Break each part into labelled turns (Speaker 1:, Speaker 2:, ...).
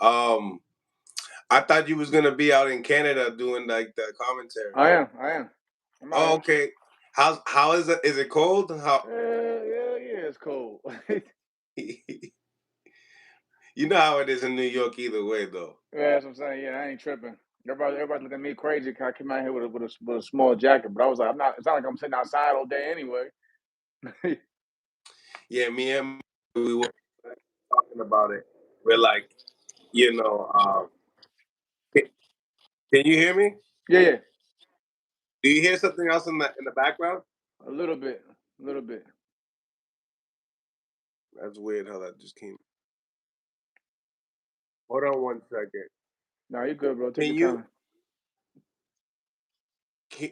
Speaker 1: Um, I thought you was gonna be out in Canada doing like the commentary.
Speaker 2: I am. I'm out
Speaker 1: Oh,
Speaker 2: here.
Speaker 1: okay. How is it? Is it cold? How
Speaker 2: Yeah, it's cold.
Speaker 1: you know how it is in New York either way though.
Speaker 2: Yeah, that's what I'm saying. Yeah, I ain't tripping. Everybody looking at me crazy 'cause I came out here with a small jacket, but I was like, I'm not. It's not like I'm sitting outside all day anyway.
Speaker 1: Yeah, me and we were talking about it. We're like, you know, can, can you hear me?
Speaker 2: Yeah,
Speaker 1: Do you hear something else in the background?
Speaker 2: a little bit, a little bit.
Speaker 1: That's weird how that just came. Hold on one second.
Speaker 2: No, you good, bro. Take
Speaker 1: Can
Speaker 2: your
Speaker 1: you?
Speaker 2: time.
Speaker 1: Can,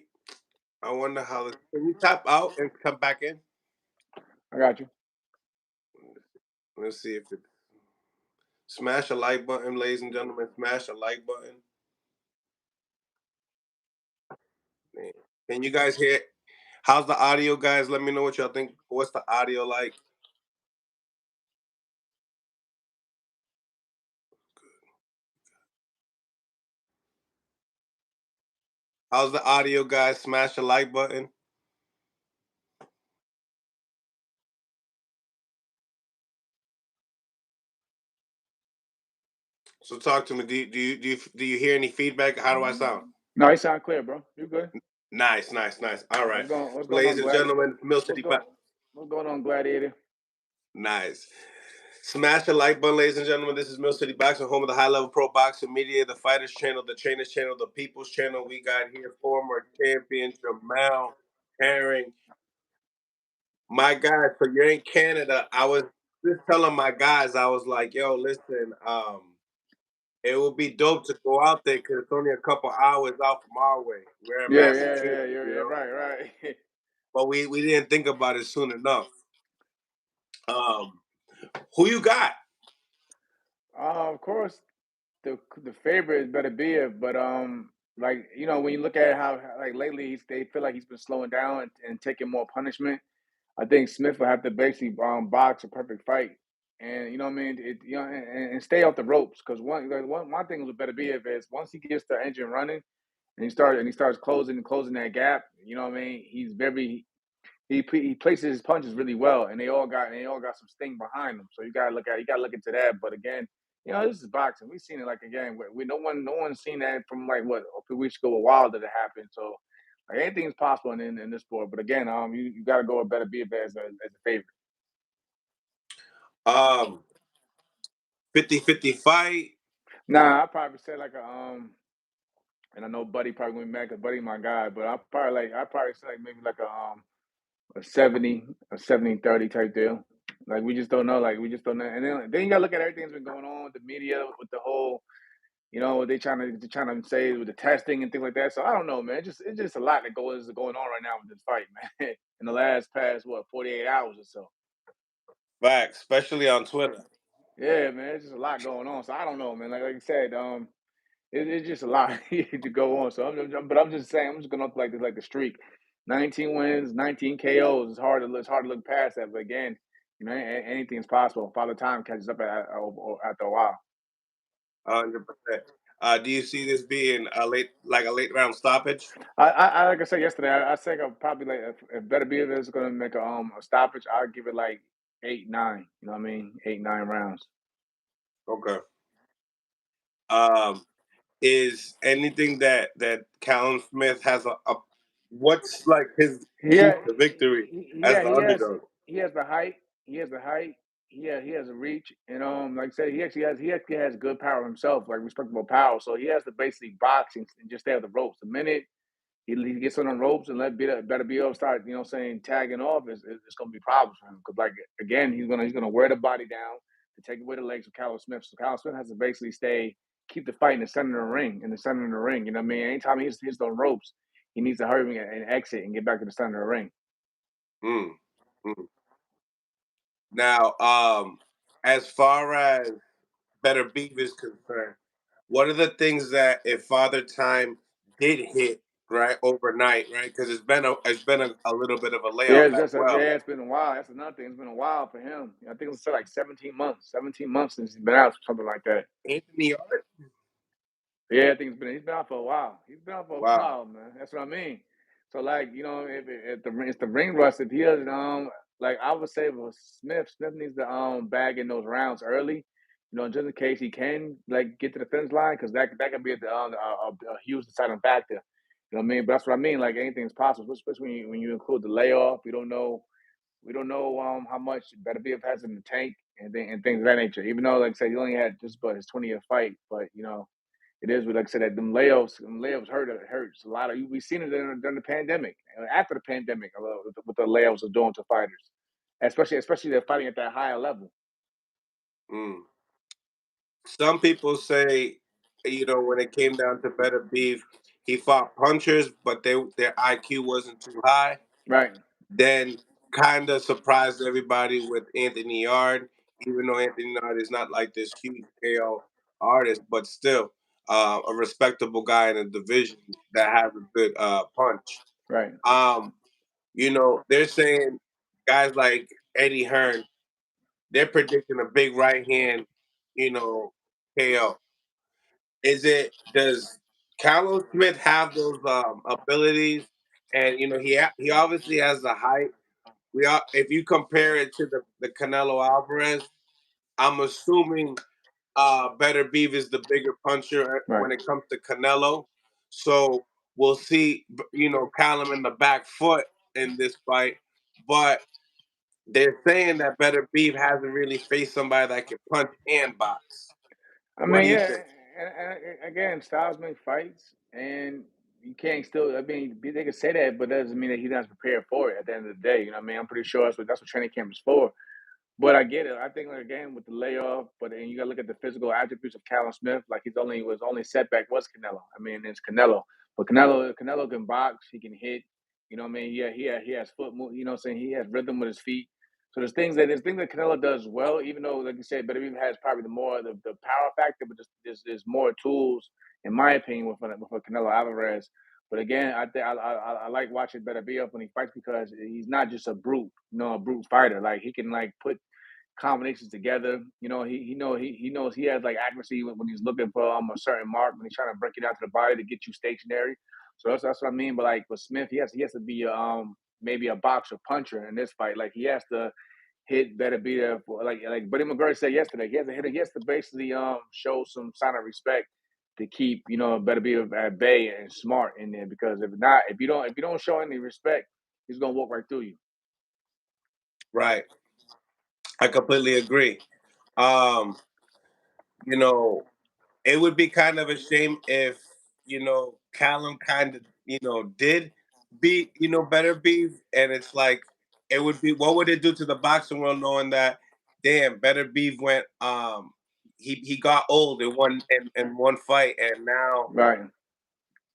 Speaker 1: I wonder how. Can you tap out and come back in?
Speaker 2: I got you.
Speaker 1: Let's see if it. Smash a like button, ladies and gentlemen. Smash a like button. Man. Can you guys hear? How's the audio, guys? Let me know what y'all think. What's the audio like? How's the audio, guys? Smash a like button. So talk to me. Do you hear any feedback? How do I sound?
Speaker 2: No, you sound clear, bro. You good?
Speaker 1: Nice, nice, nice. All right,
Speaker 2: What's going
Speaker 1: ladies
Speaker 2: on,
Speaker 1: and
Speaker 2: Glad?
Speaker 1: gentlemen, Mill
Speaker 2: What's
Speaker 1: City.
Speaker 2: going What's going on, Gladiator?
Speaker 1: Nice. Smash the like button, ladies and gentlemen. This is Mill City Boxing, home of the high level pro boxing media, the fighters channel, the trainers channel, the people's channel. We got here former champion Jamel Herring. My guys, so you're in Canada. I was just telling my guys, I was like, yo, listen, it would be dope to go out there because it's only a couple hours out from our way. We're in
Speaker 2: Yeah.
Speaker 1: Massachusetts,
Speaker 2: You're right.
Speaker 1: but we didn't think about it soon enough. Um, who you got?
Speaker 2: Of course, the favorite is Beterbiev, but like when you look at how like lately they feel like he's been slowing down and taking more punishment. I think Smith will have to basically box a perfect fight, and you know what I mean. And stay off the ropes because one thing with Beterbiev is once he gets the engine running and he starts closing that gap. You know what I mean. He places his punches really well, and they all got some sting behind them. So you gotta look into that. But again, this is boxing. We've seen it like again. We no one's seen that from like what a few weeks ago, a while that it happened. So like anything's possible in this sport. But again, you got to go with better be as a favorite.
Speaker 1: Um, 50-50 fight.
Speaker 2: Nah, I probably say like and I know Buddy probably gonna be mad because Buddy my guy, but I probably say like maybe like a 70, a 70-30 type deal. Like we just don't know. Like we just don't know. And then you gotta look at everything that's been going on with the media, with the whole, they trying to say with the testing and things like that. So I don't know, man. It's just a lot that is going on right now with this fight, man. In the last past 48 hours or so.
Speaker 1: Facts, especially on Twitter.
Speaker 2: Yeah, man. It's just a lot going on. So I don't know, man. Like I said, it's just a lot to go on. So I'm just saying, I'm just gonna look like this, like the streak. 19 wins, 19 KOs. It's hard to look past that. But again, anything's possible. Father Time catches up after a while.
Speaker 1: 100%. Do you see this being a late round stoppage?
Speaker 2: Like I said yesterday, I think I'll probably like if Beterbiev is going to make a stoppage, I'll give it like 8, 9. You know what I mean? 8, 9 rounds.
Speaker 1: Okay. Um, is anything that Callum Smith has a what's like his key
Speaker 2: Yeah,
Speaker 1: to victory as
Speaker 2: yeah,
Speaker 1: the underdog?
Speaker 2: he has the height. He has the height. He has a reach, and like I said, he actually has good power himself, like respectable power. So he has to basically box and just stay on the ropes. The minute he gets on the ropes and better be able to start, saying tagging off, it's going to be problems for him. Because like again, he's gonna wear the body down to take away the legs of Callum Smith. So Callum Smith has to basically keep the fight in the center of the ring, You know what I mean? Anytime he hits those ropes, he needs to hurry and exit and get back to the center of the ring.
Speaker 1: Mm, mm. Now, as far as Better Beef is concerned, what are the things that if Father Time did hit right, overnight, right? Because it's been a little bit of a
Speaker 2: Yeah,
Speaker 1: layoff as well.
Speaker 2: it's been a while. That's another thing. It's been a while for him. I think it's like 17 months. 17 months since he's been out, something like that.
Speaker 1: Anthony Art,
Speaker 2: Yeah, I think he's been out for a while. He's been out for a
Speaker 1: wow.
Speaker 2: while, man. That's what I mean. So like, if it's the ring rust, if he doesn't like I would say with Smith needs to bag in those rounds early, just in case he can like get to the finish line because that could be a huge deciding factor. You know what I mean? But that's what I mean. Like anything's possible, especially when you include the layoff. We don't know how much Beterbiev has in the tank and things of that nature. Even though, like I said, he only had just about his 20th fight, but it is like I said that them layoffs hurts a lot of. We've seen it during the pandemic, and after the pandemic, a lot what the layoffs are doing to fighters, especially they're fighting at that higher level.
Speaker 1: Mm. Some people say, when it came down to better beef, he fought punchers, but their IQ wasn't too high.
Speaker 2: Right,
Speaker 1: Then kind of surprised everybody with Anthony Yard, even though Anthony Yard is not like this huge KO artist, but still a respectable guy in a division that has a good punch.
Speaker 2: right.
Speaker 1: Um, they're saying guys like Eddie Hearn, they're predicting a big right hand, KO. Does Carlos Smith have those abilities? And he obviously has the height. If you compare it to the Canelo Alvarez, I'm assuming Beterbiev is the bigger puncher
Speaker 2: Right.
Speaker 1: when it comes to Canelo. So we'll see, Callum in the back foot in this fight. But they're saying that Beterbiev hasn't really faced somebody that can punch and box.
Speaker 2: I
Speaker 1: What do
Speaker 2: mean,
Speaker 1: you
Speaker 2: yeah,
Speaker 1: think?
Speaker 2: and again, styles make fights, and you can't still. I mean, they can say that, but that doesn't mean that he's not prepared for it. At the end of the day, what I mean. I'm pretty sure that's what training camp is for. But I get it. I think like, again with the layoff, but then you got to look at the physical attributes of Callum Smith. Like his only setback was Canelo. I mean, it's Canelo, but Canelo can box. He can hit. You know what I mean? He has foot move. You know what I'm saying? He has rhythm with his feet. So there's things that Canelo does well. Even though, like you said, Beterbiev has probably the power factor, but there's more tools in my opinion with Canelo Alvarez. But again, I like watching Beterbiev when he fights because he's not just a brute fighter. Like he can like put combinations together. He knows he has like accuracy when he's looking for a certain mark when he's trying to break it out to the body to get you stationary. So that's what I mean. But like with Smith, he has to be maybe a boxer puncher in this fight. Like he has to hit Beterbiev like Buddy McGregor said yesterday. He has to hit. He has to basically show some sign of respect to keep Beterbiev at bay and smart in there because if not, if you don't show any respect, he's gonna walk right through you.
Speaker 1: Right. I completely agree. Um, you know, it would be kind of a shame if, Callum kind of, did beat, better beef. And it's like, it would be, what would it do to the boxing world knowing that, damn, better beef went, he got old in one fight. And now
Speaker 2: Right.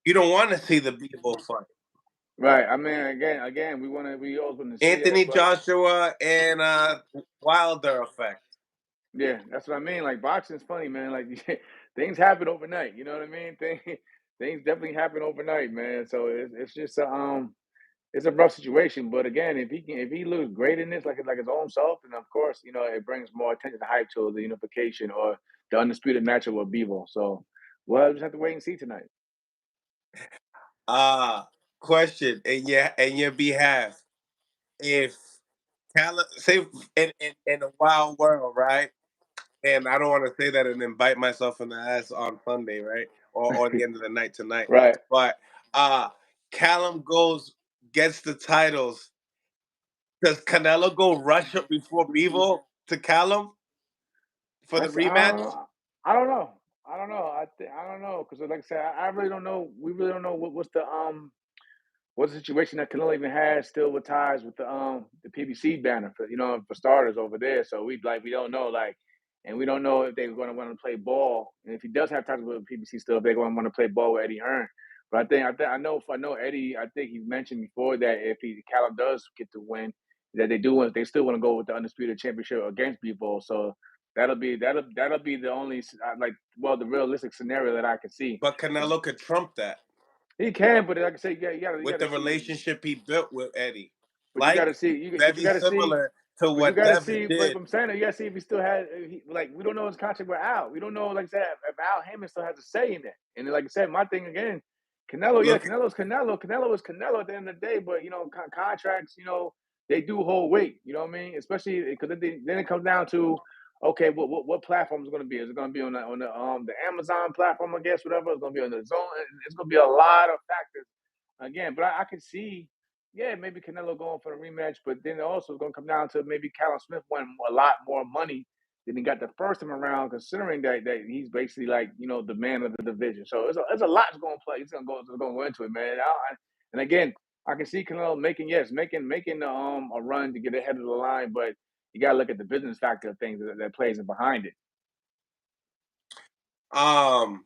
Speaker 1: you don't want to see the Bevo fight.
Speaker 2: Right. I mean, again, we always want to see that,
Speaker 1: Anthony
Speaker 2: but
Speaker 1: Joshua and Wilder effect.
Speaker 2: yeah, that's what I mean. Like boxing's funny, man. Like things happen overnight. You know what I mean? Things definitely happen overnight, man. So it's just it's a rough situation. But again, if he looks great in this, like his own self, and of course, it brings more attention to hype to the unification or the undisputed matchup with Bevo. So we'll just have to wait and see tonight.
Speaker 1: Uh Question in your behalf. If say in a wild world, right? And I don't want to say that and then bite myself in the ass on Sunday, right? Or the end of the night tonight.
Speaker 2: Right.
Speaker 1: But Callum gets the titles. Does Canelo go rush up before Bevo to Callum for the
Speaker 2: I don't
Speaker 1: rematch?
Speaker 2: know. I don't know. I don't know because, like I said, I really don't know. We really don't know what's the situation that Canelo even has still with ties with the PBC banner for starters over there. So we don't know and we don't know if they're going to want to play ball. And if he does have ties with PBC still, if they're going to want to play ball with Eddie Hearn. But I know Eddie. I think he mentioned before that if Callum does get to win, that they still want to go with the undisputed championship against Bebo. So that'll be the only the realistic scenario that I could see.
Speaker 1: But Canelo could trump that.
Speaker 2: He can, but like I say, you
Speaker 1: with
Speaker 2: gotta
Speaker 1: the
Speaker 2: see.
Speaker 1: relationship he built with Eddie.
Speaker 2: But you got
Speaker 1: Like
Speaker 2: to see, but you
Speaker 1: very
Speaker 2: got to see,
Speaker 1: similar to
Speaker 2: but you
Speaker 1: what
Speaker 2: got to
Speaker 1: Devin
Speaker 2: see. But
Speaker 1: did.
Speaker 2: I'm saying, you got to see if he still had, like, we don't know his contract with Al. We don't know, like I said, if Al Heyman still has a say in that. And like I said, my thing again, Canelo, yeah,
Speaker 1: Look,
Speaker 2: Canelo's Canelo. Canelo is Canelo at the end of the day. But contracts, they do hold weight. You know what I mean? Especially because then it comes down to, okay, what platform is going to be? Is it going to be on the Amazon platform? I guess whatever. It's going to be on the Zone. It's going to be a lot of factors again. But I can see, yeah, maybe Canelo going for the rematch, but then also it's going to come down to maybe Callum Smith wanting a lot more money than he got the first time around, considering that he's basically like the man of the division. So there's a lot that's going to play. It's going to go into it, man. And again, I can see Canelo making a run to get ahead of the line, but you got to look at the business factor of things that plays in behind it.
Speaker 1: um,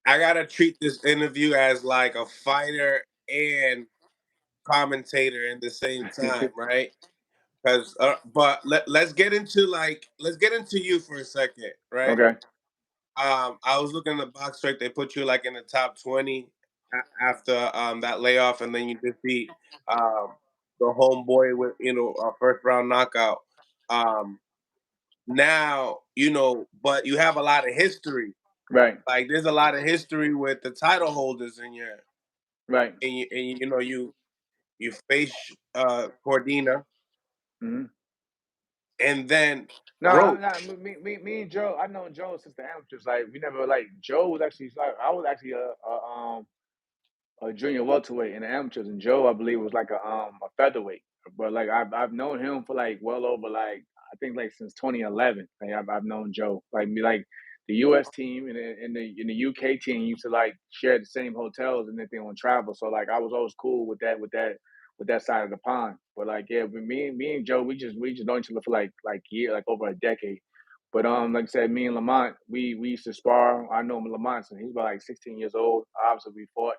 Speaker 1: I gotta treat this interview as like a fighter and commentator in the same time, right? Because, but let's get into you for a second, right?
Speaker 2: Okay.
Speaker 1: I was looking at the box strike. They put you like in the top 20 after that layoff, and then you defeat um, the homeboy with a first round knockout. Um, now but you have a lot of history.
Speaker 2: Right.
Speaker 1: Like there's a lot of history with the title holders in your
Speaker 2: Right.
Speaker 1: you face Cordina
Speaker 2: Hmm.
Speaker 1: and then
Speaker 2: No,
Speaker 1: Roach.
Speaker 2: I'm not. Me and Joe. I've known Joe since the amateurs. Like we never like Joe was actually like I was actually a junior welterweight in the amateurs, and Joe I believe was like a featherweight. But like I've known him for like well over like I think like since 2011. Like I've known Joe. Like me like the U.S. team and the U.K. team used to like share the same hotels and everything on travel. So like I was always cool with that side of the pond. But like yeah, but me and Joe we just known each other for like year like over a decade. But like I said, me and Lamont, we used to spar. I know Lamont since he's about like 16 years old. Obviously, we fought.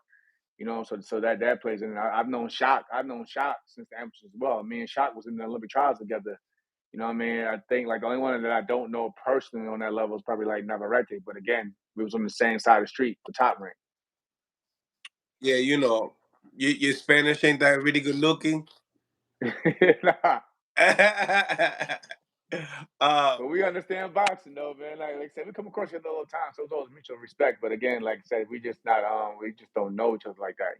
Speaker 2: So that plays in. I've known Shock. I've known Shock since the amateurs as well. Me and Shock was in the Olympic trials together. You know what I mean? I think like the only one that I don't know personally on that level is probably like Navarrete. But again, we was on the same side of the street, the top rank.
Speaker 1: Yeah, your Spanish ain't that really good looking.
Speaker 2: Nah,
Speaker 1: um,
Speaker 2: but we understand boxing though, man. Like I said, we come across each other all the time, so it's always mutual respect. But again, like I said, we just don't know each other like that.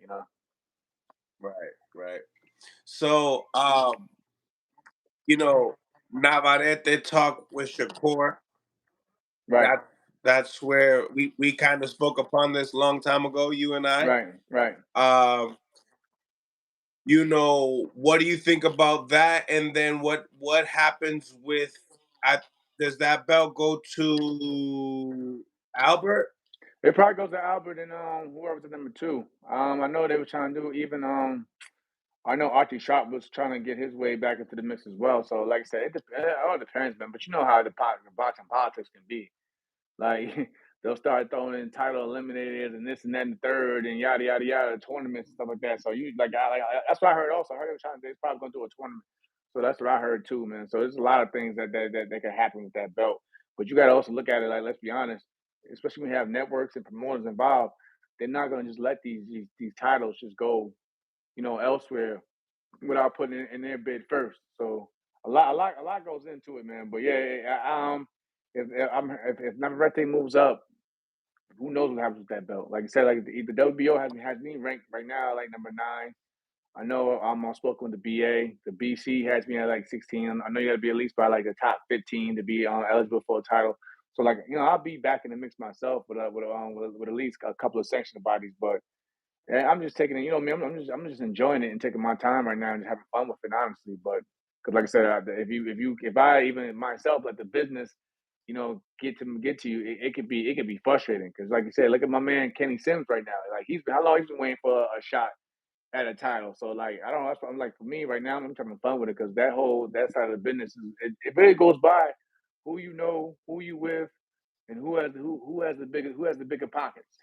Speaker 1: right, right. So, you know, Navarrete talk with Shakur.
Speaker 2: Right,
Speaker 1: That's where we kind of spoke upon this long time ago, you and I.
Speaker 2: right, right.
Speaker 1: Um, what do you think about that? And then what happens with I does that belt go to Albert?
Speaker 2: It probably goes to Albert and whoever's the number two. I know they were trying to do even I know Archie Sharp was trying to get his way back into the mix as well. So like I said, it all depends, man. But you know how the boxing politics can be. Like they'll start throwing in title eliminators and this and that and the third and yada yada yada tournaments and stuff like that. So you that's what I heard. Also, I heard they're probably going to do a tournament. So that's what I heard too, man. So there's a lot of things that can happen with that belt. But you got to also look at it like let's be honest, especially when you have networks and promoters involved, they're not going to just let these titles just go elsewhere without putting it in their bid first. So a lot goes into it, man. But yeah, if Navarrete moves up, who knows what happens with that belt? Like I said, like the WBO has me ranked right now like number 9. I know I'm spoken with the BA. The BC has me at like 16. I know you got to be at least by like the top 15 to be eligible for a title. So like I'll be back in the mix myself with at least a couple of sanctioned bodies. But yeah, I'm just taking it. Me, I'm just enjoying it and taking my time right now and just having fun with it, honestly. But because, like I said, if I even myself let the business, get to you, it could be frustrating. Because, like you said, look at my man Kenny Sims right now. Like how long he's been waiting for a shot at a title. So like I don't know. That's what I'm like for me right now. I'm having fun with it because that side of the business if it goes by, who you with, and who has the bigger pockets.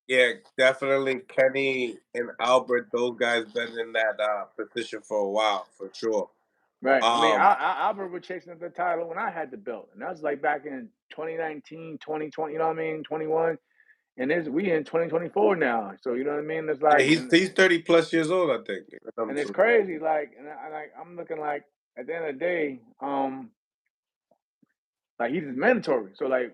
Speaker 1: Yeah, definitely Kenny and Albert, those guys been in that position for a while, for sure.
Speaker 2: Right. I mean,
Speaker 1: Um,
Speaker 2: Albert was chasing the title when I had the belt, and that was like back in 2019, 2020. You know what I mean? 21. And we in 2024 now, so you know what I mean. It's
Speaker 1: Yeah,
Speaker 2: like,
Speaker 1: he's 30+ years old, I think.
Speaker 2: and it's crazy. Like, and I'm looking like at the end of the day, like he's mandatory. So like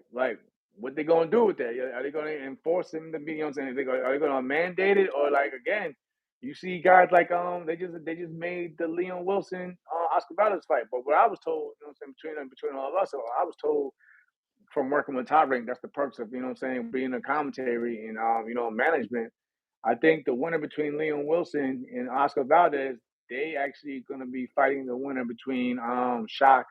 Speaker 2: what they gonna do with that? Are they gonna enforce him to be? You know what I'm saying? Are they gonna mandate it, or like again? You see guys like they just made the Leon Wilson Oscar Valdez fight. But what I was told, you know what I'm saying, between all of us, I was told from working with Top Rank, that's the perks of, you know what I'm saying, being a commentary and management. I think the winner between Leon Wilson and Oscar Valdez, they actually gonna be fighting the winner between Shock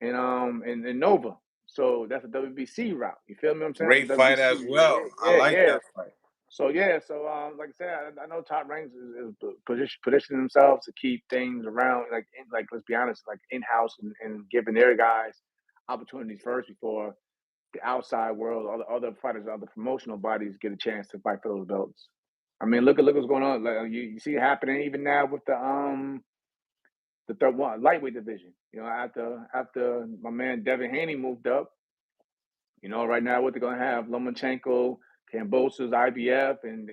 Speaker 2: and Nova. So that's a WBC route. You feel me? What I'm saying, that's
Speaker 1: Great
Speaker 2: a
Speaker 1: fight as
Speaker 2: WBC.
Speaker 1: well. I
Speaker 2: Yeah,
Speaker 1: like
Speaker 2: yeah.
Speaker 1: that fight.
Speaker 2: So yeah, so like I said, I know Top Ranks is positioning themselves to keep things around, like let's be honest, like in house and giving their guys opportunities first before the outside world, all the other fighters, other promotional bodies get a chance to fight for those belts. I mean, look what's going on. Like, you see it happening even now with the third one lightweight division. You know, after my man Devin Haney moved up, you know, right now what they're gonna have Lomachenko, Kambosos, IBF, and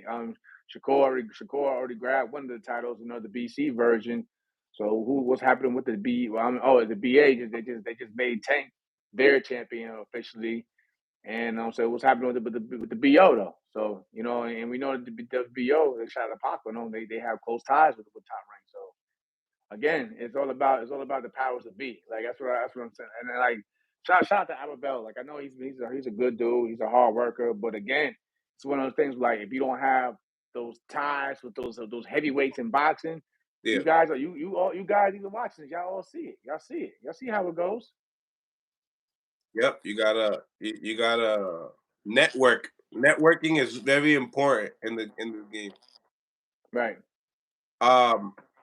Speaker 2: Shakur already grabbed one of the titles, you know, the BC version. So what's happening with the B? Well, the BA they just made Tank their champion officially, and so what's happening with the BO though? So you know, and we know that the BO they shot at Paco, you know, they have close ties with Top Rank. So again, it's all about the powers that be. Like that's what I'm saying. And then, like shout out to Abel. Like I know he's a good dude. He's a hard worker. But again, it's one of those things like if you don't have those ties with those heavyweights in boxing,
Speaker 1: Yeah.
Speaker 2: you guys are you guys even watching this, y'all all see it. Y'all see it. Y'all see how it goes.
Speaker 1: Yep. You gotta network. Networking is very important in the game.
Speaker 2: Right.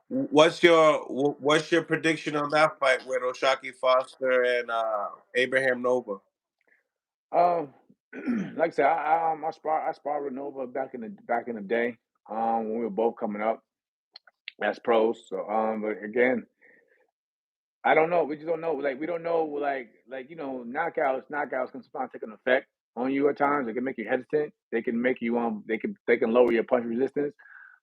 Speaker 1: What's your prediction on that fight with Oshaki Foster and Abraham Nova?
Speaker 2: Um, like I said, I sparred with Nova back in the day. When we were both coming up as pros. So but again, I don't know. We just don't know. Like we don't know. Knockouts can sometimes take an effect on you at times. They can make you hesitant. They can make you they can lower your punch resistance.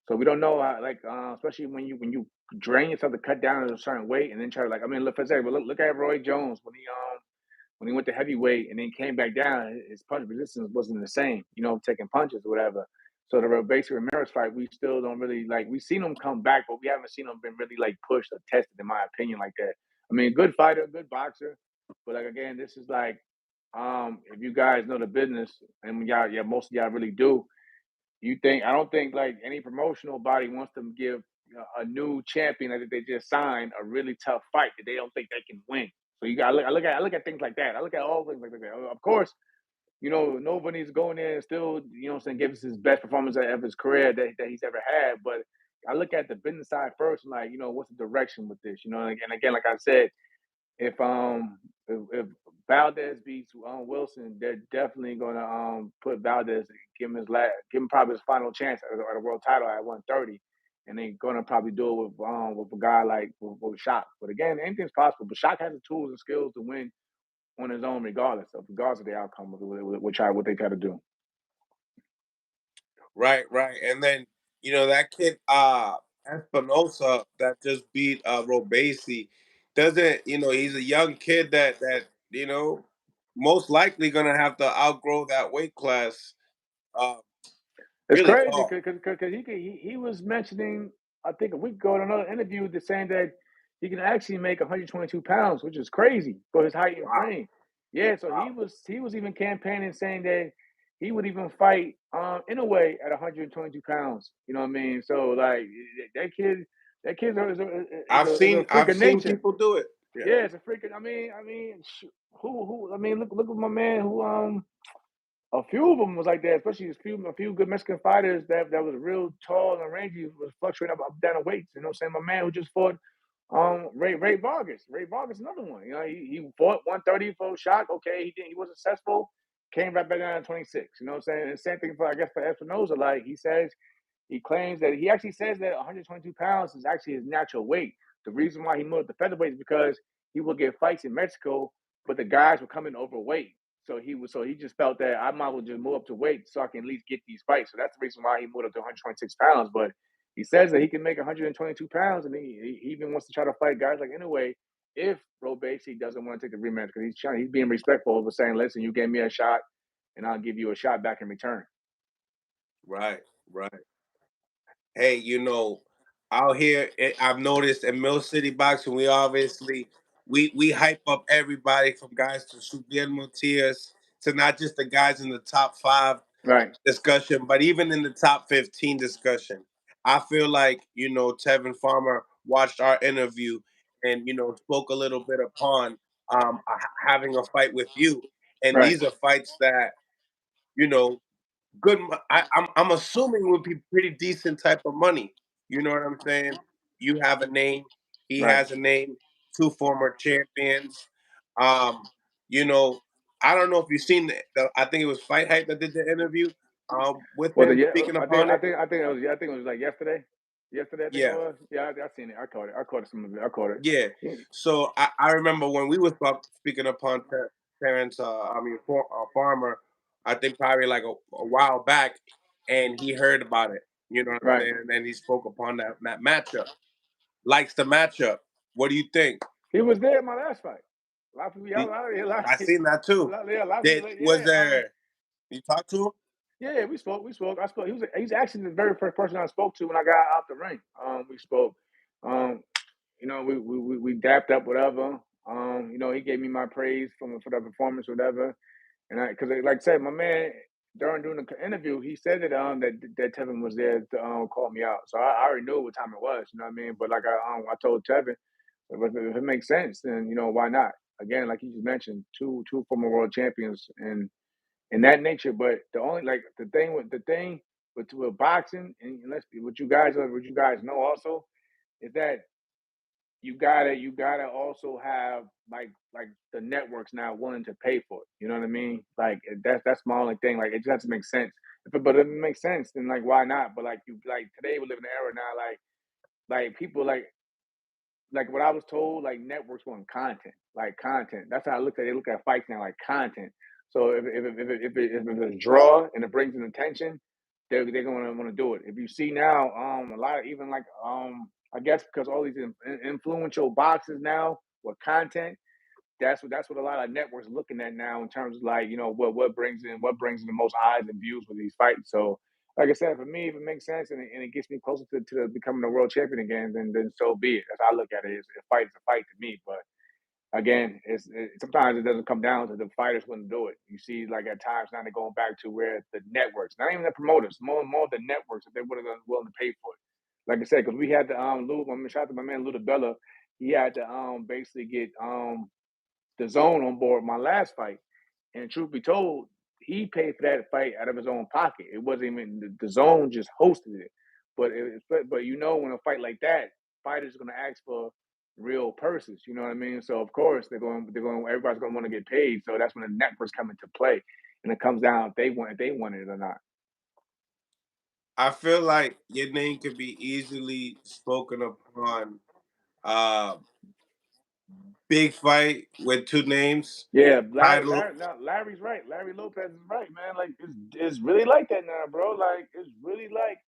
Speaker 2: So we don't know how, especially when you drain yourself to cut down to a certain weight and then try to like, I mean, look for example, look at Roy Jones when he went to heavyweight and then came back down, his punch resistance wasn't the same, you know, taking punches or whatever. So the basic Ramirez fight, we still don't really like. We've seen him come back, but we haven't seen him been really like pushed or tested, in my opinion, like that. I mean, good fighter, good boxer, but like again, this is like, if you guys know the business, and y'all, yeah, most of y'all really do. I don't think like any promotional body wants to give a new champion that they just signed a really tough fight that they don't think they can win. So you got to look. I look at things like that. I look at all things like that. Of course, you know nobody's going there and still, you know, what I'm saying, give us his best performance of his career that he's ever had. But I look at the business side first, and like, you know, what's the direction with this? You know, and again, like I said, if Valdez beats Wilson, they're definitely gonna put Valdez, give him probably his final chance at a world title at 130, and they're gonna probably do it with a guy like with Shock. But again, anything's possible. But Shock has the tools and skills to win on his own, regardless of the outcome of what they try to do.
Speaker 1: Right, right. And then that kid Espinosa that just beat Robesi doesn't, he's a young kid that most likely gonna have to outgrow that weight class uh
Speaker 2: It's
Speaker 1: really
Speaker 2: crazy
Speaker 1: tall.
Speaker 2: because he was mentioning, I think a week ago in another interview, that saying that he can actually make 122 pounds, which is crazy for his height and
Speaker 1: Wow,
Speaker 2: frame. Yeah, so
Speaker 1: wow.
Speaker 2: he was even campaigning saying that he would even fight in a way at 122 pounds. You know what I mean? So like that kid is a freak
Speaker 1: I've
Speaker 2: of
Speaker 1: seen
Speaker 2: nature.
Speaker 1: people do it. Yeah.
Speaker 2: Yeah, it's a freak. Who? I mean, look at my man who a few of them was like that, especially a few good Mexican fighters that was real tall and rangy, was fluctuating up down in weights. You know what I'm saying? My man who just fought Ray Vargas. Ray Vargas, another one. You know, he fought 130 for Shock. Okay, he was successful. Came right back down to 26. You know what I'm saying? And same thing for, I guess, for Espinosa. Like he claims that he actually says that 122 pounds is actually his natural weight. The reason why he moved the featherweight is because he will get fights in Mexico, but the guys were coming overweight. So he just felt that I might as well just move up to weight so I can at least get these fights. So that's the reason why he moved up to 126 pounds. But he says that he can make 122 pounds, and he even wants to try to fight guys like anyway. If Robesi doesn't want to take the rematch, because he's being respectful of saying, "Listen, you gave me a shot, and I'll give you a shot back in return."
Speaker 1: Right, right. Hey, out here, I've noticed in Mill City Boxing, we obviously we hype up everybody from guys to Subiel Matias to not just the guys in the top 5
Speaker 2: Right,
Speaker 1: discussion, but even in the top 15 discussion. I feel like, Tevin Farmer watched our interview and, spoke a little bit upon having a fight with you. And
Speaker 2: right.
Speaker 1: these are fights that, you know, good. I'm assuming would be pretty decent type of money. You know what I'm saying? You have a name. He
Speaker 2: Right.
Speaker 1: has a name. 2 former champions. Um, you know, I don't know if you've seen I think it was Fight Hype that did the interview with
Speaker 2: Well,
Speaker 1: him speaking upon it.
Speaker 2: I think it was like yesterday. Yesterday, I think it
Speaker 1: Yeah.
Speaker 2: was. Yeah, I seen it. I caught it. I caught some of it. I caught it.
Speaker 1: Yeah.
Speaker 2: Yeah.
Speaker 1: So I remember when we was speaking upon Terrence, Farmer, I think probably like a while back, and he heard about it. You know what I'm
Speaker 2: Right.
Speaker 1: saying? And then he spoke upon that matchup. Likes the matchup. What do you think?
Speaker 2: He was there in my last fight. A lot of people,
Speaker 1: He, I seen that too.
Speaker 2: yeah, a lot of people,
Speaker 1: Did was
Speaker 2: yeah,
Speaker 1: there? You talked to him?
Speaker 2: yeah, we spoke. We spoke. I spoke. He's actually the very first person I spoke to when I got out the ring. We spoke. Um, we dapped up, whatever. He gave me my praise for the performance, whatever. And because like I said, my man during the interview, he said that Tevin was there to call me out. So I already knew what time it was. You know what I mean? But like I told Tevin, if it makes sense, then why not? Again, like you just mentioned, two former world champions and that nature. But the only like the thing with boxing, and let's be what you guys know also is that you gotta also have like the networks now willing to pay for it. You know what I mean? Like that's my only thing. Like it just has to make sense. But if it makes sense, then like why not? But like today we live in an era now like people like what I was told, like networks want content, like content. That's how I look at it. They look at fights now, like content. So if it's a draw and it brings in attention, they're gonna want to do it. If you see now, a lot of even like I guess because all these influential boxes now with content, that's what a lot of networks are looking at now in terms of like what brings in the most eyes and views with these fights. So like I said, for me, if it makes sense and it gets me closer to becoming a world champion again, then so be it. That's how I look at it. It's a fight is a fight to me. But again, sometimes it doesn't come down to the fighters wouldn't do it. You see, like at times now they're going back to where the networks, not even the promoters, more the networks, if they would have been willing to pay for it. Like I said, because we had the Lou, shout out to my man Lou Bella, he had to basically get the zone on board my last fight. And truth be told, he paid for that fight out of his own pocket. It wasn't even the zone just hosted it. But when a fight like that, fighters are gonna ask for real purses. You know what I mean? So of course everybody's gonna want to get paid. So that's when the networks come into play. And it comes down if they want it or not.
Speaker 1: I feel like your name could be easily spoken upon. Uh, Big fight with 2 names,
Speaker 2: Yeah,
Speaker 1: title.
Speaker 2: Larry's right. Larry Lopez is right, man. Like it's really like that now, bro. Like it's really like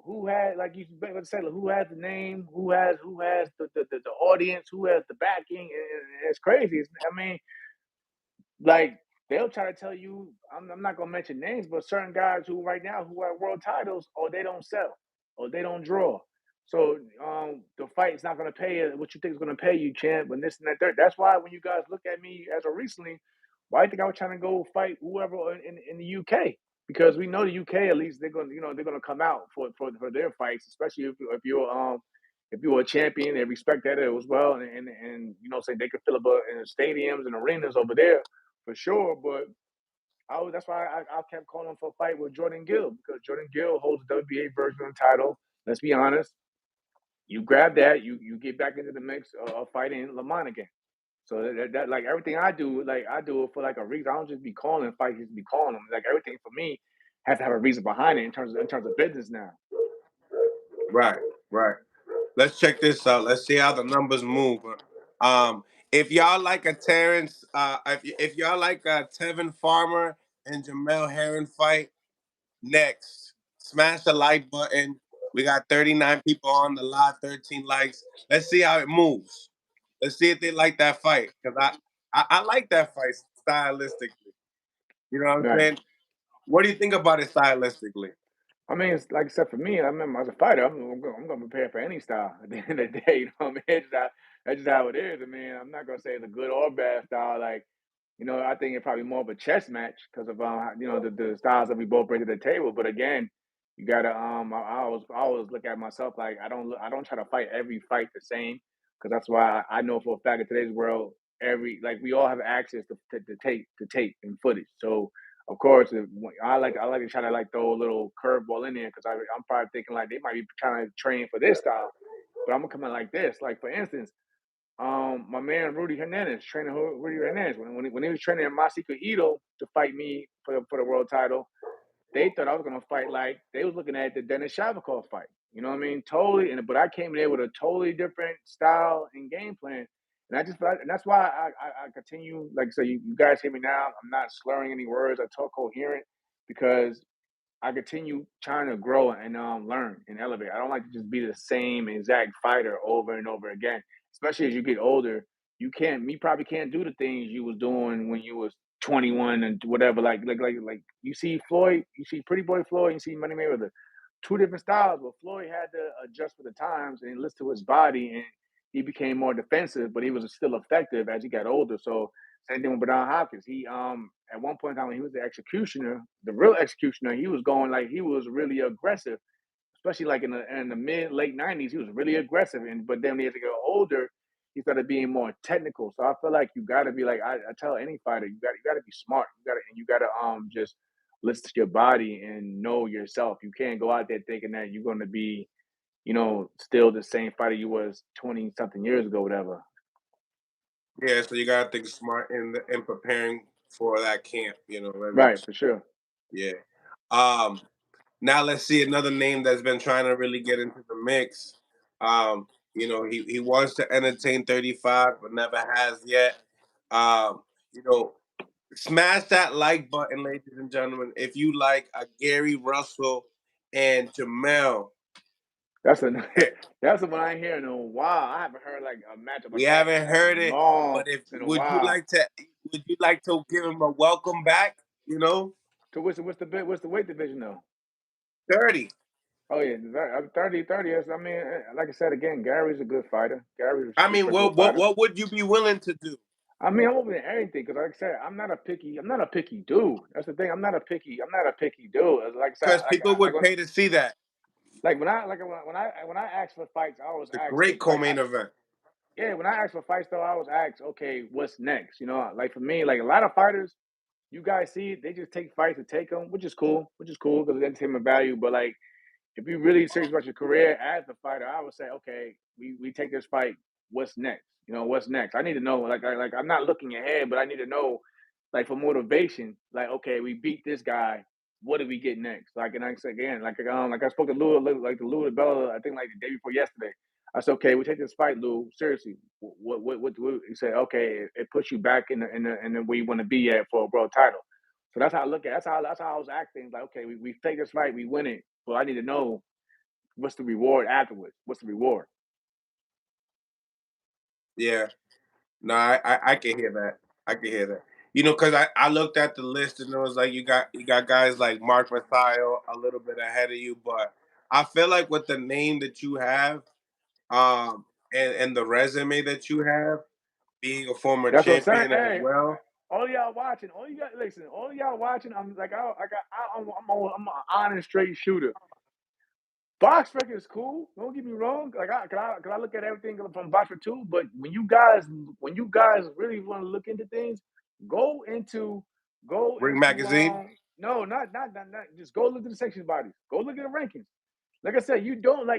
Speaker 2: who had like you say like, who has the name, who has the audience, who has the backing, and it's crazy. I mean, like they'll try to tell you, I'm not gonna mention names, but certain guys who right now who have world titles, or they don't sell, or they don't draw. So the fight's not gonna pay what you think is gonna pay you, champ, and this and that. Third. That's why when you guys look at me as of recently, why do you think I was trying to go fight whoever in the UK? Because we know the UK at least they're gonna come out for their fights, especially if you're a champion, they respect that as well, and say they could fill up in stadiums and arenas over there for sure. But that's why I kept calling for a fight with Jordan Gill because Jordan Gill holds the WBA version of the title. Let's be honest. You grab that, you get back into the mix of fighting Lamont again. So that like everything I do, like I do it for like a reason. I don't just be calling fights, just be calling them. Like everything for me has to have a reason behind it in terms of business now.
Speaker 1: Right, right. Let's check this out. Let's see how the numbers move. if y'all like a Terrence, if y'all like a Tevin Farmer and Jamel Herring fight, next, smash the like button. We got 39 people on the live, 13 likes. Let's see how it moves. Let's see if they like that fight because I like that fight stylistically. You know what I'm
Speaker 2: Right.
Speaker 1: saying? What do you think about it stylistically?
Speaker 2: I mean, it's like I said, for me, I remember as a fighter, I'm gonna prepare for any style at the end of the day. You know what I mean? That's just how it is. I mean, I'm not gonna say it's a good or bad style. Like, I think it's probably more of a chess match because of the styles that we both bring to the table. But again, you gotta I always look at myself like I don't try to fight every fight the same because that's why I know for a fact in today's world we all have access to tape and footage. So of course, I like to try to like throw a little curveball in there because I'm probably thinking like they might be trying to train for this style, but I'm gonna come in like this. Like for instance, my man Rudy Hernandez training Rudy Hernandez when he was training Masika Ito to fight me for the world title. They thought I was gonna fight like they was looking at the Dennis Shavakov fight. You know what I mean? Totally. But I came in there with a totally different style and game plan. And that's why I continue. Like so, you guys hear me now. I'm not slurring any words. I talk coherent because I continue trying to grow and learn and elevate. I don't like to just be the same exact fighter over and over again. Especially as you get older, you probably can't do the things you was doing when you was 21 and whatever. Like you see Floyd, you see Pretty Boy Floyd, you see Money Mayweather, two different styles. But Floyd had to adjust for the times and listen to his body, and he became more defensive, but he was still effective as he got older. So same thing with Bernard Hopkins. He at one point in time when he was the executioner, the real executioner, he was going like he was really aggressive, especially like in the mid late '90s. He was really aggressive, and but then when he had to go older, he started being more technical. So I feel like you got to be like I tell any fighter, you got to be smart. You got to just listen to your body and know yourself. You can't go out there thinking that you're going to be still the same fighter you was 20 something years ago, whatever.
Speaker 1: Yeah, so you gotta think smart in preparing for that camp. That
Speaker 2: Right,
Speaker 1: makes
Speaker 2: for sure.
Speaker 1: yeah. Um, Now let's see another name that's been trying to really get into the mix. He wants to entertain 35, but never has yet. You know, smash that like button, ladies and gentlemen, if you like a Gary Russell and Jamel.
Speaker 2: That's a
Speaker 1: Eh,
Speaker 2: that's the one I ain't hearing in a while. I haven't heard like a matchup
Speaker 1: We
Speaker 2: like that
Speaker 1: haven't
Speaker 2: in a
Speaker 1: heard it,
Speaker 2: long
Speaker 1: but if
Speaker 2: in a while.
Speaker 1: would you like to give him a welcome back?
Speaker 2: So what's the weight division though?
Speaker 1: 30.
Speaker 2: Oh yeah, 30. I mean, like I said again, Gary's a good fighter. Gary's
Speaker 1: I
Speaker 2: a
Speaker 1: mean,
Speaker 2: respectable
Speaker 1: what
Speaker 2: fighter.
Speaker 1: what would you be willing to do?
Speaker 2: I mean, I'm open to everything because, like I said, I'm not a picky dude. That's the thing. I'm not a picky dude. Like I said,
Speaker 1: Because people would pay to see that.
Speaker 2: when I ask for fights, I always
Speaker 1: The
Speaker 2: ask
Speaker 1: great
Speaker 2: like
Speaker 1: co-main event.
Speaker 2: yeah, when I ask for fights though, I always ask, okay, what's next? Like for me, like a lot of fighters, you guys see, they just take fights to take them, which is cool because of entertainment value. But like if you're really serious about your career as a fighter, I would say, okay, we take this fight. What's next? What's next? I need to know. Like I'm not looking ahead, but I need to know, like for motivation. Like, okay, we beat this guy. What do we get next? Like, and I said again, like I spoke to Lou Bella, I think like the day before yesterday. I said, okay, we take this fight, Lou. Seriously, what? He said, okay, it puts you back in the where you want to be at for a world title. So that's how I look at it. That's how I was acting. Like, okay, we take this fight, we win it. Well, I need to know what's the reward afterwards. What's the reward?
Speaker 1: Yeah. No, I can hear that. I can hear that. Because I looked at the list and it was like you got guys like Mark Matthio a little bit ahead of you, but I feel like with the name that you have, and the resume that you have, being a former
Speaker 2: That's what I'm saying.
Speaker 1: champion as
Speaker 2: Hey,
Speaker 1: well.
Speaker 2: all y'all watching, all you got listen, all y'all watching. I'm like, I'm an honest, straight shooter. Box record is cool. Don't get me wrong. Like, can I look at everything from box record too? But when you guys really want to look into things, go into, go
Speaker 1: Ring
Speaker 2: into,
Speaker 1: Magazine.
Speaker 2: no, not. Just go look at the section bodies. Go look at the rankings. Like I said, you don't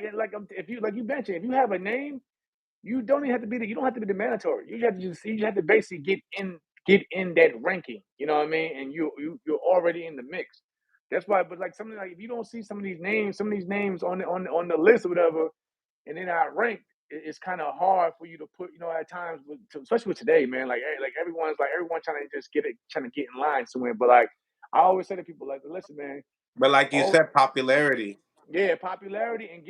Speaker 2: if you mentioned, if you have a name. You don't have to be the mandatory. You just have to basically get in that ranking. You know what I mean? And you're already in the mix. That's why. But like something like if you don't see some of these names on the list or whatever, and they're not ranked, it's kind of hard for you to put, at times, especially with today, man. Like everyone trying to just trying to get in line somewhere. But like I always say to people, like, listen, man.
Speaker 1: But like you
Speaker 2: Oh,
Speaker 1: said, popularity.
Speaker 2: yeah, popularity and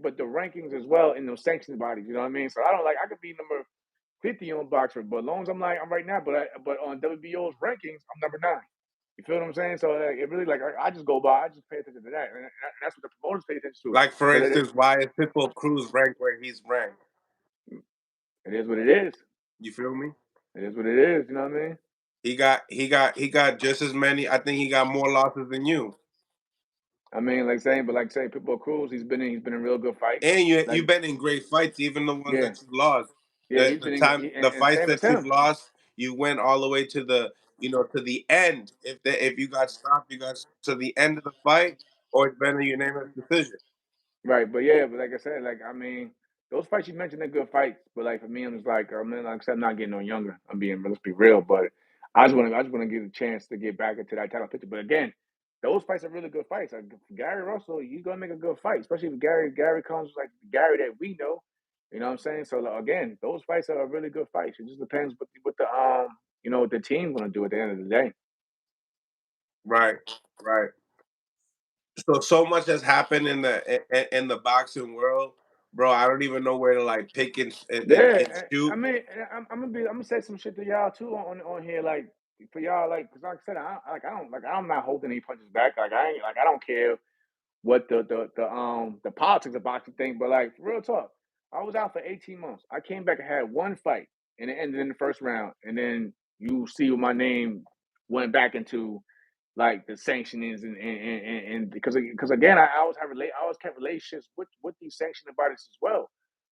Speaker 2: but the rankings as well in those sanctioned bodies. You know what I mean? So I could be number 50 on Boxer, but as long as I'm right now, but on WBO's rankings, I'm number 9. You feel what I'm saying? So like, it really like I just go by, I just pay attention to that, and that's what the promoters pay attention to.
Speaker 1: Like for
Speaker 2: Because
Speaker 1: instance, why is Pitbull Cruz ranked where he's ranked?
Speaker 2: it is what it is.
Speaker 1: You feel me?
Speaker 2: It is what it is. You know what I mean?
Speaker 1: He got just as many. I think he got more losses than you.
Speaker 2: I mean, like saying Pitbull Cruz, he's been in real good fights.
Speaker 1: And
Speaker 2: Like,
Speaker 1: you've been in great fights, even the ones
Speaker 2: yeah,
Speaker 1: that you lost.
Speaker 2: yeah,
Speaker 1: The
Speaker 2: he's
Speaker 1: the
Speaker 2: been in,
Speaker 1: time the
Speaker 2: and
Speaker 1: fights
Speaker 2: same as
Speaker 1: that you've
Speaker 2: him.
Speaker 1: lost, you went all the way to to the end. If you got stopped, you got to the end of the fight, or it's been a unanimous decision.
Speaker 2: Right, but yeah, but like I said, like I mean, those fights you mentioned are good fights, but like for me, I'm just like, like I said, I'm not getting no younger. Let's be real, but I just want to get a chance to get back into that title picture. But again, those fights are really good fights. Like Gary Russell, he's gonna make a good fight, especially if Gary comes like Gary that we know. You know what I'm saying? So like, again, those fights are really good fights. It just depends what the what the team's gonna do at the end of the day.
Speaker 1: Right, right. So much has happened in the boxing world, bro. I don't even know where to like pick
Speaker 2: Yeah,
Speaker 1: and
Speaker 2: I
Speaker 1: shoot.
Speaker 2: mean, I'm gonna say some shit to y'all too on here, like for y'all, like, cause like I said, I'm not holding any punches back. Like I don't care what the politics of boxing thing, but like real talk, I was out for 18 months. I came back and had one fight, and it ended in the first round, and then you see what my name went back into like the sanctionings and because again I always kept relationships with these sanctioning bodies as well.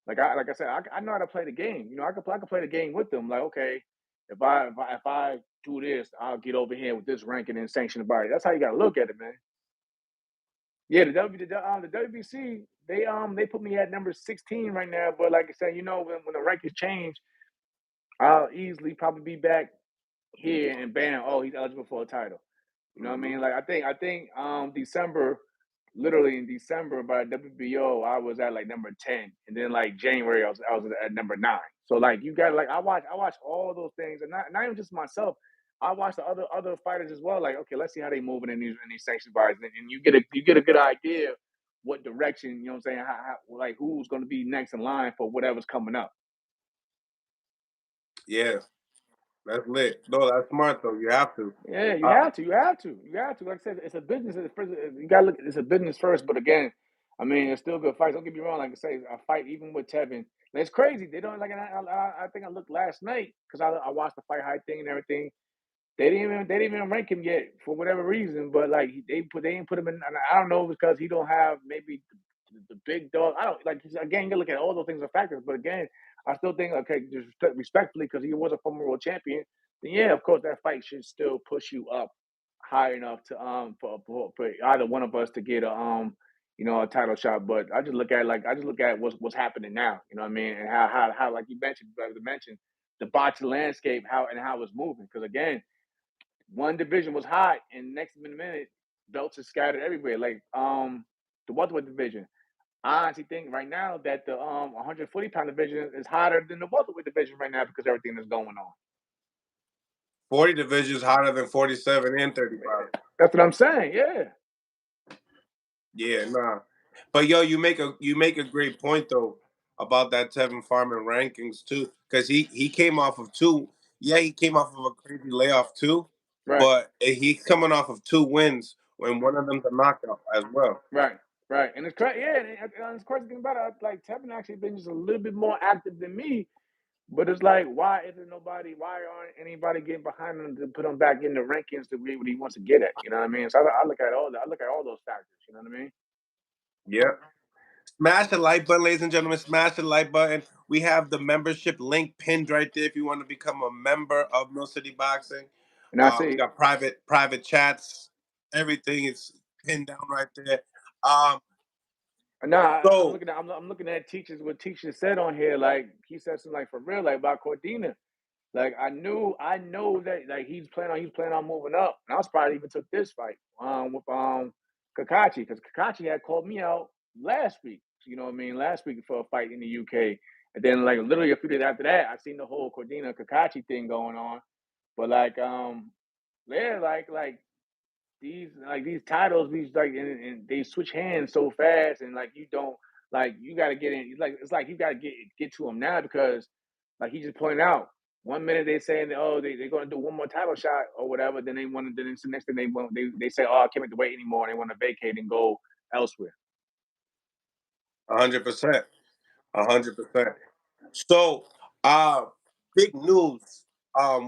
Speaker 2: Like I said, I know how to play the game. I could play the game with them. Like, okay, if I do this, I'll get over here with this ranking and sanction body. That's how you gotta look at it, man. Yeah, the WBC, they put me at number 16 right now. But like I said, when the rankings change, I'll easily probably be back here and bam, oh, he's eligible for a title. You know what I
Speaker 1: Hmm.
Speaker 2: mean? Like I think December, literally in December by WBO, I was at like number 10. And then like January I was at number 9. So like you got like I watch all those things, and not even just myself. I watch the other fighters as well. Like, okay, let's see how they moving in these sanctions bodies. And you get a good idea what direction, you know what I'm saying, like who's gonna be next in line for whatever's coming up.
Speaker 1: Yeah, that's lit. No, that's smart though. You have to.
Speaker 2: Yeah, you
Speaker 1: Uh,
Speaker 2: have to. You have to. You have to. Like I said, it's a business. You got to look. It's a business first. But again, I mean, it's still good fights. Don't get me wrong. Like I say, a fight even with Tevin. And it's crazy. They don't like. And I think I looked last night because I watched the fight high thing and everything. They didn't even rank him yet for whatever reason. But like they didn't put him in. And I don't know because he don't have maybe the big dog. I don't like. Again, you look at all those things are factors. But again, I still think okay, just respectfully because he was a former world champion. Then yeah, of course that fight should still push you up high enough to for either one of us to get a title shot. But I just look at what's happening now. You know what I mean? And how like you mentioned, brother mentioned the boxing landscape, how it's moving. Because again, one division was hot, and next minute belts are scattered everywhere. Like the welterweight division. I honestly think right now that the 140-pound division is hotter than the welterweight division right now because everything that's going on.
Speaker 1: 40 divisions hotter than 47 and 35.
Speaker 2: That's what I'm saying. Yeah.
Speaker 1: Yeah, nah. But yo, you make a great point though about that Tevin Farmer rankings too, because he came off of two. Yeah, he came off of a crazy layoff too,
Speaker 2: Right.
Speaker 1: but he's coming off of two wins, when one of them's a knockout as well.
Speaker 2: Right. Right. And it's crazy. Yeah. And it's crazy thing about it. Like Tevin actually been just a little bit more active than me. But it's like, why isn't nobody? Why aren't anybody getting behind him to put him back in the rankings to be what he wants to get at? You know what I mean? So I look at all those factors. You know what I mean?
Speaker 1: Yeah. Smash the like button, ladies and gentlemen. Smash the like button. We have the membership link pinned right there if you want to become a member of Mill City Boxing.
Speaker 2: And I
Speaker 1: We
Speaker 2: say,
Speaker 1: got private chats. Everything is pinned down right there. Um,
Speaker 2: no, I'm
Speaker 1: so
Speaker 2: looking at teachers. What teachers said on here, like he said something like for real, like about Cordina. Like I know that like he's planning on moving up. And I was probably even took this fight with Kakachi because Kakachi had called me out last week. you know what I mean, last week for a fight in the UK. And then like literally a few days after that, I seen the whole Cordina Kakachi thing going on. But like yeah, these titles, these like and they switch hands so fast, and like you don't like you got to get in. It's like you got to get to him now because like he just pointed out. One minute they saying that, oh they're gonna do one more title shot or whatever, then they want to then the next thing they say, oh I can't make the weight anymore, and they want to vacate and go elsewhere.
Speaker 1: 100%. 100%. So, uh, big news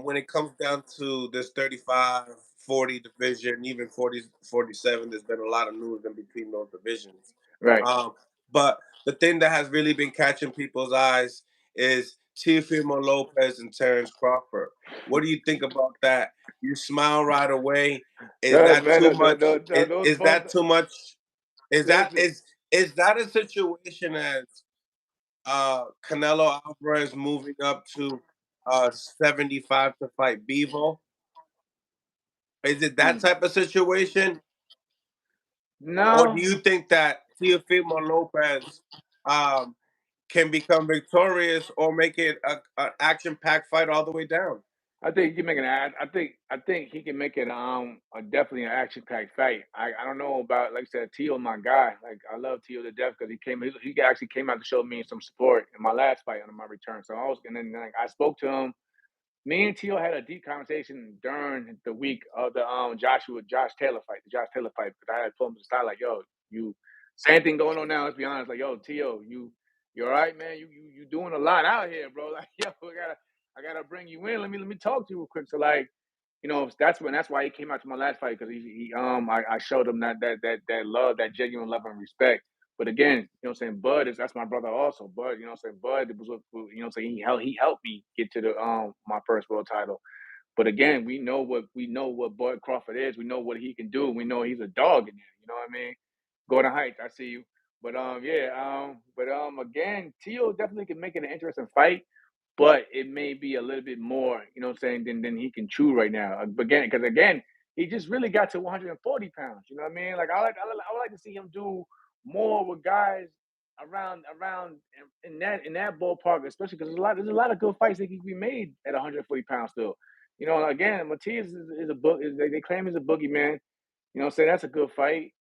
Speaker 1: when it comes down to this 35, 40 division, even 40, 47. There's been a lot of news in between those divisions.
Speaker 2: Right.
Speaker 1: Um, but the thing that has really been catching people's eyes is Teofimo Lopez and Terrence Crawford. What do you think about that? You smile right away. Is
Speaker 2: No,
Speaker 1: that
Speaker 2: man,
Speaker 1: too much?
Speaker 2: those
Speaker 1: Is
Speaker 2: both
Speaker 1: that too much? Is that
Speaker 2: listen.
Speaker 1: is that a situation as Canelo Alvarez moving up to 75 to fight Bevo? Is it that
Speaker 2: Hmm.
Speaker 1: type of situation? Or do
Speaker 2: No,
Speaker 1: you think that Teofimo Lopez um, can become victorious or make it an action-packed fight all the way down?
Speaker 2: I think he can make an ad. I think he can make it definitely an action packed fight. I don't know about like I said, Tio my guy. Like I love Tio to death because he actually came out to show me some support in my last fight on my return. So I was and then like I spoke to him. Me and Tio had a deep conversation during the week of the Josh Taylor fight, the Josh Taylor fight. Because I had told him to start like, yo, you same thing going on now. Let's be honest, like, yo, Tio, you all right, man? You doing a lot out here, bro. Like, yo, I gotta bring you in. Let me talk to you real quick. So like, that's why he came out to my last fight because I showed him that love, that genuine love and respect. But again, you know what I'm saying, Bud is that's my brother also. Bud, you know what I'm saying, Bud was you know what I'm saying, he helped me get to the my first world title. But again, we know what Bud Crawford is. We know what he can do. We know he's a dog in there. You know what I mean? Gordon Heights, I see you. But again, Tio definitely can make it an interesting fight, but it may be a little bit more, you know what I'm saying, than he can chew right now. Again, because again, he just really got to 140 pounds. You know what I mean? Like I would like to see him do more with guys around in that ballpark, especially because there's a lot of good fights that can be made at 140 pounds still. You know, again, Matias is a book. They claim he's a boogeyman. You know, what I'm saying that's a good fight.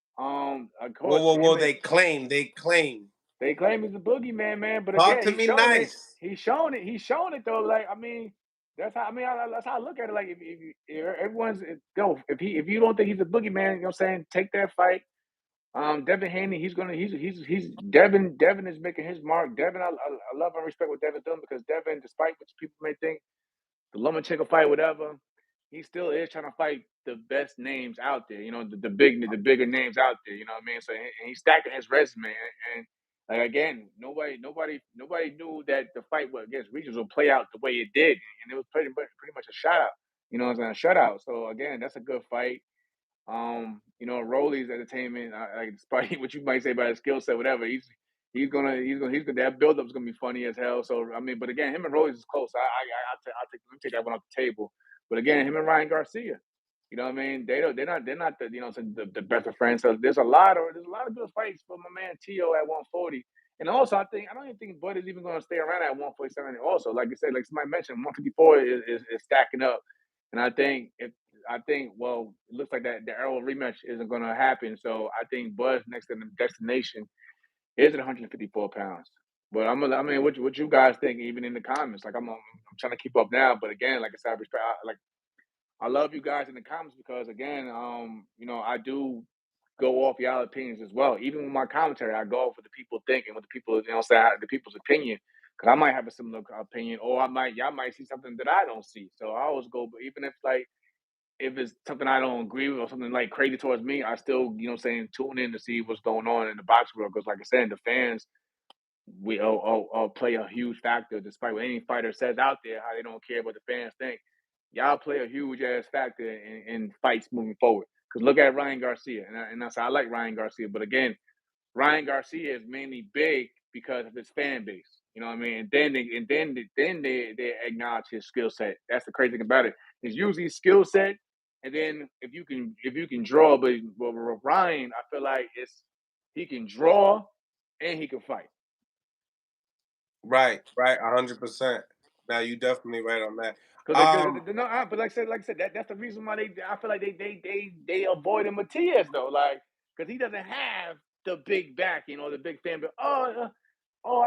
Speaker 2: Of
Speaker 1: Whoa,
Speaker 2: course,
Speaker 1: whoa, whoa!
Speaker 2: him and
Speaker 1: They claim, they claim.
Speaker 2: they claim he's a boogeyman, man. But
Speaker 1: Talk
Speaker 2: again,
Speaker 1: to
Speaker 2: he's
Speaker 1: me
Speaker 2: showing it.
Speaker 1: nice.
Speaker 2: He's showing it. He's showing it though. Like I mean, that's how I look at it. Like if everyone's if you don't think he's a boogeyman, you know what I'm saying, take that fight. Devin Haney, he's Devin is making his mark. Devin, I love and respect what Devin's doing because Devin, despite what people may think, the Lomachenko fight, whatever, he still is trying to fight the best names out there. You know, the bigger names out there. You know what I mean? So and he's stacking his resume. And like again, nobody knew that the fight against Regis would play out the way it did, and it was pretty much a shutout. You know what I'm saying? A shutout. So again, that's a good fight. Rolly's entertainment, like despite what you might say about his skill set, whatever, he's gonna that build up's gonna be funny as hell. So I mean, but again, him and Rolly's is close. I'll take that one off the table. But again, him and Ryan Garcia, you know what I mean? They're not the best of friends. So there's a lot of good fights for my man Tio at 140. And also, I don't even think Bud is even going to stay around at 147. Also, like you said, like somebody mentioned, 154 is stacking up. And well, it looks like that the Errol rematch isn't going to happen. So I think Bud's next destination is at 154 pounds. But I mean, what you guys think? Even in the comments, like I'm trying to keep up now. But again, like I said, I love you guys in the comments because again, I do go off y'all opinions as well. Even with my commentary, I go off what the people think and what the people, say the people's opinion. Because I might have a similar opinion, or y'all might see something that I don't see. So I always go, but even if it's something I don't agree with or something like crazy towards me, I still, tune in to see what's going on in the box world. Because like I said, the fans we play a huge factor, despite what any fighter says out there, how they don't care what the fans think. Y'all play a huge ass factor in fights moving forward. Because look at Ryan Garcia, and that's I like Ryan Garcia, but again, Ryan Garcia is mainly big because of his fan base. You know what I mean? And then they acknowledge his skill set. That's the crazy thing about it. It's usually skill set, and then if you can draw, but with Ryan, I feel like he can draw, and he can fight.
Speaker 1: Right, 100%. Now you definitely right on that.
Speaker 2: Because no, but like I said, that's the reason why I feel like they avoided Matias though, like because he doesn't have the big backing or the big fan. But I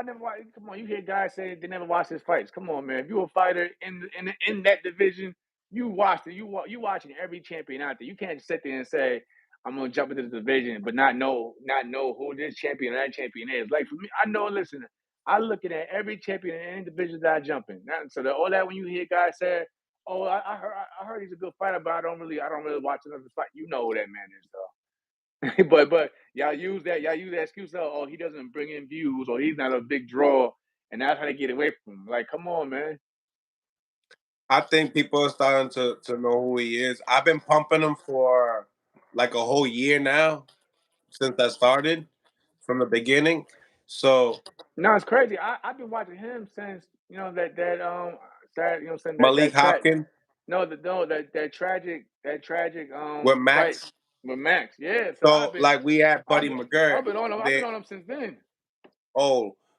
Speaker 2: never watched. Come on, you hear guys say they never watched his fights. Come on, man. If you're a fighter in that division, you watched it. You watching every champion out there. You can't sit there and say I'm gonna jump into the division, but not know who this champion or that champion is. Like for me, I know. Listen, I looking at every champion in any division that I jump in. So all that when you hear guys say, "Oh, I heard he's a good fighter, but I don't really watch another fight." You know who that man is, though. but y'all use that excuse. Oh, he doesn't bring in views, or he's not a big draw, and that's how they get away from him. Like, come on, man.
Speaker 1: I think people are starting to know who he is. I've been pumping him for like a whole year now since I started from the beginning. So
Speaker 2: No, it's crazy. I've been watching him since since
Speaker 1: Malik Hopkins
Speaker 2: that tragic
Speaker 1: with
Speaker 2: fight
Speaker 1: Max.
Speaker 2: with Max. Yeah, so
Speaker 1: So like we had
Speaker 2: I've
Speaker 1: Buddy
Speaker 2: been
Speaker 1: McGirt.
Speaker 2: I've been
Speaker 1: They
Speaker 2: on him since then.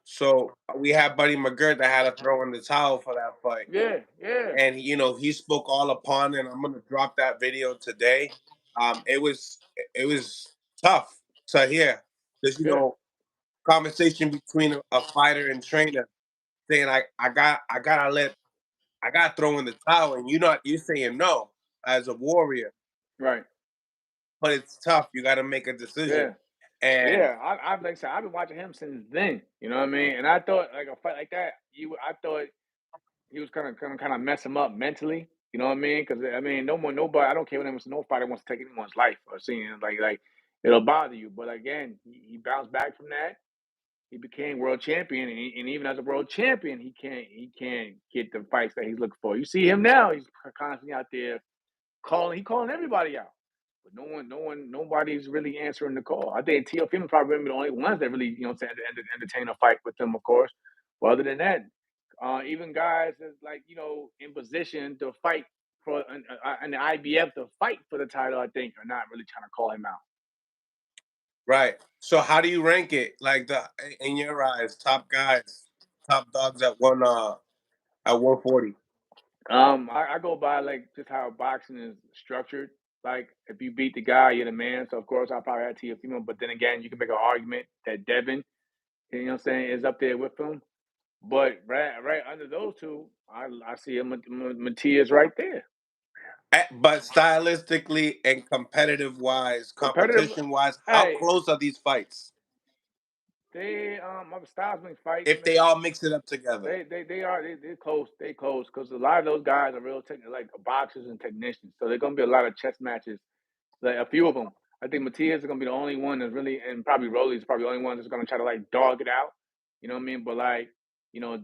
Speaker 1: so we had Buddy McGirt that had to throw in the towel for that fight.
Speaker 2: Yeah, yeah,
Speaker 1: And he spoke all upon it. And I'm gonna drop that video today. It was tough to hear. There's
Speaker 2: yeah,
Speaker 1: conversation between a fighter and trainer saying I gotta throw in the towel, and you're saying no as a warrior,
Speaker 2: right.
Speaker 1: but it's tough. You got to make a decision,
Speaker 2: Yeah,
Speaker 1: and
Speaker 2: yeah. I've like I said, I've been watching him since then. You know what I mean? And I thought like a fight like that, I thought he was kind of mess him up mentally. You know what I mean? Because I mean, nobody. I don't care what no fighter wants to take anyone's life or seeing like it'll bother you. But again, he bounced back from that. He became world champion, and even as a world champion, he can't get the fights that he's looking for. You see him now; he's constantly out there calling everybody out, but nobody's really answering the call. I think Teofimo probably the only ones that really entertain a fight with them, of course. But other than that, even guys that's like in position to fight for an IBF to fight for the title, I think are not really trying to call him out.
Speaker 1: right. So how do you rank it? Like the in your eyes, top guys, top dogs at 140.
Speaker 2: I go by like just how boxing is structured. Like if you beat the guy, you're the man. So of course I probably had Teofimo, but then again, you can make an argument that Devin, what I'm saying, is up there with him. But right under those two, I see a Matias right there.
Speaker 1: But stylistically and competitive wise,
Speaker 2: Competitive.
Speaker 1: competition wise, how
Speaker 2: Hey,
Speaker 1: close are these fights?
Speaker 2: my styles been fights.
Speaker 1: If they all mix it up together,
Speaker 2: They're close. They close because a lot of those guys are real like boxers and technicians. So they're gonna be a lot of chess matches. Like a few of them. I think Matias is gonna be the only one that's really, and probably Rolly's probably the only one that's gonna try to like dog it out. You know what I mean? But like,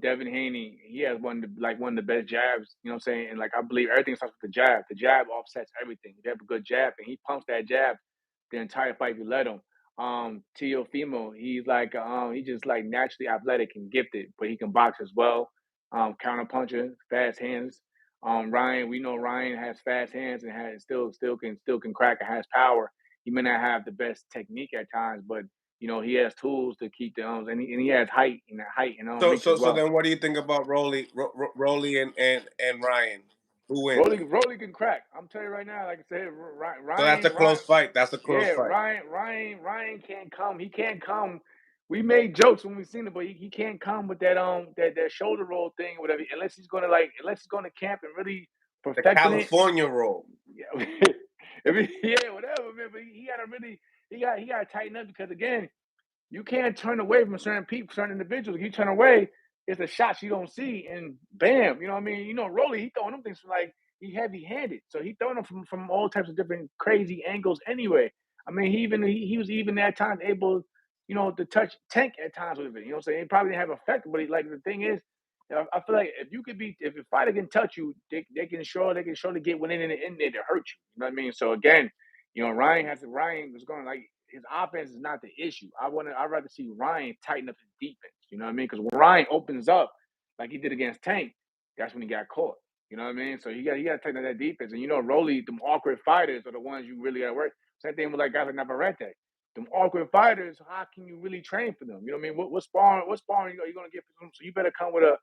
Speaker 2: Devin Haney, he has one of the best jabs. You know what I'm saying? And like I believe everything starts with the jab. The jab offsets everything. If you have a good jab, and he pumps that jab the entire fight if you let him. Teofimo, he just like naturally athletic and gifted, but he can box as well. Counter puncher, fast hands. Ryan, we know Ryan has fast hands and has still can crack and has power. He may not have the best technique at times, but he has tools to keep the and he has height and
Speaker 1: so
Speaker 2: reach as
Speaker 1: so so
Speaker 2: well.
Speaker 1: then, what do you think about Rolly and Ryan? Who wins?
Speaker 2: Rolly can crack. I'm telling you right now, like I said,
Speaker 1: So that's a close fight. That's a close
Speaker 2: Yeah,
Speaker 1: fight.
Speaker 2: Ryan can't come. He can't come. We made jokes when we seen it, but he can't come with that shoulder roll thing, whatever. Unless he's going to camp and really
Speaker 1: The
Speaker 2: perfecting it.
Speaker 1: California roll.
Speaker 2: Yeah, yeah, whatever, man. But he got to really he got to tighten up because again, you can't turn away from certain people, certain individuals. If you turn away, it's the shots you don't see, and bam, you know what I mean? Rolly, he throwing them things from like he heavy handed, so he throwing them from all types of different crazy angles. Anyway, I mean, he was even at times able, to touch Tank at times with it. You know what I'm saying? He probably didn't have effect, but like the thing is, I feel like if a fighter can touch you, they can surely get one in there to hurt you. You know what I mean? So again, Ryan was going like his offense is not the issue. I'd rather see Ryan tighten up his defense. You know what I mean? Because when Ryan opens up like he did against Tank, that's when he got caught. You know what I mean? So he got to tighten up that defense. And Rolly, them awkward fighters are the ones you really got to work. Same thing with like guys like Navarrete. them awkward fighters, how can you really train for them? You know what I mean? What sparring? What sparring are you gonna get for them? So you better come with a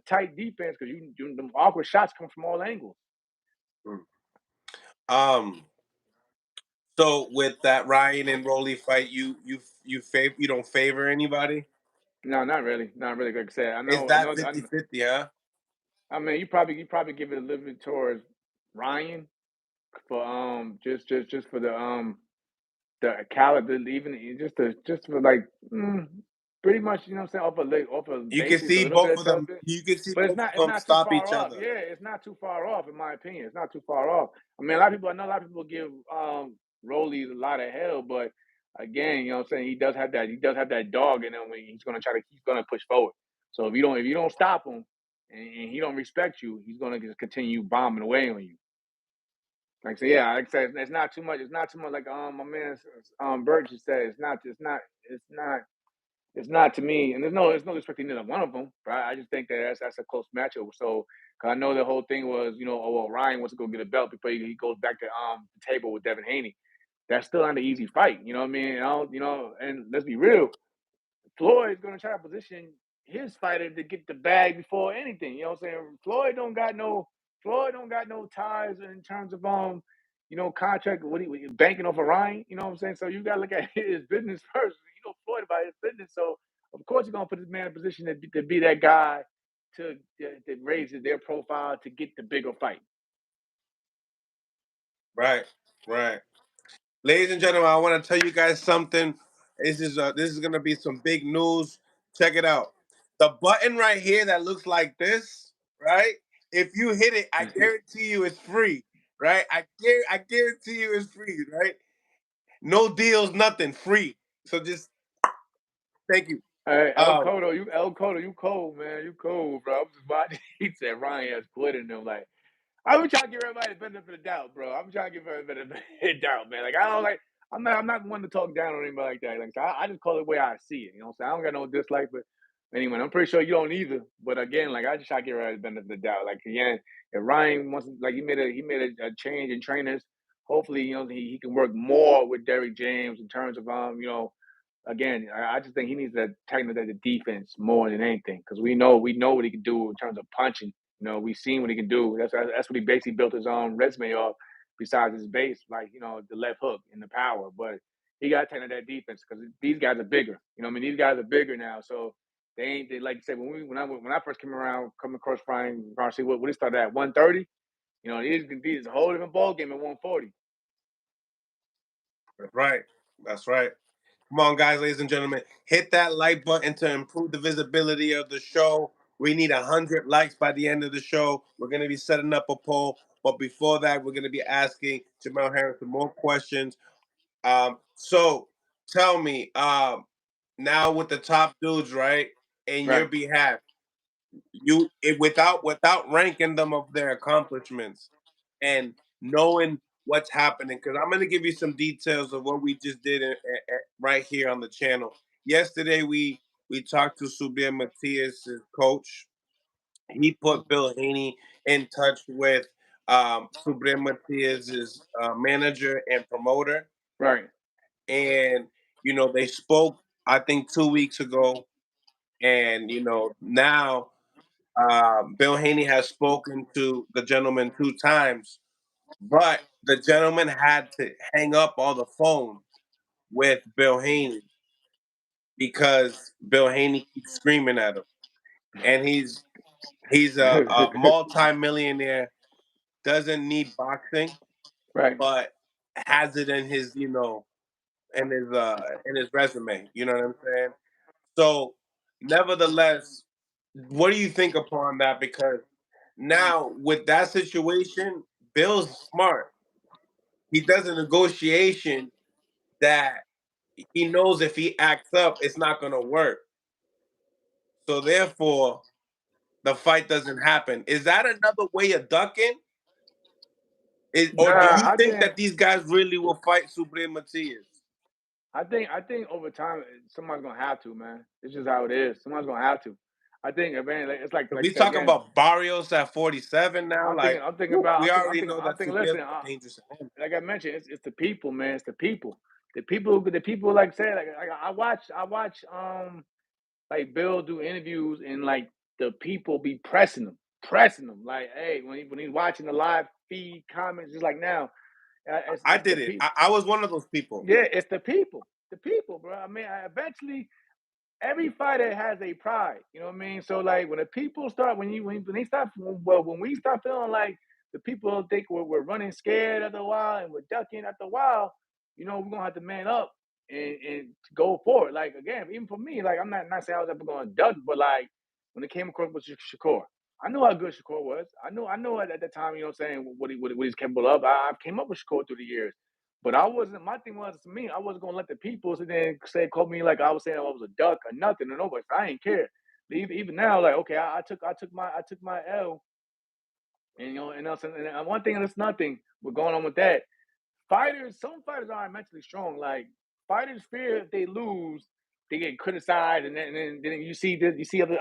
Speaker 2: tight defense because them awkward shots come from all angles.
Speaker 1: Um. So with that Ryan and Rolly fight, you don't favor anybody?
Speaker 2: No, not really, not really. Like I said,
Speaker 1: Is
Speaker 2: I
Speaker 1: that
Speaker 2: know.
Speaker 1: 50-50, huh?
Speaker 2: I mean, you probably give it a little bit towards Ryan for just for the caliber, even just for like pretty much, you know what I'm saying, off of
Speaker 1: You can
Speaker 2: basics, a
Speaker 1: see
Speaker 2: little bit
Speaker 1: both
Speaker 2: of
Speaker 1: of them.
Speaker 2: something.
Speaker 1: You can see
Speaker 2: But
Speaker 1: both of
Speaker 2: it's
Speaker 1: them
Speaker 2: not too
Speaker 1: stop
Speaker 2: far
Speaker 1: each
Speaker 2: off.
Speaker 1: other.
Speaker 2: Yeah, it's not too far off in my opinion. It's not too far off. I mean, I know a lot of people give Rolly a lot of hell, but again, you know what I'm saying, he does have that dog in him when he's gonna push forward. So if you don't stop him and he don't respect you, he's gonna just continue bombing away on you. Like so, yeah, like I said, it's not too much. It's not too much. Like my man Birch just said, it's not to me. And there's no respect to neither one of them. Right? I just think that that's a close matchup. So, cause I know the whole thing was, oh well, Ryan wants to go get a belt before he goes back to the table with Devin Haney. That's still not an easy fight. You know what I mean? And let's be real. Floyd's gonna try to position his fighter to get the bag before anything. You know what I'm saying? Floyd don't got no ties in terms of contract. What he banking off of Ryan. You know what I'm saying? So you gotta look at his business first. Floyd about his business. So of course he's gonna put his man in a position to be that guy to raise their profile to get the bigger fight.
Speaker 1: Right, right. Ladies and gentlemen, I want to tell you guys something. This is gonna be some big news. Check it out. The button right here that looks like this, right? If you hit it, I guarantee you it's free, right? I guarantee you it's free, right? No deals, nothing, free. So just thank you.
Speaker 2: Hey,
Speaker 1: Um,
Speaker 2: El Cotto, you cold, man. You cold, bro. I'm just watching. He said Ryan has quit in them. Like, I'm trying to give everybody the benefit of the doubt, bro. I'm trying to give everybody the benefit of the doubt, man. Like, I don't like. I'm not one to talk down on anybody like that. Like, so I just call it the way I see it. You know what I'm saying? I don't got no dislike, but anyway, I'm pretty sure you don't either. But again, like, I just try to give everybody the benefit of the doubt. Like, again, if Ryan wants, like, he made a change in trainers. Hopefully, he can work more with Derrick James in terms of again, I just think he needs to tighten up the defense more than anything because we know what he can do in terms of punching. We've seen what he can do. That's what he basically built his own resume off. Besides his base, like the left hook and the power, but he got to tighten up that defense because these guys are bigger. I mean, these guys are bigger now, so they ain't they like you said when I first came around coming across Brian Garcia, what he started at 130. These a whole different ball game at 140.
Speaker 1: that's right. That's right. Come on, guys, ladies and gentlemen, hit that like button to improve the visibility of the show. We need 100 likes by the end of the show. We're going to be setting up a poll, but before that, we're going to be asking Jamel Harrison more questions. So tell me, now with the top dudes, right, in your
Speaker 2: Right,
Speaker 1: behalf, without ranking them of their accomplishments and knowing what's happening, because I'm going to give you some details of what we just did right here on the channel. Yesterday, we talked to Subir Matias' coach. He put Bill Haney in touch with Subir Matias' manager and promoter,
Speaker 2: right,
Speaker 1: and they spoke. I think 2 weeks ago, and now Bill Haney has spoken to the gentleman 2 times, but the gentleman had to hang up all the phone with Bill Haney because Bill Haney keeps screaming at him, and he's a multi-millionaire, doesn't need boxing,
Speaker 2: right.
Speaker 1: but has it in his resume. You know what I'm saying? So, nevertheless, what do you think upon that? Because now with that situation, Bill's smart. He does a negotiation that he knows if he acts up, it's not going to work. So therefore, the fight doesn't happen. Is that another way of ducking? Or do
Speaker 2: Nah,
Speaker 1: you think that these guys really will fight Subriel Matias?
Speaker 2: I think over time somebody's gonna have to, man. It's just how it is. Someone's gonna have to. I think, man, it's
Speaker 1: If
Speaker 2: like
Speaker 1: we
Speaker 2: I said
Speaker 1: talking
Speaker 2: again.
Speaker 1: about Barrios at 47 now, like
Speaker 2: I'm thinking
Speaker 1: whew,
Speaker 2: about.
Speaker 1: we already know
Speaker 2: I'm
Speaker 1: that
Speaker 2: thinking.
Speaker 1: Subriel's
Speaker 2: Listen,
Speaker 1: more dangerous than him.
Speaker 2: like I mentioned, it's the people, man. It's the people. the people like say like I watch like Bill do interviews and like the people be pressing him like, hey, when he's watching the live feed comments, just like now,
Speaker 1: I
Speaker 2: it's the
Speaker 1: did it.
Speaker 2: people.
Speaker 1: I was one of those people.
Speaker 2: Yeah, it's the people, bro. I mean, eventually every fighter has a pride. You know what I mean? So like when the people start when they start when we start feeling like the people think we're running scared after a while and we're ducking after a while, we're gonna have to man up and go forward. Like again, even for me, like I'm not saying I was ever gonna duck, but like when it came across with Shakur, I knew how good Shakur was. I knew at the time, what I'm saying, what he's capable of. I came up with Shakur through the years. But I wasn't. My thing was to me, I wasn't gonna let the people sit there and call me like I was saying I was a duck or nothing or nobody. I ain't care. Even now, like okay, I took my L, and and one thing and it's nothing. We're going on with that. Some fighters aren't mentally strong. Like fighters fear if they lose, they get criticized, and then you see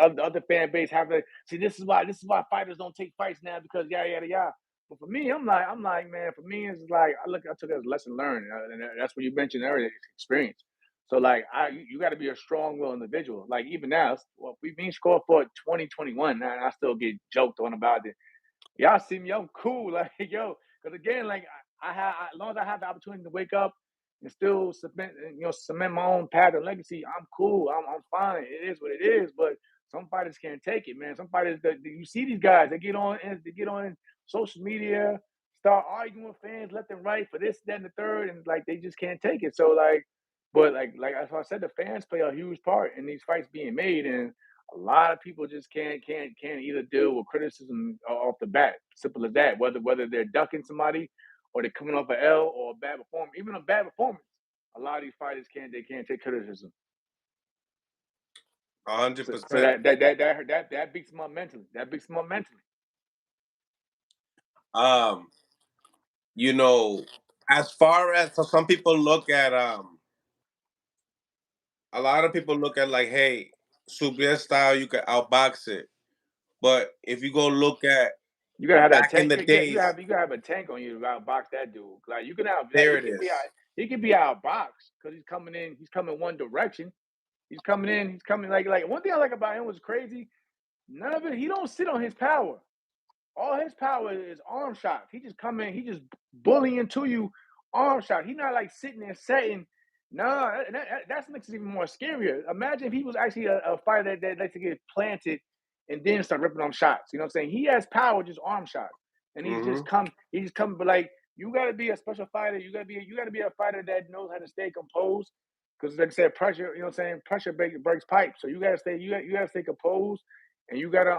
Speaker 2: other fan base have to see this is why fighters don't take fights now because yada yada yada. But for me, I'm like man, for me it's like I took it as a lesson learned, and that's what you mentioned earlier, experience. So like you got to be a strong-willed individual. Like even now, well, we've been scored for 2021, and I still get joked on about it. Y'all see me, I'm cool. Like, yo, because again, like as long as I have the opportunity to wake up and still cement my own path and legacy, I'm cool. I'm fine. It is what it is. But some fighters can't take it, man. Some fighters that you see these guys, they get on social media, start arguing with fans left and right for this, that, and the third, and like they just can't take it. So like, but like as I said, the fans play a huge part in these fights being made, and a lot of people just can't either deal with criticism off the bat. Simple as that. Whether they're ducking somebody or they're coming off an L or a bad performance, even a bad performance. A lot of these fighters can't take criticism. So
Speaker 1: 100%.
Speaker 2: that beats them up mentally. That beats them up mentally.
Speaker 1: Um, as far as so some people look at a lot of people look at like, hey, Subir style, you can outbox it. But if you go look at
Speaker 2: You gotta have that
Speaker 1: back in
Speaker 2: tank.
Speaker 1: the days,
Speaker 2: You gotta have a tank on you to outbox that dude. Like you can have that.
Speaker 1: there it is.
Speaker 2: He can be outboxed because he's coming in. He's coming one direction. He's coming in. He's coming like one thing I like about him was crazy. None of it. He don't sit on his power. All his power is arm shots. He just come in. He just bullying to you, arm shot. He not like sitting there setting. No, that makes it even more scarier. Imagine if he was actually a fighter that likes to get planted and then start ripping on shots. You know what I'm saying? He has power, just arm shots, and he just come. He just come. But like you got to be a special fighter. You got to be a fighter that knows how to stay composed. Because like I said, pressure. You know what I'm saying? Pressure breaks pipes. So you got to stay. You got to stay composed, and you gotta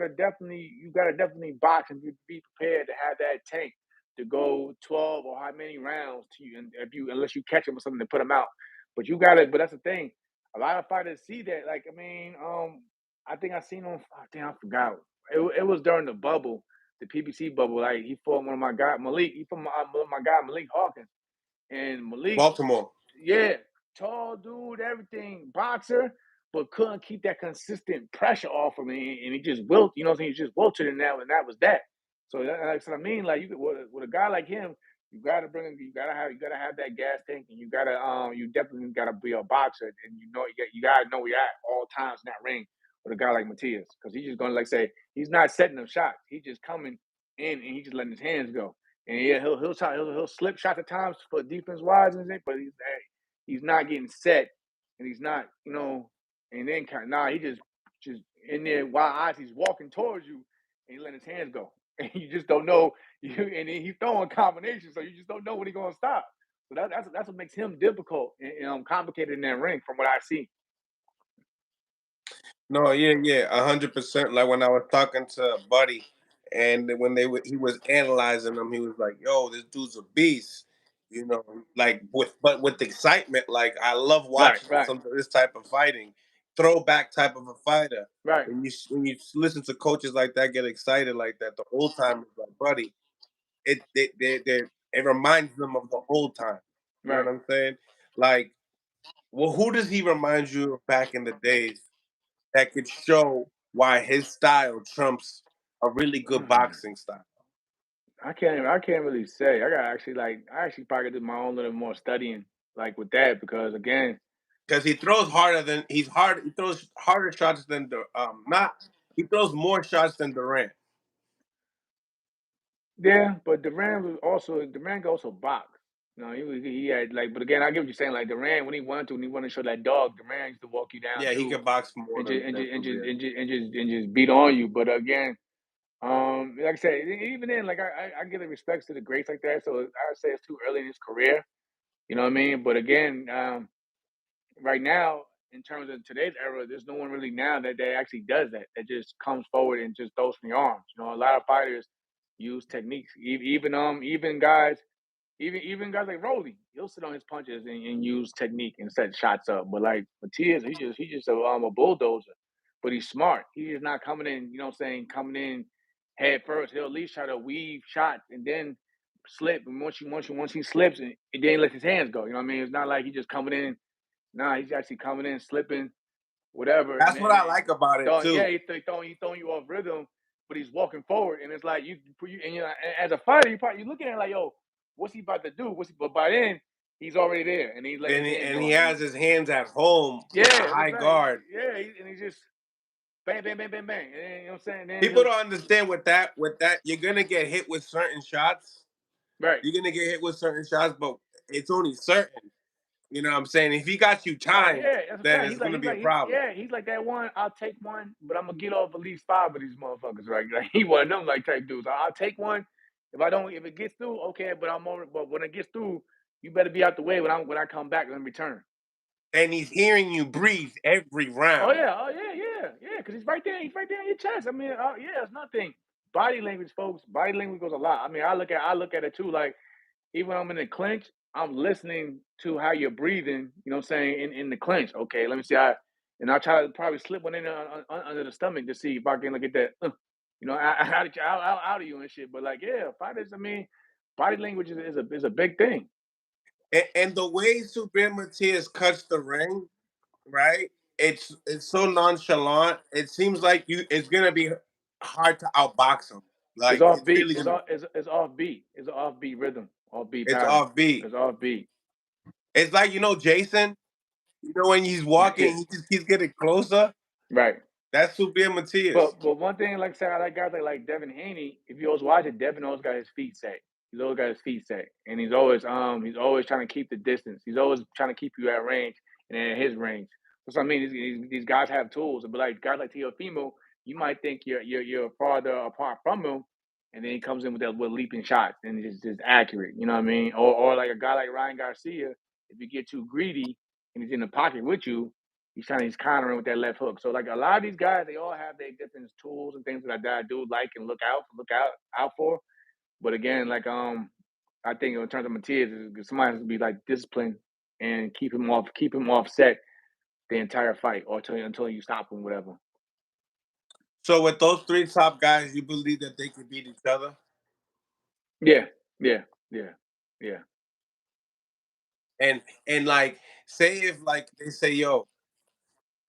Speaker 2: definitely box and be prepared to have that tank to go 12 or how many rounds to you, and if you unless you catch him with something to put him out. But you gotta. But that's the thing. A lot of fighters see that. Like I mean, I think I seen him. I think I forgot. It was during the bubble, the PBC bubble. Like he fought one of my guy Malik. He fought my guy Malik Hawkins, and Malik,
Speaker 1: Baltimore.
Speaker 2: yeah, tall dude, everything, boxer, but couldn't keep that consistent pressure off of him, and he just wilt. You know what I'm saying? He just wilted in that, and that was that. So that's what I mean. Like with a guy like him, you gotta bring him. You gotta have that gas tank, and you definitely gotta be a boxer, and you gotta know where you're at all times in that ring with a guy like Matias, because he's just gonna like say he's not setting them shots. He's just coming in and he's just letting his hands go. And yeah, he'll slip shots at times for defense wise and things, but he's not getting set, and he's not, and then he just in there while eyes he's walking towards you, and he letting his hands go, and you just don't know and then he's throwing combinations, so you just don't know when he's gonna stop. So that's what makes him difficult and complicated in that ring, from what I see.
Speaker 1: No, yeah, 100%. Like when I was talking to a buddy, and when he was analyzing them, he was like, "Yo, this dude's a beast." Like with excitement. Like I love
Speaker 2: Right,
Speaker 1: watching
Speaker 2: right,
Speaker 1: some of this type of fighting, throwback type of a fighter.
Speaker 2: right,
Speaker 1: When you listen to coaches like that get excited like that, the old timers like, buddy, it reminds them of the old time. You know
Speaker 2: right.
Speaker 1: what I'm saying? Like, well, who does he remind you of back in the days that could show why his style trumps a really good
Speaker 2: Mm.
Speaker 1: boxing style?
Speaker 2: I can't really say. I actually probably do my own little more studying like with that because again,
Speaker 1: Because he throws harder than he throws harder shots than the not he throws more shots than Durant.
Speaker 2: yeah, but Durant could also box. He had like, but again, I get what you're saying. Like Durant, when he wanted to show that dog, Durant used to walk you down
Speaker 1: Yeah, he
Speaker 2: too,
Speaker 1: could box more
Speaker 2: and just and
Speaker 1: than
Speaker 2: just and just
Speaker 1: Sabir.
Speaker 2: and just and just, and just beat on you. But again, like I said, even then, like I give the respects to the greats like that. So I say it's too early in his career. You know what I mean? But again, right now, in terms of today's era, there's no one really now that actually does that. That just comes forward and just throws from the arms. A lot of fighters use techniques. Even guys like Rolly, he'll sit on his punches and use technique and set shots up. But like Matias, he just a bulldozer. But he's smart. He is not coming in, coming in head first. He'll at least try to weave shots and then slip. And once he slips and then he lets his hands go. You know what I mean? It's not like he just coming in. Nah, he's actually coming in, slipping, whatever,
Speaker 1: That's what I like about it
Speaker 2: throwing, yeah,
Speaker 1: too.
Speaker 2: he's throwing you off rhythm, but he's walking forward, and it's like as a fighter, you're looking at it like, yo, what's he about to do? But by then, he's already there, and he's letting
Speaker 1: And
Speaker 2: his
Speaker 1: he,
Speaker 2: hands
Speaker 1: and
Speaker 2: go,
Speaker 1: he
Speaker 2: and
Speaker 1: has his hands at home with a
Speaker 2: yeah, that's
Speaker 1: high
Speaker 2: right,
Speaker 1: guard.
Speaker 2: yeah, and he just bang, bang, bang, bang, bang, and then, you know what I'm saying? And then
Speaker 1: People
Speaker 2: he'll
Speaker 1: don't understand with that you're gonna get hit with certain shots.
Speaker 2: right,
Speaker 1: You're gonna get hit with certain shots, but it's only certain. You know what I'm saying? If he got you
Speaker 2: right,
Speaker 1: timed,
Speaker 2: yeah, that's what I'm
Speaker 1: then
Speaker 2: saying.
Speaker 1: it's gonna be a problem.
Speaker 2: He's like that one. I'll take one, but I'm gonna get off at least five of these motherfuckers, right? Like he one of them like type dudes. I'll take one. If it gets through, okay. But when it gets through, you better be out the way when I come back and return.
Speaker 1: And he's hearing you breathe every round.
Speaker 2: Oh yeah, yeah. Because he's right there. He's right there on your chest. I mean, yeah, it's nothing. Body language, folks. Body language goes a lot. I mean, I look at it too. Like even when I'm in the clinch, I'm listening to how you're breathing, you know what I'm saying, in the clinch. Okay, let me see how, and I'll try to probably slip one in under the stomach to see if I can look at that, out of you and shit. But like, yeah, fighters, I mean, body language is a big thing.
Speaker 1: And the way Super Matias cuts the ring, right? It's so nonchalant. It seems like it's gonna be hard to outbox him.
Speaker 2: It's
Speaker 1: Like
Speaker 2: off
Speaker 1: it's
Speaker 2: beat.
Speaker 1: really gonna
Speaker 2: It's off beat. It's an offbeat rhythm, offbeat
Speaker 1: it's
Speaker 2: pattern.
Speaker 1: offbeat.
Speaker 2: It's offbeat.
Speaker 1: It's like Jason. When he's walking, he just keeps getting closer.
Speaker 2: Right.
Speaker 1: That's Super Matias.
Speaker 2: But one thing, like I said, I like guys like Devin Haney. If you always watch it, Devin always got his feet set. He's always got his feet set, and he's always trying to keep the distance. He's always trying to keep you at range and in his range. So I mean, these guys have tools, but like guys like Teofimo, you might think you're farther apart from him, and then he comes in with leaping shots and it's just accurate. You know what I mean? Or like a guy like Ryan Garcia, if you get too greedy and he's in the pocket with you, he's countering with that left hook. So like a lot of these guys, they all have their different tools and things that I do like and look out for. But again, like I think in terms of Matias, somebody has to be like disciplined and keep him off set the entire fight or until you stop him, whatever.
Speaker 1: So with those three top guys, you believe that they could beat each other?
Speaker 2: Yeah, yeah, yeah, yeah.
Speaker 1: And like, say if like they say, yo,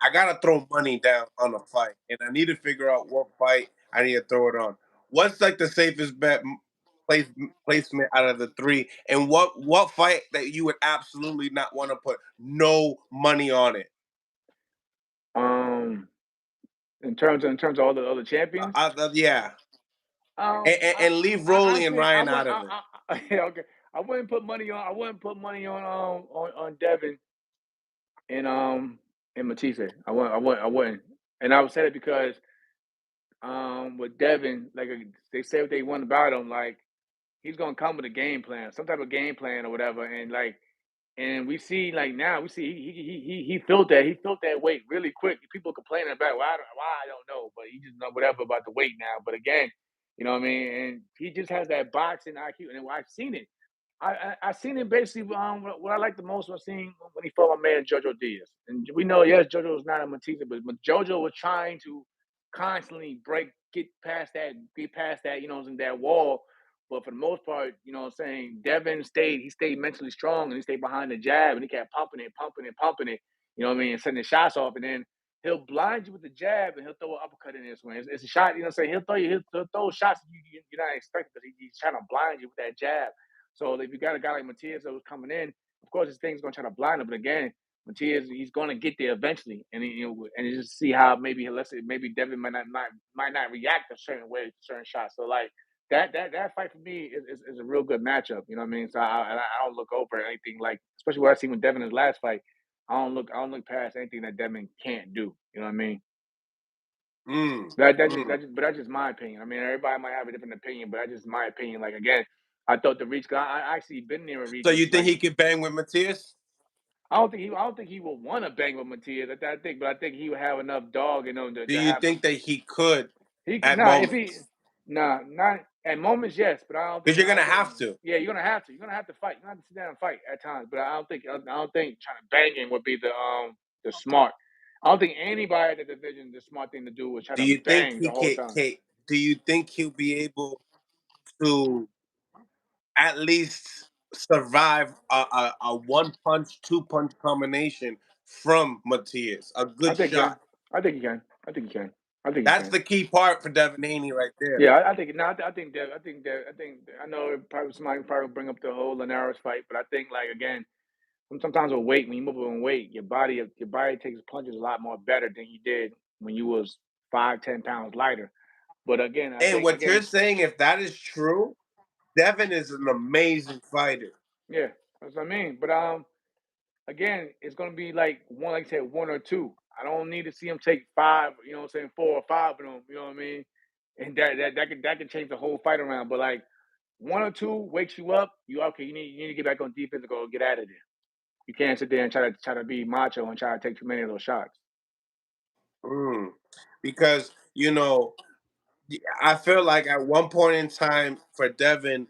Speaker 1: I gotta throw money down on a fight, and I need to figure out what fight I need to throw it on. What's like the safest place placement out of the three, and what fight that you would absolutely not want to put no money on it?
Speaker 2: Um, in terms of all the other champions,
Speaker 1: Yeah, and leave
Speaker 2: I
Speaker 1: Rolly and
Speaker 2: think I
Speaker 1: Ryan
Speaker 2: would.
Speaker 1: out of it.
Speaker 2: Yeah, okay. I wouldn't put money on Devin and Matisse. I wouldn't. And I would say it because with Devin, like they say what they want about him, like he's gonna come with a game plan, some type of game plan or whatever, and we see like now we see he felt that weight really quick. People complaining about why I don't know, but he just know whatever about the weight now. But again, you know what I mean, and he just has that boxing IQ, and I've seen it. I seen him basically. What I like the most was seeing when he fought my man Jojo Diaz, and we know yes, Jojo was not a Matisse, but Jojo was trying to constantly get past that, in that wall. But for the most part, you know what I'm saying, Devin he stayed mentally strong and he stayed behind the jab and he kept pumping it, pumping it, pumping it, you know what I mean, and sending shots off. And then he'll blind you with the jab and he'll throw an uppercut in this one. It's a shot, you know what I'm saying? He'll throw shots you're not expecting because he's trying to blind you with that jab. So if you got a guy like Matias that was coming in, of course his thing's gonna try to blind him. But again, Matias, he's gonna get there eventually, and and you just see how maybe Devin might not react a certain way to certain shots. So like that fight for me is a real good matchup. You know what I mean? So I don't look over anything like, especially what I seen with Devin in his last fight. I don't look past anything that Devin can't do. You know what I mean?
Speaker 1: Mm, mm.
Speaker 2: But that's just my opinion. I mean, everybody might have a different opinion, but that's just my opinion. Like again, I thought the reach. I actually been near a
Speaker 1: So
Speaker 2: reach.
Speaker 1: you think
Speaker 2: Like
Speaker 1: he could bang with Matias?
Speaker 2: I don't think he will want to bang with Matias. But I think he would have enough dog in him
Speaker 1: Do
Speaker 2: to
Speaker 1: you
Speaker 2: have.
Speaker 1: think that he could
Speaker 2: He
Speaker 1: at
Speaker 2: nah if he
Speaker 1: moments?
Speaker 2: nah not at moments, yes, but
Speaker 1: Because you're
Speaker 2: I
Speaker 1: gonna
Speaker 2: don't think
Speaker 1: have to.
Speaker 2: yeah, you're gonna have to fight. You're gonna have to sit down and fight at times. But I don't think trying to bang him would be the smart. I don't think anybody at the division the smart thing to do was try
Speaker 1: Do
Speaker 2: to
Speaker 1: you think
Speaker 2: bang the
Speaker 1: he
Speaker 2: whole time.
Speaker 1: do you think he'll be able to at least survive a one punch, two punch combination from Matias? A
Speaker 2: I
Speaker 1: good
Speaker 2: think he can.
Speaker 1: shot.
Speaker 2: I think he can. I think he can. I think he
Speaker 1: That's
Speaker 2: can.
Speaker 1: the key part for Devin Haney right there.
Speaker 2: Yeah, I think no, I think that I know probably somebody probably bring up the whole Linares fight, but I think like again, sometimes with weight, when you move up in weight, your body takes punches a lot more better than you did when you was 5, 10 pounds lighter. But again, I
Speaker 1: And
Speaker 2: think
Speaker 1: what you're
Speaker 2: again,
Speaker 1: saying, if that is true, Devin is an amazing fighter.
Speaker 2: yeah, that's what I mean. But again, it's gonna be like one, like I said, one or two. I don't need to see him take five, you know what I'm saying, 4 or 5 of them, you know what I mean? And that could change the whole fight around. But like one or two wakes you up, you okay, you need to get back on defense and go get out of there. You can't sit there and try to be macho and try to take too many of those shots.
Speaker 1: Mm. Because, I feel like at one point in time for Devin,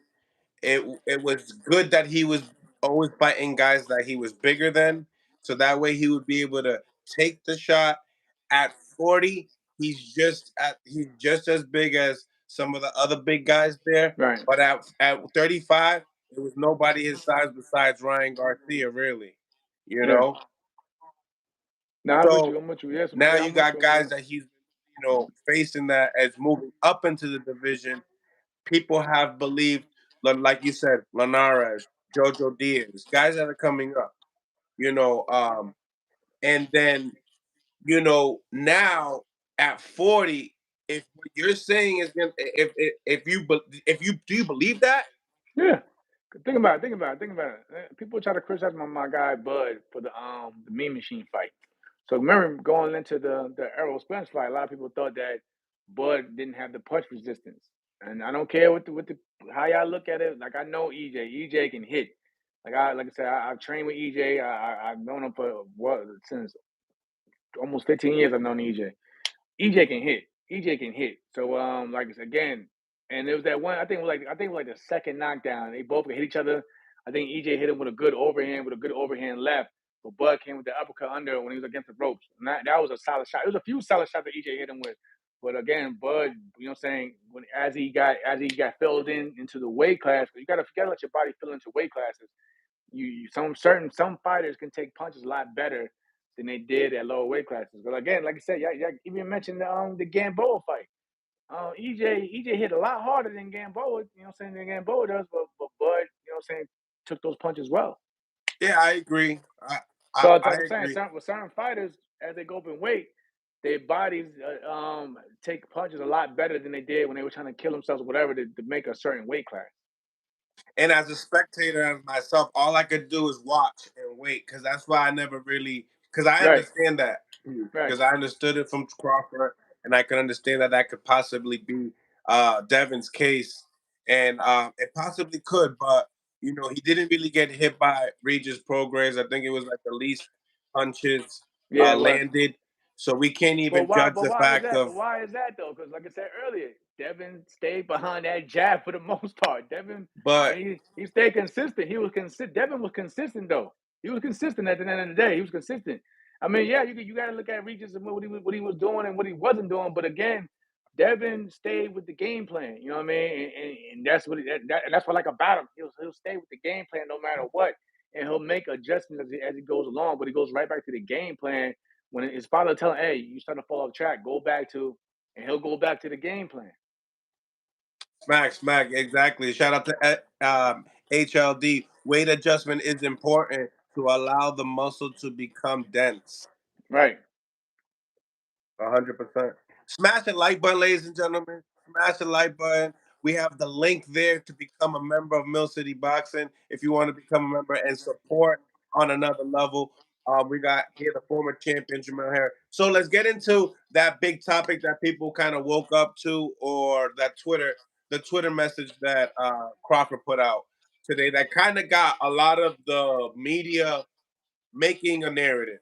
Speaker 1: it was good that he was always fighting guys that he was bigger than, so that way he would be able to take the shot. At 40, he's just as big as some of the other big guys there.
Speaker 2: Right.
Speaker 1: But at 35, it was nobody his size besides Ryan Garcia, really. You
Speaker 2: Yeah.
Speaker 1: know.
Speaker 2: Nah, I'm with you.
Speaker 1: So
Speaker 2: I'm with you. Yes,
Speaker 1: now
Speaker 2: yeah,
Speaker 1: you
Speaker 2: I'm with
Speaker 1: got
Speaker 2: you. I'm with
Speaker 1: guys
Speaker 2: you.
Speaker 1: that he's facing that as moving up into the division. People have believed, like you said, Linares, Jojo Diaz, guys that are coming up, and then now at 40, if what you're saying is gonna, if you do you believe that?
Speaker 2: Yeah. Think about it. People try to criticize my guy Bud for the Mean Machine fight. So remember going into the Errol Spence fight, a lot of people thought that Bud didn't have the punch resistance. And I don't care what the how y'all look at it. Like I know EJ. EJ can hit. Like I said, I've trained with EJ. I've known him for what since almost 15 years. I've known EJ. EJ can hit. EJ can hit. So like again, and it was that one. I think it was like the second knockdown. They both hit each other. I think EJ hit him with a good overhand left. But Bud came with the uppercut under when he was against the ropes. And that was a solid shot. It was a few solid shots that EJ hit him with. But again, Bud, you know what I'm saying, as he got filled into the weight class, you gotta let your body fill into weight classes. Some fighters can take punches a lot better than they did at lower weight classes. But again, like I said, yeah, even mentioned the Gamboa fight. EJ hit a lot harder than Gamboa, you know what I'm saying, than Gamboa does, but Bud, you know what I'm saying, took those punches well.
Speaker 1: Yeah, I agree.
Speaker 2: So it's
Speaker 1: I
Speaker 2: like I'm saying,
Speaker 1: agree.
Speaker 2: with certain fighters, as they go up in weight, their bodies take punches a lot better than they did when they were trying to kill themselves, or whatever, to make a certain weight class.
Speaker 1: And as a spectator and myself, all I could do is watch and wait because that's why I never really because I
Speaker 2: Right,
Speaker 1: understand that
Speaker 2: right.
Speaker 1: because I understood it from Crawford and I can understand that that could possibly be Devin's case and it possibly could, but he didn't really get hit by Regis Prograis. I think it was like the least punches
Speaker 2: Yeah, it was.
Speaker 1: landed, so we can't even judge
Speaker 2: But
Speaker 1: the
Speaker 2: why is
Speaker 1: fact
Speaker 2: that? But
Speaker 1: of.
Speaker 2: why is that though? Because like I said earlier, Devin stayed behind that jab for the most part. Devin,
Speaker 1: But
Speaker 2: and he stayed consistent. He was consistent. Devin was consistent though. He was consistent at the end of the day. He was consistent. I mean, yeah, you got to look at Regis and what he was doing and what he wasn't doing. But again, Devin stayed with the game plan. You know what I mean? And that's and that's what I like about him. He'll stay with the game plan no matter what, and he'll make adjustments as he goes along. But he goes right back to the game plan when his father tell him, "Hey, you starting to fall off track. Go back to," and he'll go back to the game plan.
Speaker 1: Smack, exactly. Shout out to HLD. Weight adjustment is important to allow the muscle to become dense.
Speaker 2: Right.
Speaker 1: 100%. Smash the like button, ladies and gentlemen. Smash the like button. We have the link there to become a member of Mill City Boxing. If you want to become a member and support on another level, we got here the former champion Jamel here. So let's get into that big topic that people kind of woke up to, or the Twitter message that Crawford put out today that kind of got a lot of the media making a narrative.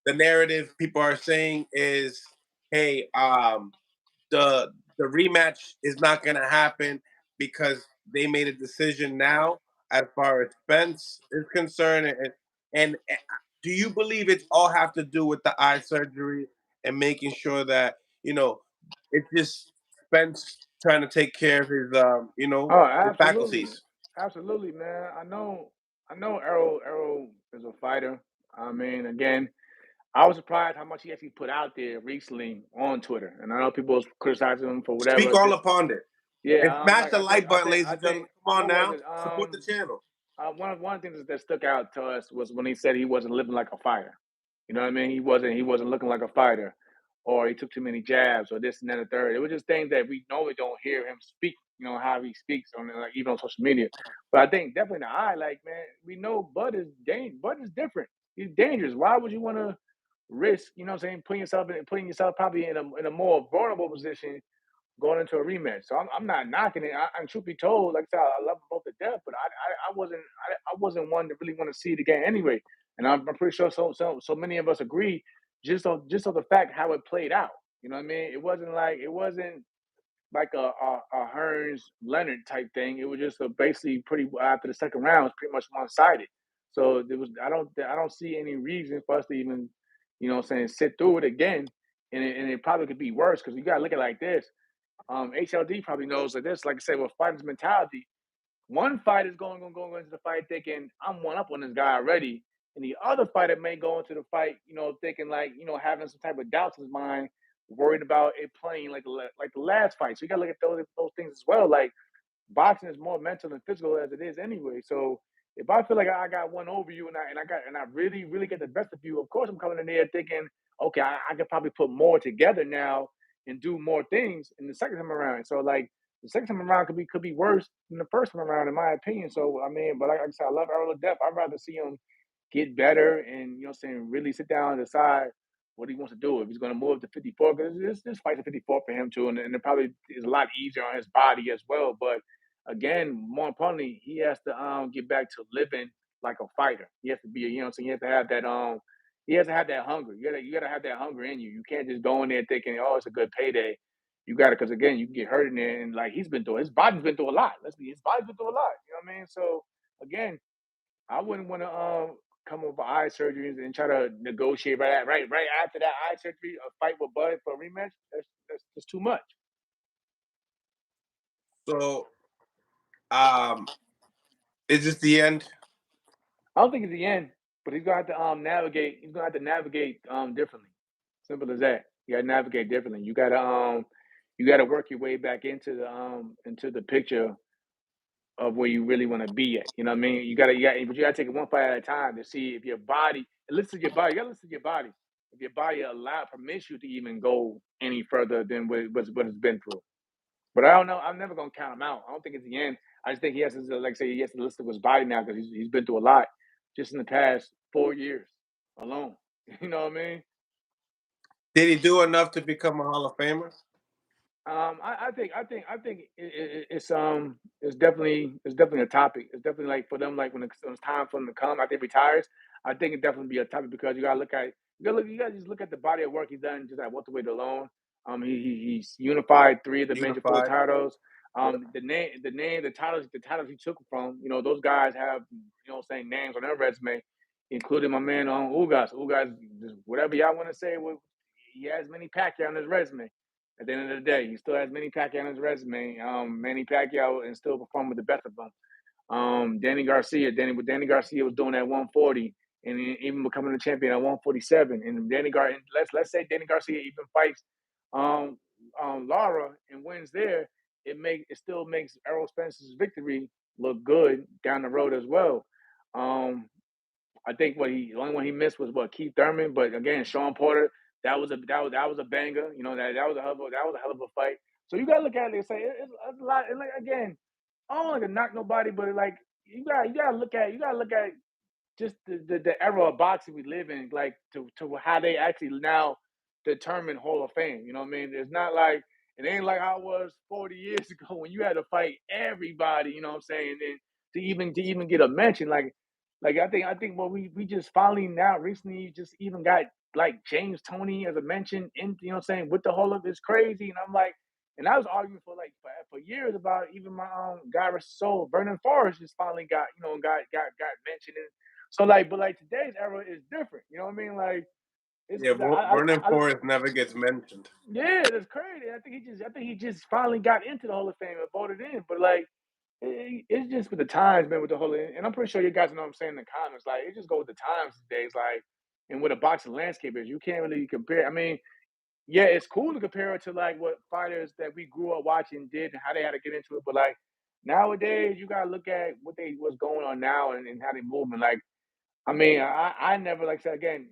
Speaker 1: The narrative people are saying is, hey, the rematch is not going to happen because they made a decision now as far as Spence is concerned, and do you believe it's all have to do with the eye surgery and making sure that it's just Spence trying to take care of his
Speaker 2: Oh,
Speaker 1: his
Speaker 2: absolutely,
Speaker 1: faculties?
Speaker 2: absolutely, man. I know. Errol is a fighter. I mean, again, I was surprised how much he actually put out there recently on Twitter, and I know people was criticizing him for
Speaker 1: Speak
Speaker 2: whatever.
Speaker 1: all
Speaker 2: Just
Speaker 1: upon it
Speaker 2: yeah,
Speaker 1: and smash
Speaker 2: like
Speaker 1: the like button, ladies
Speaker 2: I
Speaker 1: and
Speaker 2: think
Speaker 1: gentlemen. Come on
Speaker 2: what was
Speaker 1: now,
Speaker 2: it?
Speaker 1: support the channel.
Speaker 2: One of the things that stuck out to us was when he said he wasn't living like a fighter. You know what I mean? He wasn't looking like a fighter, or he took too many jabs, or this and that and third. It was just things that we normally don't hear him speak. You know how he speaks on like even on social media. But I think definitely in the eye, like man, we know Bud is different. He's dangerous. Why would you want to risk? You know what I'm saying? Putting yourself probably in a more vulnerable position going into a rematch. So I'm not knocking it. And truth be told, like I said, I love them both to death, but I wasn't one to really want to see it again anyway. And I'm pretty sure so many of us agree just on the fact how it played out. You know what I mean? It wasn't like a Hearns Leonard type thing. It was just a basically pretty after the second round was pretty much one sided. So there was I don't see any reason for us to even sit through it again. And it probably could be worse because you gotta look at it like this. HLD probably knows that this, like I said, with fighters' mentality, one fighter is going into the fight thinking I'm one up on this guy already, and the other fighter may go into the fight, thinking like having some type of doubts in his mind, worried about it playing like the last fight. So you got to look at those things as well. Like boxing is more mental and physical as it is anyway. So if I feel like I got one over you and I really really get the best of you, of course I'm coming in there thinking, okay, I could probably put more together now and do more things in the second time around. So like the second time around could be worse than the first time around in my opinion. So I mean, but like I said, I love Errol to death. I'd rather see him get better and really sit down and decide what he wants to do. If he's going to move to 54, because this fight's a 54 for him too, and it probably is a lot easier on his body as well. But again, more importantly, he has to get back to living like a fighter. He has to be, he has to have that he has to have that hunger. You gotta have that hunger in you. You can't just go in there thinking, oh, it's a good payday. You got to, because again, you can get hurt in there, and like his body's been through a lot. His body's been through a lot. You know what I mean? So again, I wouldn't want to come up with eye surgeries and try to negotiate right after that eye surgery, a fight with Bud for a rematch. That's just too much.
Speaker 1: So, um, is this the end?
Speaker 2: I don't think it's the end, but he's gonna have to navigate. He's gonna have to navigate differently. Simple as that. You gotta navigate differently. You gotta work your way back into the picture of where you really want to be at. You know what I mean? But you gotta take it one fight at a time to see if your body. And listen to your body. You gotta listen to your body. If your body permits you to even go any further than what it's been through. But I don't know. I'm never gonna count him out. I don't think it's the end. I just think he has to, like say, he has to listen to his body now because he's been through a lot just in the past 4 years alone. You know what I mean?
Speaker 1: Did he do enough to become a Hall of Famer?
Speaker 2: I think it's definitely a topic. It's definitely like for them, like when it's time for them to come, I think retires. I think it definitely be a topic because you gotta just look at the body of work he's done just at welterweight alone. He's unified three of the major four
Speaker 1: Unified.
Speaker 2: titles.
Speaker 1: Yep.
Speaker 2: The titles he took from, those guys have, saying names on their resume, including my man on Ugas. Ugas, whatever y'all want to say, he has many Pacquiao on his resume. At the end of the day, he still has Manny Pacquiao on his resume. Manny Pacquiao and still perform with the best of them. Danny Garcia was doing at 140. and even becoming a champion at 147. And let's say Danny Garcia even fights Lara and wins there, it still makes Errol Spence's victory look good down the road as well. I think the only one he missed was Keith Thurman, but again, Sean Porter, that was a banger. That was a hell of a fight. So you gotta look at it and say it's a lot. And like again, I don't want to knock nobody, but like you gotta look at just the era of boxing we live in, like to how they actually now determine Hall of Fame. You know what I mean? It's not like it ain't like how it was 40 years ago when you had to fight everybody. You know what I'm saying? And then to even get a mention, like I think what we just finally now recently just even got like James Toney as a mention in, you know what I'm saying, with the Hall of it's crazy. And I'm like, and I was arguing for years about even my guy soul Vernon Forrest just finally got mentioned. So like, but like today's era is different. You know what I mean? Like
Speaker 1: Yeah, Vernon Forrest never gets mentioned.
Speaker 2: yeah, that's crazy. I think he just finally got into the Hall of Fame and voted in. But like, it's just with the times, man. With the whole, and I'm pretty sure you guys know what I'm saying in the comments. Like, it just goes with the times these days. Like, and what a boxing landscape is, you can't really compare. I mean, yeah, it's cool to compare it to like what fighters that we grew up watching did and how they had to get into it. But like nowadays, you gotta look at what's going on now and how they move. And like, I mean, I never like I said again.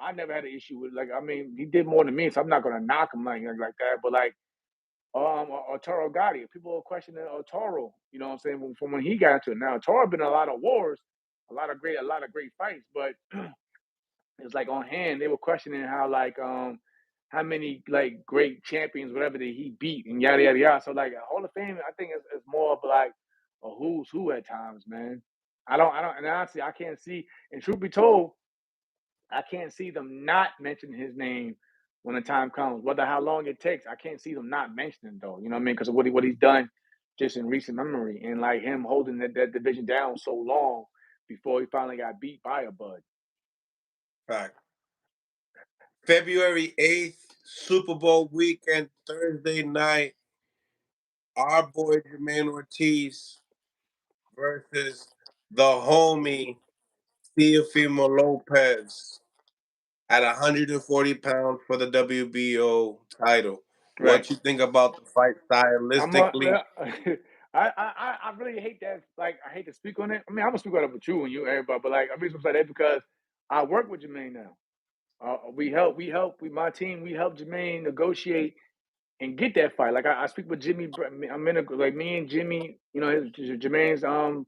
Speaker 2: I never had an issue with like I mean he did more than me, so I'm not gonna knock him like that. But like Arturo Gotti, people are questioning Arturo, you know what I'm saying, from when he got into it. Now Arturo been in a lot of wars, a lot of great fights, but it's like on hand, they were questioning how many like great champions, whatever that he beat and yada yada yada. So like Hall of Fame, I think is more of like a who's who at times, man. I don't and honestly I can't see and truth be told, I can't see them not mentioning his name when the time comes. Whether how long it takes, I can't see them not mentioning though. You know what I mean? Because of what he's done just in recent memory, and like him holding that division down so long before he finally got beat by a bud.
Speaker 1: Fact. February 8th, Super Bowl weekend, Thursday night. Our boy Jamaine Ortiz versus the homie Teofimo Lopez at 140 pounds for the WBO title.
Speaker 2: Right.
Speaker 1: What you think about the fight
Speaker 2: I'm
Speaker 1: stylistically?
Speaker 2: I really hate that. Like I hate to speak on it. I mean, I'm gonna speak on it with you and you everybody, but like I'm reason say that because I work with Jermaine now. My team, we help Jermaine negotiate and get that fight. Like I speak with Jimmy. I'm in like me and Jimmy. Jermaine's main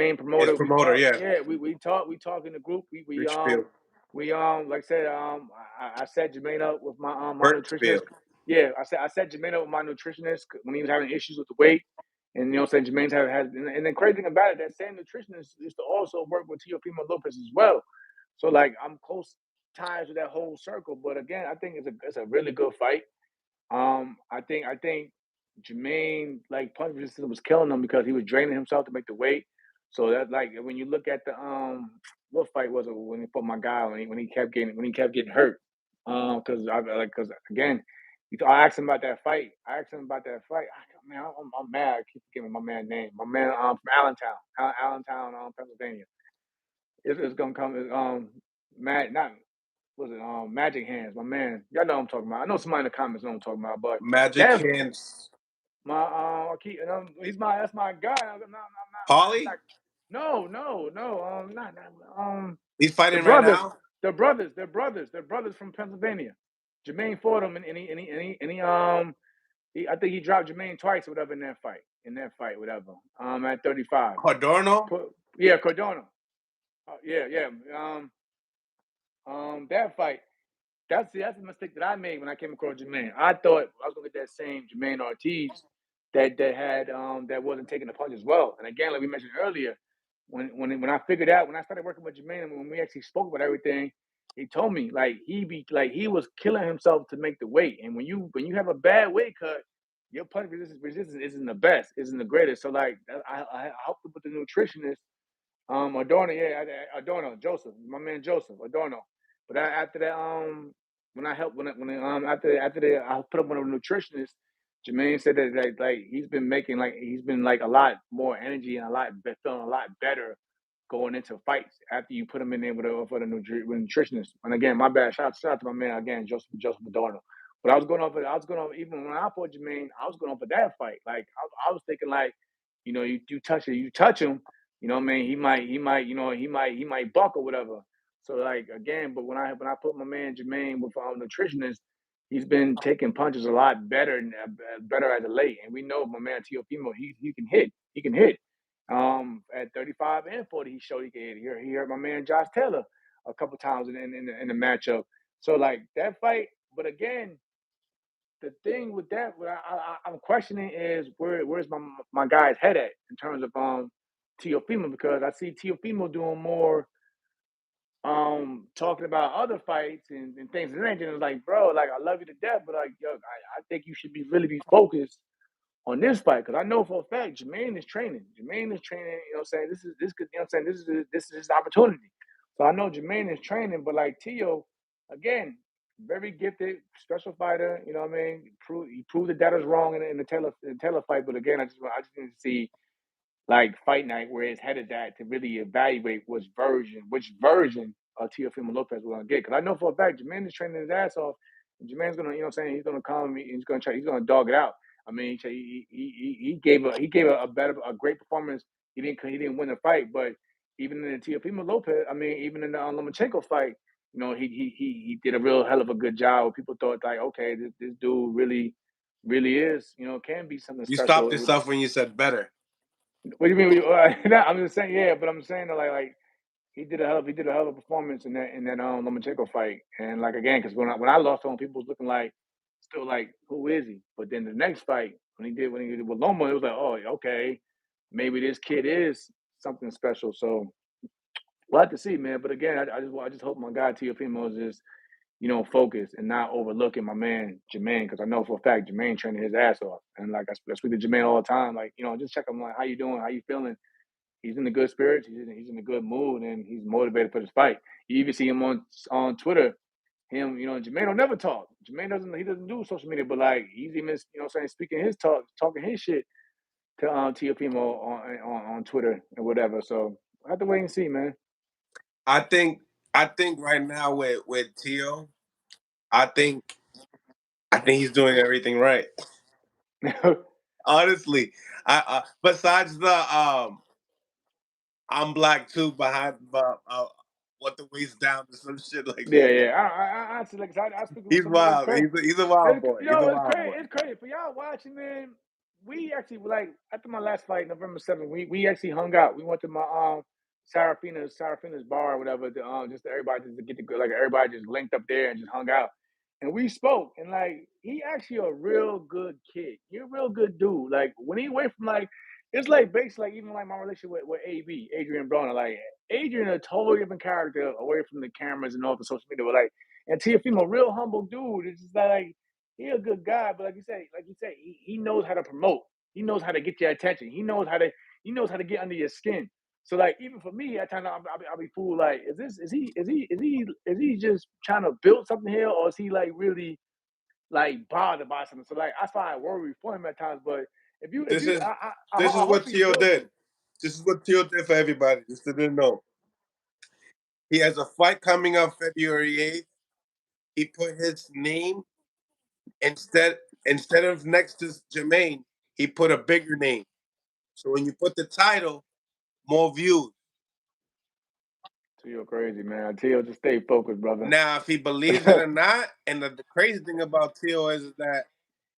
Speaker 1: His
Speaker 2: promoter. We
Speaker 1: promoter,
Speaker 2: talk.
Speaker 1: yeah.
Speaker 2: Yeah, we talk. We talk in the group.
Speaker 1: Rich Spiel.
Speaker 2: Like I said, I set Jermaine up with my
Speaker 1: Burt
Speaker 2: nutritionist.
Speaker 1: Spiel.
Speaker 2: Yeah, I set Jermaine up with my nutritionist when he was having issues with the weight. And you know, what I'm saying Jermaine's has, and the crazy thing about it, that same nutritionist used to also work with Teofimo Lopez as well. So like I'm close ties with that whole circle. But again, I think it's a really good fight. I think Jamaine like punch resistance was killing him because he was draining himself to make the weight. So that like when you look at the what fight was it when he put my guy when he kept getting hurt. Because again, I asked him about that fight. Man, I'm mad. I keep forgetting my man's name. My man from Allentown, Allentown, Pennsylvania. It's gonna come. Matt, not was it Magic Hands, my man. Y'all know what I'm talking about. I know somebody in the comments know what I'm talking about, but
Speaker 1: Magic
Speaker 2: that
Speaker 1: Hands.
Speaker 2: my that's my guy.
Speaker 1: Holly?
Speaker 2: No,
Speaker 1: He's
Speaker 2: the
Speaker 1: fighting right
Speaker 2: brothers,
Speaker 1: now?
Speaker 2: they're brothers from Pennsylvania. Jermaine fought him I think he dropped Jermaine twice or whatever in that fight, whatever. At 35.
Speaker 1: Adorno?
Speaker 2: Yeah, Cardona. Yeah. That fight. That's the mistake that I made when I came across Jermaine. I thought I was gonna get that same Jamaine Ortiz that wasn't taking the punch as well. And again, like we mentioned earlier, when I figured out when I started working with Jermaine and when we actually spoke about everything, he told me like he was killing himself to make the weight. And when you have a bad weight cut, your punch resistance isn't the best, isn't the greatest. So like I helped him with the nutritionist Adorno, yeah, Adorno, Joseph, my man Joseph, Adorno. But after that, when I helped, after that, I put him on a nutritionist. Jermaine said that like he's been like a lot more energy and feeling a lot better going into fights after you put them in there with a nutritionist. And again, my bad. Shout out to my man again, Joseph Adorno. But I was going off even when I fought Jamaine, I was going off of that fight. Like I was thinking like, you touch it, you touch him, you know what I mean? He might buck or whatever. So like again, but when I put my man Jamaine with nutritionist, he's been taking punches a lot better as of late. And we know my man Teofimo, he can hit. He can hit. At 35 and 40, he showed he could hit. He hurt my man Josh Taylor a couple times in the matchup. So like that fight, but again, the thing with that, what I'm questioning is where's my guy's head at in terms of Teofimo, because I see Teofimo doing more talking about other fights and things of that nature. And it's like, bro, like I love you to death, but like, yo, I think you should really be focused on this fight, because I know for a fact Jamaine is training. Jamaine is training. You know what I'm saying? This could, you know what I'm saying? This is his opportunity. So I know Jamaine is training, but like Teo, again, very gifted, special fighter. You know what I mean? He proved that that was wrong in the Taylor fight. But again, I just need to see like fight night where his head is at to really evaluate which version of Teofimo Lopez we're gonna get. Because I know for a fact Jermaine is training his ass off. And Jermaine's gonna, you know what I'm saying, he's gonna come and he's gonna dog it out. I mean, he gave a great performance. He didn't win the fight, but even in the Teofimo Lopez, I mean, even in the Lomachenko fight, he did a real hell of a good job. People thought like, okay, this dude really is, can be something
Speaker 1: You
Speaker 2: special.
Speaker 1: stopped yourself when you said better.
Speaker 2: What do you mean? I'm just saying, yeah, but I'm saying that like he did a hell of a performance in that Lomachenko fight, and like again, because when I lost on, people was looking like still like, who is he? But then the next fight when he did with Loma, it was like, oh, okay, maybe this kid is something special. So we'll have to see, man. But again, I just hope my guy Teofimo is just focused and not overlooking my man Jamaine, because I know for a fact Jamaine training his ass off, and like I speak to Jamaine all the time, like just check him like, how you doing, how you feeling. He's in the good spirits. He's in a good mood, and he's motivated for this fight. You even see him on Twitter. Him, Jamaine don't never talk. Jamaine doesn't do social media, but like he's even saying, speaking his talking his shit to Teofimo on Twitter and whatever. So I have to wait and see, man.
Speaker 1: I think right now with Teo, I think he's doing everything right. Honestly, I besides the I'm black too behind what the waist down or some shit like
Speaker 2: Yeah,
Speaker 1: that.
Speaker 2: yeah. I honestly, like, I speak with
Speaker 1: He's
Speaker 2: somebody. It's
Speaker 1: wild.
Speaker 2: crazy.
Speaker 1: He's a wild
Speaker 2: It's,
Speaker 1: boy. He's a
Speaker 2: it's
Speaker 1: wild
Speaker 2: crazy.
Speaker 1: boy.
Speaker 2: It's crazy for y'all watching, man. We actually like after my last fight, November 7th. We actually hung out. We went to my Sarafina's bar or whatever. Just everybody just to get the like everybody just linked up there and just hung out. And we spoke, and like he actually a real good kid. You're a real good dude. Like when he went from like, it's like basically like even like my relationship with Adrian Broner. Like Adrian, a totally different character away from the cameras and all the social media. But like, and Teofimo, real humble dude. It's just like he a good guy, but like you say, he knows how to promote. He knows how to get your attention. He knows how to get under your skin. So like even for me, at times I'll be fooled. Like, is he just trying to build something here, or is he like really like bothered by something? So like that's why I worry for him at times. But if
Speaker 1: This
Speaker 2: you
Speaker 1: is
Speaker 2: I
Speaker 1: this is
Speaker 2: hope
Speaker 1: what
Speaker 2: he's
Speaker 1: Teo
Speaker 2: building.
Speaker 1: did. This is what Teo did for everybody. Just didn't know. He has a fight coming up February 8th. He put his name instead of next to Jermaine, he put a bigger name. So when you put the title, more views.
Speaker 2: Teo crazy, man. Teo, just stay focused, brother.
Speaker 1: Now, if he believes it or not, and the crazy thing about Teo is that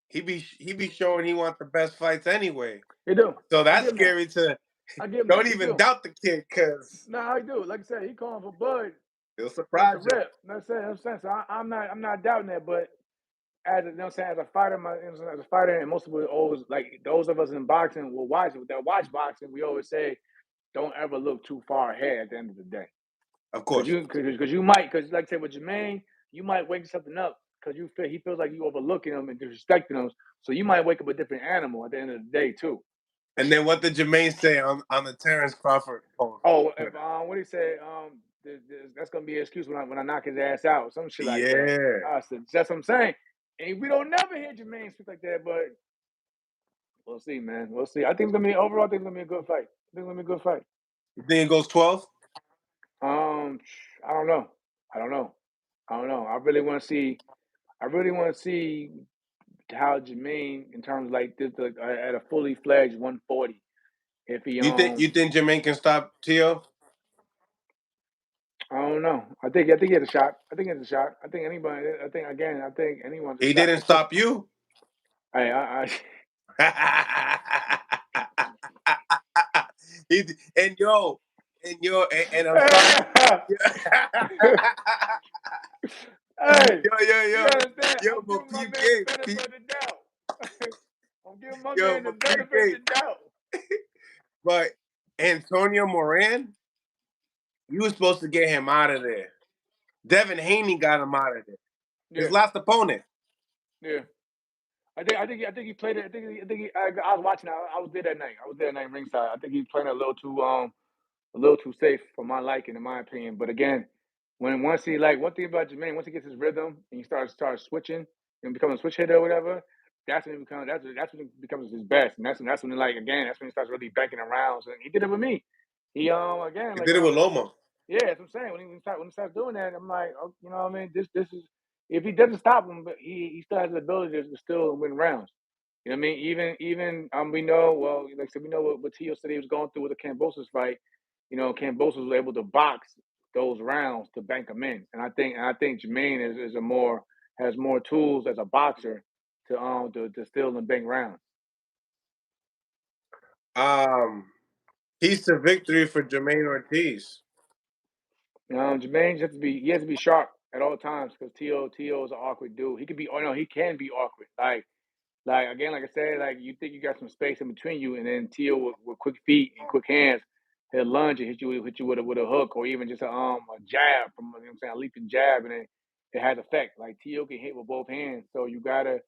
Speaker 1: he be showing he wants the best fights anyway.
Speaker 2: He do.
Speaker 1: So
Speaker 2: I
Speaker 1: that's
Speaker 2: give him that.
Speaker 1: scary to
Speaker 2: I give him
Speaker 1: don't
Speaker 2: that. He
Speaker 1: even
Speaker 2: do.
Speaker 1: doubt the kid because
Speaker 2: Nah, I do. Like I said, he calling for Bud
Speaker 1: he'll
Speaker 2: off the
Speaker 1: surprise you.
Speaker 2: rip. You know what I'm saying? So I'm not doubting that, but as you know what I'm saying, as a fighter, as a fighter, and most of us always like those of us in boxing will watch boxing. We always say, don't ever look too far ahead at the end of the day,
Speaker 1: Of
Speaker 2: because
Speaker 1: course.
Speaker 2: like I said with Jamaine, you might wake something up because he feels like you overlooking him and disrespecting him, so you might wake up a different animal at the end of the day too.
Speaker 1: And then what did Jamaine say on the Terrence Crawford post?
Speaker 2: Oh, if what he said, that's gonna be an excuse when I knock his ass out, some shit like that.
Speaker 1: Yeah.
Speaker 2: I said, that's what I'm saying. And we don't never hear Jermaine speak like that, but we'll see, man. We'll see. I think it's gonna be overall. I think it's gonna be a good fight. I think it's gonna be a good fight.
Speaker 1: You think it goes 12?
Speaker 2: I don't know. I don't know. I don't know. I really want to see. I really want to see how Jamaine, in terms of like this, at a fully fledged 140. If he
Speaker 1: You think Jamaine can stop Teo?
Speaker 2: I don't know. I think he has a shot. I think he has a shot. I think anybody. I think again. I think anyone's a
Speaker 1: He
Speaker 2: shot.
Speaker 1: didn't stop you.
Speaker 2: I
Speaker 1: he, and yo, and I'm sorry.
Speaker 2: Hey, you
Speaker 1: Yo,
Speaker 2: understand?
Speaker 1: yo,
Speaker 2: I'm
Speaker 1: but
Speaker 2: giving my
Speaker 1: peep
Speaker 2: man the
Speaker 1: game,
Speaker 2: benefit of the doubt. I'm giving my
Speaker 1: yo,
Speaker 2: man the
Speaker 1: but peep
Speaker 2: benefit of
Speaker 1: game.
Speaker 2: the doubt.
Speaker 1: But Antonio Moran, you were supposed to get him out of there. Devin Haney got him out of there. His
Speaker 2: Yeah,
Speaker 1: last opponent.
Speaker 2: yeah. I think he played it. I was watching. I was there that night. I was there that night ringside. I think he's playing a little too safe for my liking, in my opinion. But again, once he like one thing about Jermaine, once he gets his rhythm and he starts switching and becoming a switch hitter or whatever, that's when he becomes his best. And that's when he like again, that's when he starts really banking around. And he did it with me. He again
Speaker 1: He
Speaker 2: like
Speaker 1: did it with Loma.
Speaker 2: yeah, that's what I'm saying. When he starts doing that, I'm like, oh, you know what I mean? This is if he doesn't stop him, but he still has the ability to still win rounds. You know what I mean? Even we know well, like I said, we know what Tio said he was going through with the Cambosos fight. You know, Cambosos was able to box those rounds to bank them in, and I think Jamaine is a more has more tools as a boxer to steal and bank rounds.
Speaker 1: He's the victory for Jamaine Ortiz.
Speaker 2: Jermaine has to be sharp at all times because Tio is an awkward dude. He could be oh no, he can be awkward. Like again, like I said, like you think you got some space in between you, and then Tio with quick feet and quick hands, he'll lunge and hit you with a hook or even just a jab from you know what I'm saying a leaping jab, and it has effect. Like Tio can hit with both hands, so you gotta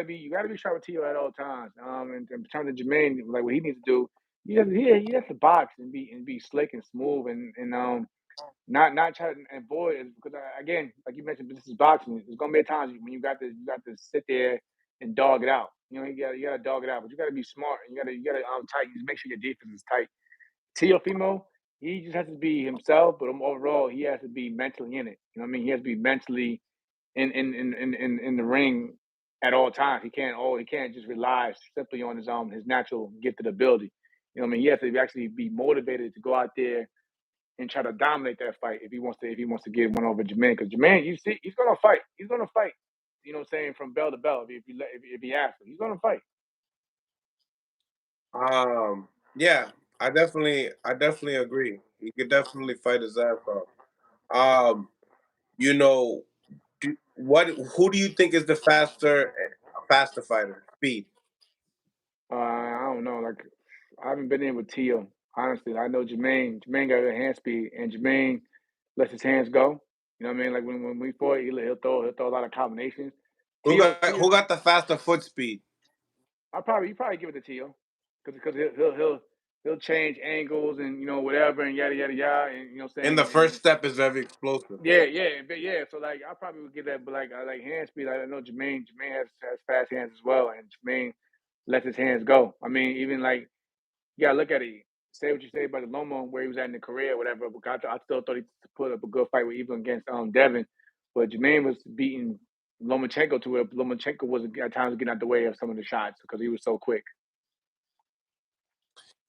Speaker 2: be sharp with Tio at all times. In terms of Jermaine, like what he needs to do, he has to box and be slick and smooth and not try to avoid it because again, like you mentioned, this is boxing. There's gonna be times when you got to sit there and dog it out. You know, you gotta dog it out, but you gotta be smart and you gotta tight. Make sure your defense is tight. Teofimo, he just has to be himself, but overall, he has to be mentally in it. You know what I mean? He has to be mentally in the ring at all times. He can't just rely simply on his natural gifted ability. You know what I mean? He has to actually be motivated to go out there and try to dominate that fight if he wants to get one over Jermaine. Because Jermaine, you see, he's gonna fight. He's gonna fight. You know what I'm saying, from bell to bell. If he has to, he's gonna fight.
Speaker 1: Yeah, I definitely agree. He could definitely fight his ass off. Um, you know, who do you think is the faster fighter? Speed.
Speaker 2: I don't know. Like I haven't been in with Tio. Honestly, I know Jermaine. Jermaine got a hand speed, and Jermaine lets his hands go. You know what I mean? Like when we fought, he'll throw a lot of combinations.
Speaker 1: Who
Speaker 2: Tio,
Speaker 1: got
Speaker 2: Tio,
Speaker 1: who got the faster foot speed?
Speaker 2: you probably give it to Tio because he'll change angles and whatever and yada yada yada and you know what I'm
Speaker 1: And
Speaker 2: saying
Speaker 1: the first
Speaker 2: and
Speaker 1: step is very explosive.
Speaker 2: yeah, yeah, but yeah. So like, I probably would give that, but like, I like hand speed. Like, I know Jermaine. Jermaine has fast hands as well, and Jermaine lets his hands go. I mean, even like you gotta look at it. Say what you say about the Loma where he was at in the career, or whatever. But I still thought he put up a good fight with even against Devin. But Jermaine was beating Lomachenko to it. Lomachenko was at times getting out the way of some of the shots because he was so quick.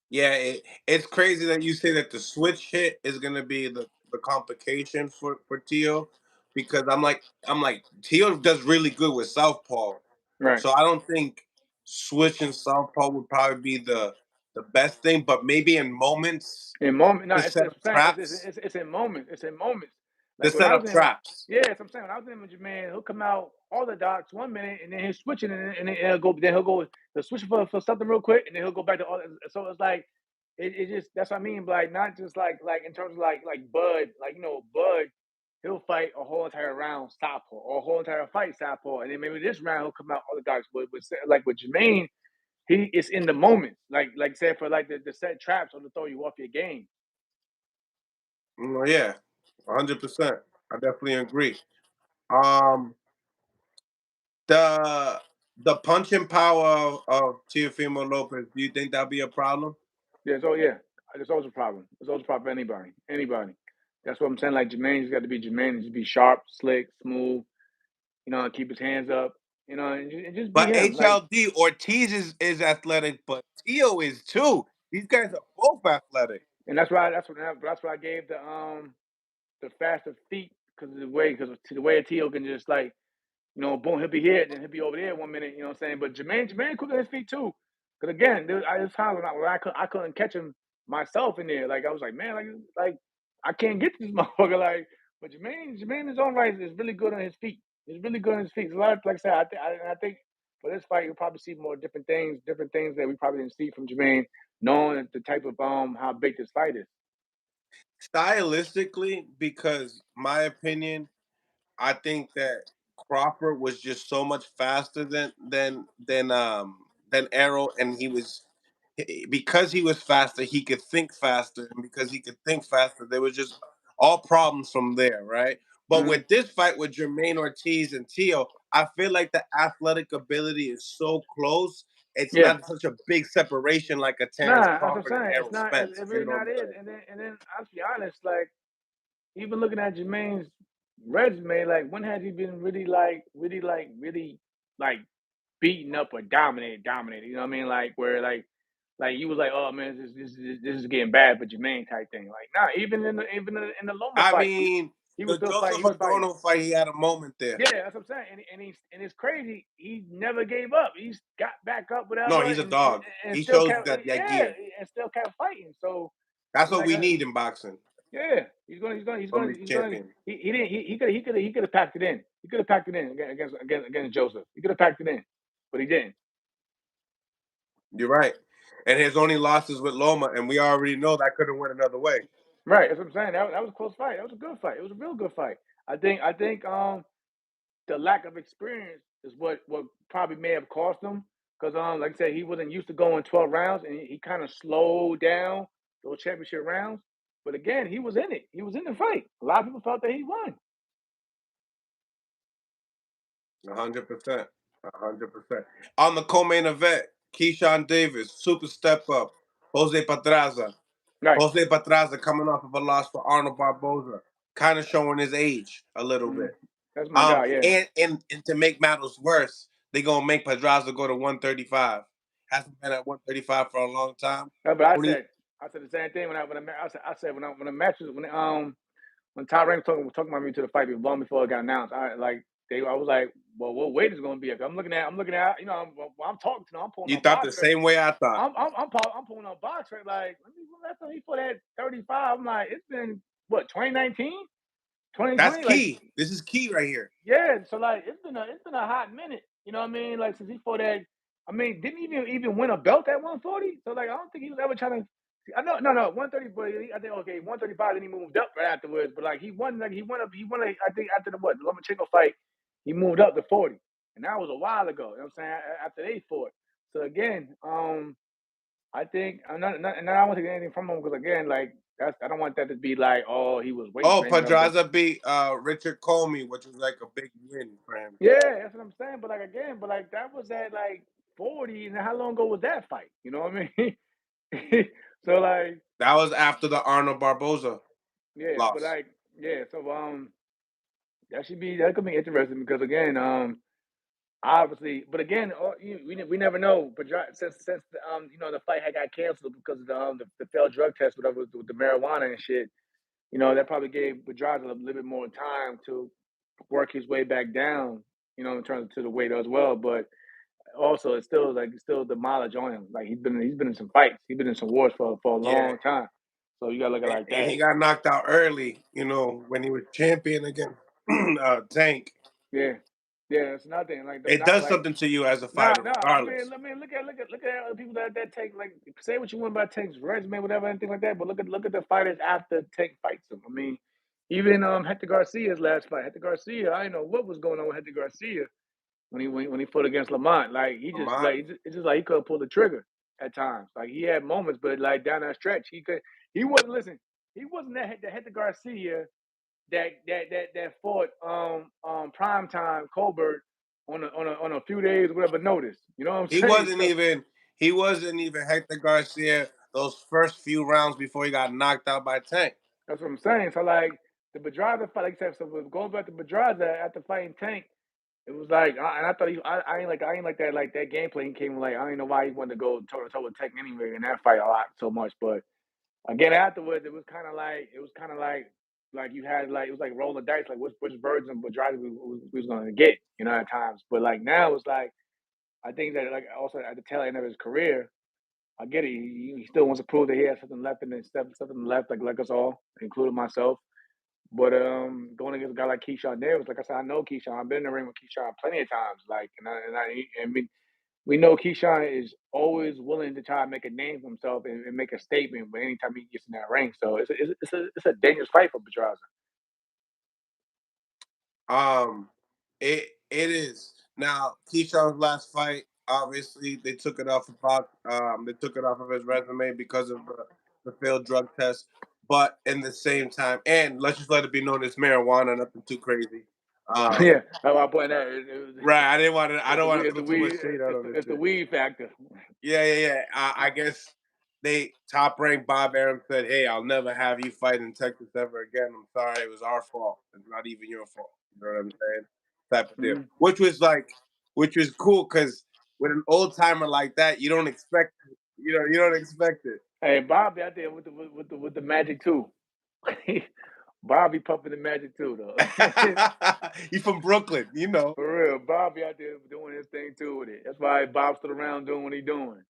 Speaker 1: Yeah, it's crazy that you say that the switch hit is gonna be the complication for Tio, because I'm like Tio does really good with southpaw,
Speaker 2: Right.
Speaker 1: so I don't think switching southpaw would probably be the best thing, but maybe in moments
Speaker 2: In moment, no,
Speaker 1: to
Speaker 2: it's
Speaker 1: set
Speaker 2: that's
Speaker 1: up
Speaker 2: what I'm saying.
Speaker 1: traps,
Speaker 2: It's in moments. It's in moments.
Speaker 1: to
Speaker 2: Like when
Speaker 1: set
Speaker 2: I was
Speaker 1: up
Speaker 2: in,
Speaker 1: traps.
Speaker 2: yeah, that's what I'm saying. When I was in with Jermaine, he'll come out all the dots 1 minute, and then he's switching, and then he'll switch for something real quick, and then he'll go back to all. So it's like, it just that's what I mean. Like not just like in terms of like Bud, like Bud, he'll fight a whole entire round southpaw, or a whole entire fight southpaw, and then maybe this round he'll come out all the dots. But like with Jermaine, he is in the moment. Like say for like the set traps or to throw you off your game.
Speaker 1: Yeah, 100%. I definitely agree. Um, the the punching power of Teofimo Lopez. Do you think that'll be a problem?
Speaker 2: Yeah, so yeah. It's always a problem. It's always a problem for anybody. Anybody. That's what I'm saying. Like Jamaine's got to be Jermaine. Just be sharp, slick, smooth. You know, and keep his hands up. You know, and just be
Speaker 1: But
Speaker 2: him. Like,
Speaker 1: HLD Ortiz is athletic, but Tszyu is too. These guys are both athletic.
Speaker 2: and that's why I gave the faster feet because of the way Tio can just like, you know, boom, he'll be here, then he'll be over there 1 minute. You know what I'm saying? But Jermaine quick on his feet too. Because again, there was times when I couldn't catch him myself in there. Like I was like, man, like I can't get this motherfucker. Like, but Jermaine in his own right is really good on his feet. He's really good on his feet. There's a lot of, like I said, I think for this fight you'll probably see more different things that we probably didn't see from Jermaine, knowing the type of how big this fight is.
Speaker 1: Stylistically, because my opinion, I think that Crawford was just so much faster than Arrow, and because he was faster, he could think faster, and because he could think faster, there was just all problems from there, right? But
Speaker 2: Mm-hmm.
Speaker 1: with this fight with Jamaine Ortiz and Teo, I feel like the athletic ability is so close. It's
Speaker 2: Yeah.
Speaker 1: not such a big separation like a Terrence
Speaker 2: Nah, that's what
Speaker 1: Crawford
Speaker 2: I'm
Speaker 1: and
Speaker 2: saying. It's
Speaker 1: Errol
Speaker 2: not.
Speaker 1: Spence.
Speaker 2: It
Speaker 1: You
Speaker 2: really
Speaker 1: know what
Speaker 2: not
Speaker 1: I'm
Speaker 2: is.
Speaker 1: saying?
Speaker 2: And then I'll be honest. Like even looking at Jermaine's resume, like when has he been really beaten up or dominated? You know what I mean? Like where like you was like, oh man, this is getting bad for Jermaine type thing. Like nah, even in the Loma
Speaker 1: I
Speaker 2: fight,
Speaker 1: mean,
Speaker 2: he was
Speaker 1: the
Speaker 2: still fighting.
Speaker 1: Joseph
Speaker 2: He was fighting.
Speaker 1: Adono fight, he had a moment there.
Speaker 2: Yeah, that's what I'm saying. And it's crazy. He never gave up. He's got back up,
Speaker 1: No,
Speaker 2: whatever,
Speaker 1: he's a
Speaker 2: and
Speaker 1: dog.
Speaker 2: and
Speaker 1: He
Speaker 2: still
Speaker 1: shows
Speaker 2: kept
Speaker 1: that
Speaker 2: yeah,
Speaker 1: gear.
Speaker 2: and still kept fighting. So
Speaker 1: That's
Speaker 2: I'm
Speaker 1: what
Speaker 2: like,
Speaker 1: we need in boxing
Speaker 2: yeah,
Speaker 1: from these champions.
Speaker 2: he didn't he could have packed it in. He could have packed it in against Joseph. He could have packed it in, but he didn't.
Speaker 1: You're right. And his only losses with Loma, and we already know that couldn't win another way.
Speaker 2: Right, that's what I'm saying. That was a close fight. That was a good fight. It was a real good fight. I think the lack of experience is what probably may have cost him because like I said, he wasn't used to going 12 rounds and he kind of slowed down those championship rounds. But again, he was in it. He was in the fight. A lot of people felt that he won.
Speaker 1: 100%. 100%. On the co-main event, Keyshawn Davis, super step up. Jose Pedraza.
Speaker 2: Right.
Speaker 1: Jose Pedraza coming off of a loss for Arnold Barboza, kind of showing his age a little
Speaker 2: Mm-hmm.
Speaker 1: bit.
Speaker 2: That's my guy. Yeah.
Speaker 1: And to make matters worse, they're gonna make Pedraza go to 135. Hasn't been at 135 for a long time.
Speaker 2: No, but I
Speaker 1: Only
Speaker 2: said the same thing I said when the match was when Tyrann was talking about me to the fight long before it got announced. I was like, well, what weight is going to be? I'm looking at, you know, I'm talking to them. I'm pulling
Speaker 1: you
Speaker 2: on
Speaker 1: thought the
Speaker 2: box rate.
Speaker 1: same way I thought.
Speaker 2: I'm pulling on box rate. Like, last time he fought at 35. I'm like, it's been what 2019,
Speaker 1: That's
Speaker 2: 2020. Like,
Speaker 1: key. This is key right here.
Speaker 2: yeah. So like, it's been a hot minute. You know what I mean? Like since he fought that. I mean, didn't he even win a belt at 140. So like, I don't think he was ever trying to. I know, no, 130. But I think okay, 135. Then he moved up right afterwards. But like, he won up. He won. I think after the Lomachenko fight, he moved up to 40, and that was a while ago. You know what I'm saying? After they fought. So again, I think I'm not, and I don't want to take anything from him because again, like I don't want that to be like, oh, he was weight
Speaker 1: Oh,
Speaker 2: training.
Speaker 1: Pedraza beat Richard Comey, which was like a big win for him.
Speaker 2: Yeah, that's what I'm saying. But like again, that was at like 40, and how long ago was that fight? You know what I mean? So like,
Speaker 1: That was after the Arnold Barboza
Speaker 2: yeah, but
Speaker 1: loss.
Speaker 2: like, yeah, so that could be interesting because again, obviously, but again, we never know. But since you know the fight had got canceled because of the failed drug test, whatever with the marijuana and shit, you know that probably gave Pedraza a little bit more time to work his way back down. You know, in terms of to the weight as well, but also it's still the mileage on him. Like he's been in some fights. He's been in some wars for a
Speaker 1: Yeah.
Speaker 2: long time. So you gotta look at it like
Speaker 1: And
Speaker 2: that.
Speaker 1: he got knocked out early, you know, when he was champion against Tank.
Speaker 2: Yeah. Yeah, it's nothing. Like the
Speaker 1: It
Speaker 2: not
Speaker 1: does
Speaker 2: like
Speaker 1: something to you as a
Speaker 2: nah,
Speaker 1: fighter,
Speaker 2: nah.
Speaker 1: regardless.
Speaker 2: I mean look at other people that take like say what you want about Tank's resume, whatever, anything like that, but look at the fighters after Tank fights him. I mean, even Hector Garcia's last fight. Hector Garcia, I didn't know what was going on with Hector Garcia when he fought against Lamont. Like
Speaker 1: Lamont,
Speaker 2: it's just like he could pull the trigger at times. Like he had moments, but like down that stretch, he wasn't listen. He wasn't that Hector Garcia that fought prime time Colbert on a few days whatever notice. You know what I'm
Speaker 1: he
Speaker 2: saying?
Speaker 1: wasn't
Speaker 2: So
Speaker 1: even he wasn't even Hector Garcia those first few rounds before he got knocked out by Tank.
Speaker 2: That's what I'm saying. So like the Pedraza fight, like I said, so going back to Pedraza after fighting Tank, it was like, and I thought I ain't like that gameplay. He came like, I don't know why he wanted to go toe to toe with Tank anyway in that fight a lot so much. But again, afterwards, it was kind of like you had like it was like rolling dice, like which version of Pedraza we was going to get, at times. But like now, it's like I think that like also at the tail end of his career, I get it. He still wants to prove that he has something left in his something left, like us all, including myself. But going against a guy like Keyshawn Davis, like I said, I know Keyshawn. I've been in the ring with Keyshawn plenty of times. Like, and we know Keyshawn is always willing to try to make a name for himself and make a statement. But anytime he gets in that ring, so it's a dangerous fight for Pedraza.
Speaker 1: It is. Now, Keyshawn's last fight, obviously, they took it off they took it off of his resume because of the failed drug test. But in the same time, and let's just let it be known it's marijuana, nothing too crazy.
Speaker 2: Yeah, that's why I point out.
Speaker 1: Right. I don't want to
Speaker 2: It's the
Speaker 1: put too much
Speaker 2: weed.
Speaker 1: shade out on this
Speaker 2: It's the
Speaker 1: shit.
Speaker 2: weed factor.
Speaker 1: Yeah. I guess they top ranked Bob Arum said, "Hey, I'll never have you fight in Texas ever again. I'm sorry, it was our fault. It's not even your fault." You know what I'm saying? Type of deal.
Speaker 2: Mhm.
Speaker 1: Which was cool because with an old timer like that, you don't expect it. You don't expect it.
Speaker 2: Hey, Bobby out there with the magic too. Bobby pumping the magic too, though.
Speaker 1: He's from Brooklyn, you know.
Speaker 2: For real, Bobby out there doing his thing too with it. That's why Bob stood around doing what he doing.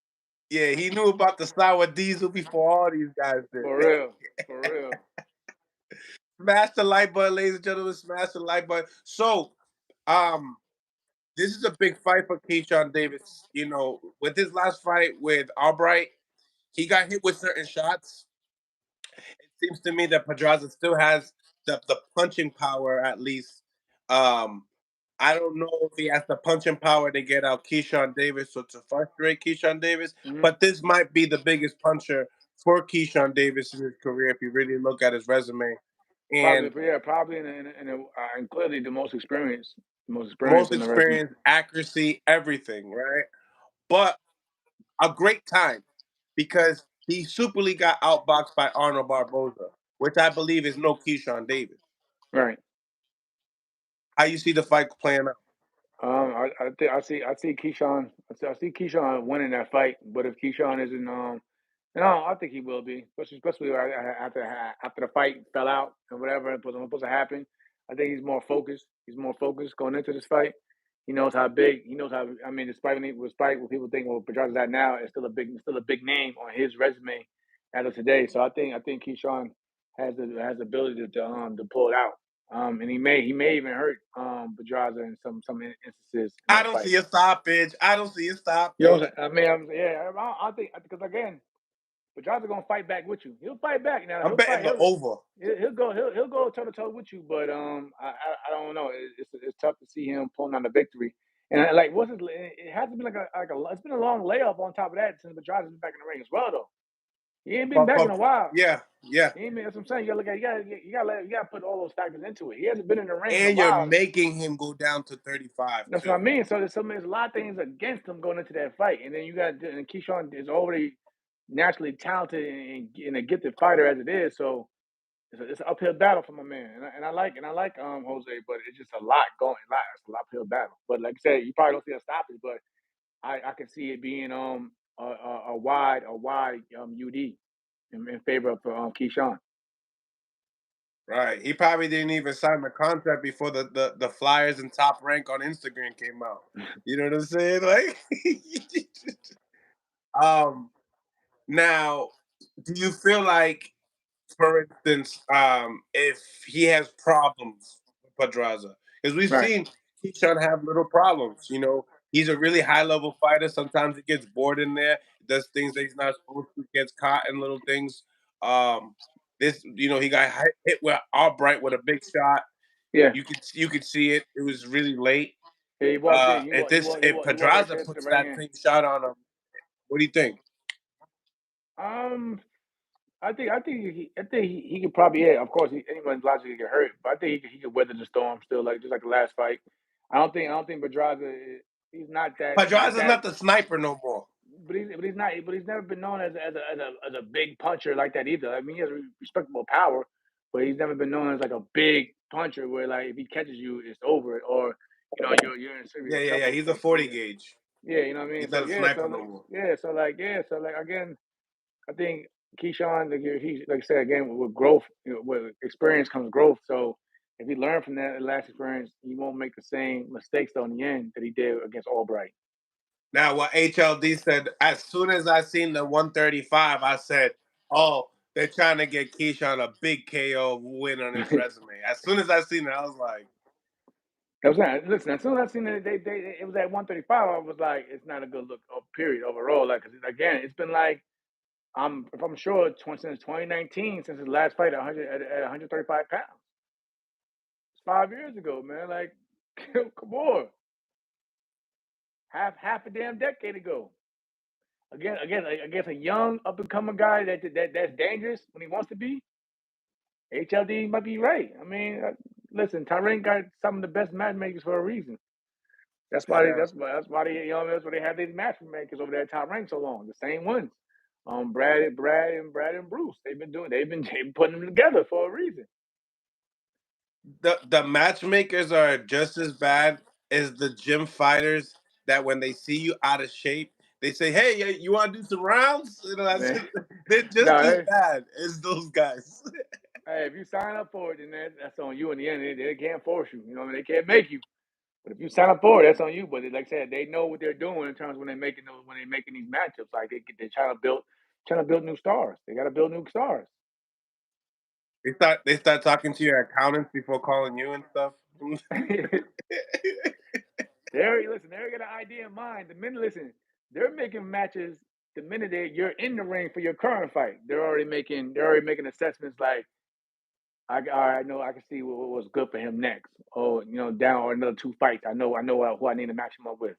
Speaker 1: Yeah, he knew about the sour diesel before all these guys did.
Speaker 2: For real, for real.
Speaker 1: Smash the like button, ladies and gentlemen. Smash the like button. So, um, this is a big fight for Keyshawn Davis. You know, with his last fight with Albright, he got hit with certain shots. It seems to me that Pedraza still has the punching power, at least. Um, I don't know if he has the punching power to get out Keyshawn Davis or to frustrate Keyshawn Davis,
Speaker 2: Mm-hmm.
Speaker 1: but this might be the biggest puncher for Keyshawn Davis in his career if you really look at his resume.
Speaker 2: Probably,
Speaker 1: And
Speaker 2: yeah, probably, and clearly the most experienced
Speaker 1: most
Speaker 2: in the wrestling.
Speaker 1: experience, accuracy, everything, right? But a great time because he superly got outboxed by Arnold Barboza, which I believe is no Keyshawn Davis.
Speaker 2: Right.
Speaker 1: How you see the fight playing out?
Speaker 2: I think I see Keyshawn. I see Keyshawn winning that fight. But if Keyshawn isn't, no, I think he will be, especially after the fight fell out and whatever it was supposed to happen. I think he's more focused. He's more focused going into this fight. He knows how big. He knows how. I mean, despite what people think, well, Pedraza's at now, it's still a big name on his resume as of today. So I think Keyshawn has the ability to pull it out. And he may even hurt Pedraza in some instances in
Speaker 1: I
Speaker 2: that
Speaker 1: don't
Speaker 2: fight.
Speaker 1: see a stoppage. I don't see a
Speaker 2: You know,
Speaker 1: stoppage.
Speaker 2: what I'm saying? I mean, yeah, I think because again, Pedraza gonna fight back with you. He'll fight back now.
Speaker 1: I'm
Speaker 2: He'll fight.
Speaker 1: betting the over.
Speaker 2: He'll go toe to toe with you. But I don't know. It's tough to see him pulling out a victory. And like, it hasn't been it's been a long layoff on top of that since Pedraza's been back in the ring as well though. He ain't been back in a while.
Speaker 1: Yeah.
Speaker 2: He ain't been, that's what I'm saying. You gotta look at you gotta put all those factors into it. He hasn't been in the ring in a
Speaker 1: And you're
Speaker 2: while.
Speaker 1: making him go down to 35
Speaker 2: That's what I
Speaker 1: too.
Speaker 2: mean. So there's a lot of things against him going into that fight, and then you got and Keyshawn is already naturally talented and a gifted fighter as it is. So it's an uphill battle for my man, and I like Jose, but it's just a lot going, it's an uphill battle. But like I said, you probably don't see a stoppage, but I can see it being a wide UD in favor of Keyshawn.
Speaker 1: Right. He probably didn't even sign the contract before the flyers and top rank on Instagram came out. You know what I'm saying? Like um now, do you feel like, for instance, if he has problems with Pedraza, because we've
Speaker 2: Right.
Speaker 1: seen Keyshawn have little problems. You know, he's a really high level fighter. Sometimes he gets bored in there, does things that he's not supposed to, gets caught in little things. Um, he got hit with Albright with a big shot.
Speaker 2: Yeah.
Speaker 1: You could see it. It was really late.
Speaker 2: Yeah, he walked in.
Speaker 1: If
Speaker 2: He walked right
Speaker 1: Pedraza
Speaker 2: to the
Speaker 1: puts
Speaker 2: ring
Speaker 1: that
Speaker 2: in.
Speaker 1: same shot on him, what do you think?
Speaker 2: Um, I think he could probably, yeah. Of course, anyone's logically get hurt, but I think he could weather the storm still, like just like the last fight. I don't think Pedraza. He's not that
Speaker 1: Pedraza's not the sniper no more.
Speaker 2: he's not. But he's never been known as a big puncher like that either. I mean, he has respectable power, but he's never been known as like a big puncher where like if he catches you, it's over, or you're in
Speaker 1: Yeah,
Speaker 2: serious
Speaker 1: yeah, yeah.
Speaker 2: trouble.
Speaker 1: He's a
Speaker 2: Like
Speaker 1: 40 gauge.
Speaker 2: yeah, you know what I mean.
Speaker 1: He's
Speaker 2: So
Speaker 1: not a
Speaker 2: yeah,
Speaker 1: sniper no more.
Speaker 2: so like again, I think Keyshawn, like he like I said again with growth, with experience comes growth. So if he learned from that last experience, he won't make the same mistakes though in the end that he did against Albright.
Speaker 1: Now, what HLD said, as soon as I seen the 135, I said, "Oh, they're trying to get Keyshawn a big KO win on his resume." As soon as I seen it, I was like,
Speaker 2: I was saying, listen, as soon as I seen it, it was at 135. I was like, it's not a good look. Period overall. Like, 'cause again, it's been like if I'm sure since 2019, since his last fight at 100 at 135 pounds. It's 5 years ago, man. Like, come on, half a damn decade ago. Again, like, against a young up and coming guy that's dangerous when he wants to be. HLD might be right. I mean, listen, Tyrann got some of the best matchmakers for a reason.
Speaker 1: "Yeah."
Speaker 2: That's why they have these matchmakers over there at top rank so long. The same ones. Brad and Bruce. They've been putting them together for a reason.
Speaker 1: The matchmakers are just as bad as the gym fighters that when they see you out of shape, they say, "Hey, you want to do some rounds?" You know,
Speaker 2: Man.
Speaker 1: they're just
Speaker 2: No,
Speaker 1: as bad as those guys.
Speaker 2: hey, if you sign up for it, then that's on you in the end. They can't force you. You know what I mean? They can't make you. But if you sign up for it, that's on you. But like I said, they know what they're doing in terms of when they're making these matchups. Like they're trying to build new stars. They got to build new stars.
Speaker 1: They start talking to your accountants before calling you and stuff.
Speaker 2: They already got an idea in mind. They're making matches the minute you're in the ring for your current fight. They're already making assessments like I know I can see what was good for him next. Or down or another 2 fights. I know who I need to match him up with.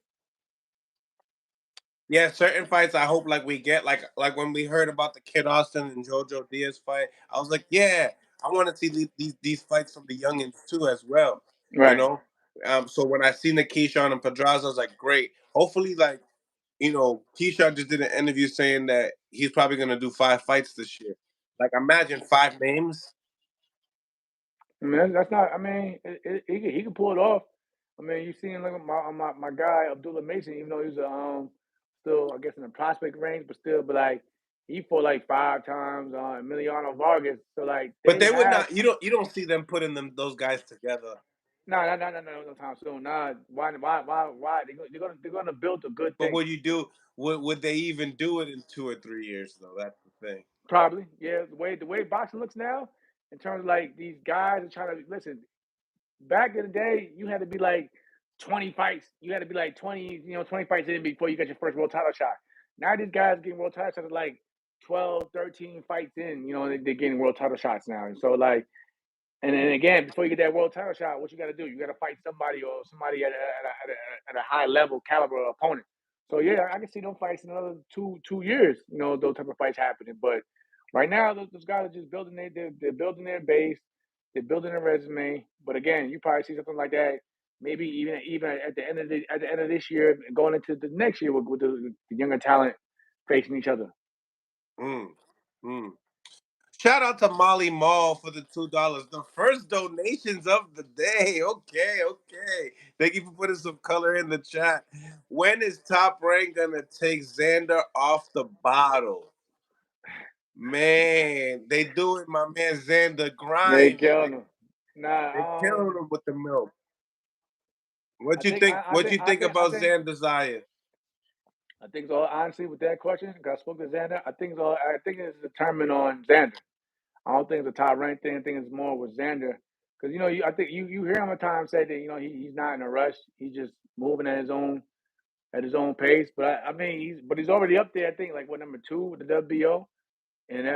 Speaker 1: Yeah, certain fights I hope like we get like when we heard about the Kid Austin and Jojo Diaz fight, I was like, yeah, I want to see these fights from the youngins too as well. You
Speaker 2: Right.
Speaker 1: know, so when I seen the Keyshawn and Pedraza, I was like, great. Hopefully, like Keyshawn just did an interview saying that he's probably gonna do 5 fights this year. Like, imagine 5 names.
Speaker 2: I mean, that's not. I mean, he can pull it off. I mean, you seen like my guy Abdullah Mason, even though he's still I guess in the prospect range, but like he fought like 5 times on Emiliano Vargas. So like
Speaker 1: But
Speaker 2: they
Speaker 1: they would
Speaker 2: have
Speaker 1: not. You don't see them putting those guys together.
Speaker 2: no time soon. Nah, why they're gonna build a good
Speaker 1: But
Speaker 2: thing.
Speaker 1: would you do? Would they even do it in 2 or 3 years though? That's the thing.
Speaker 2: Probably, yeah. The way boxing looks now, in terms of like these guys are trying to listen. Back in the day, you had to be like 20 fights. You had to be like 20 fights in before you got your first world title shot. Now these guys getting world title shots at like 12, 13 fights in. They're getting world title shots now. And so like, and then again, before you get that world title shot, what you got to do? You got to fight somebody at a high level caliber opponent. So yeah, I can see them fights in another two years. Those type of fights happening. But right now, those guys are just building they're building their base, they're building their resume. But again, you probably see something like that. Maybe even at the end of this year, going into the next year with the younger talent facing each other.
Speaker 1: Mm, mm. Shout out to Molly Mall for the $2. The first donations of the day. Okay, okay. Thank you for putting some color in the chat. When is Top Rank gonna take Xander off the bottle? Man, they doing my man Xander
Speaker 2: They
Speaker 1: Grimes.
Speaker 2: killing them.
Speaker 1: They
Speaker 2: Nah,
Speaker 1: killing him with the milk.
Speaker 2: I
Speaker 1: What you
Speaker 2: think
Speaker 1: think?
Speaker 2: I, I
Speaker 1: What
Speaker 2: think
Speaker 1: you
Speaker 2: I
Speaker 1: think
Speaker 2: think I
Speaker 1: about
Speaker 2: think
Speaker 1: Xander Zayas?
Speaker 2: I think so. Honestly, with that question, because I spoke to Xander, I think so. I think it's determined on Xander. I don't think it's a top rank thing. I think it's more with Xander, because I think you hear him at times say that he's not in a rush. He's just moving at his own pace. But I mean he's already up there. I think like what number 2 with the WBO, and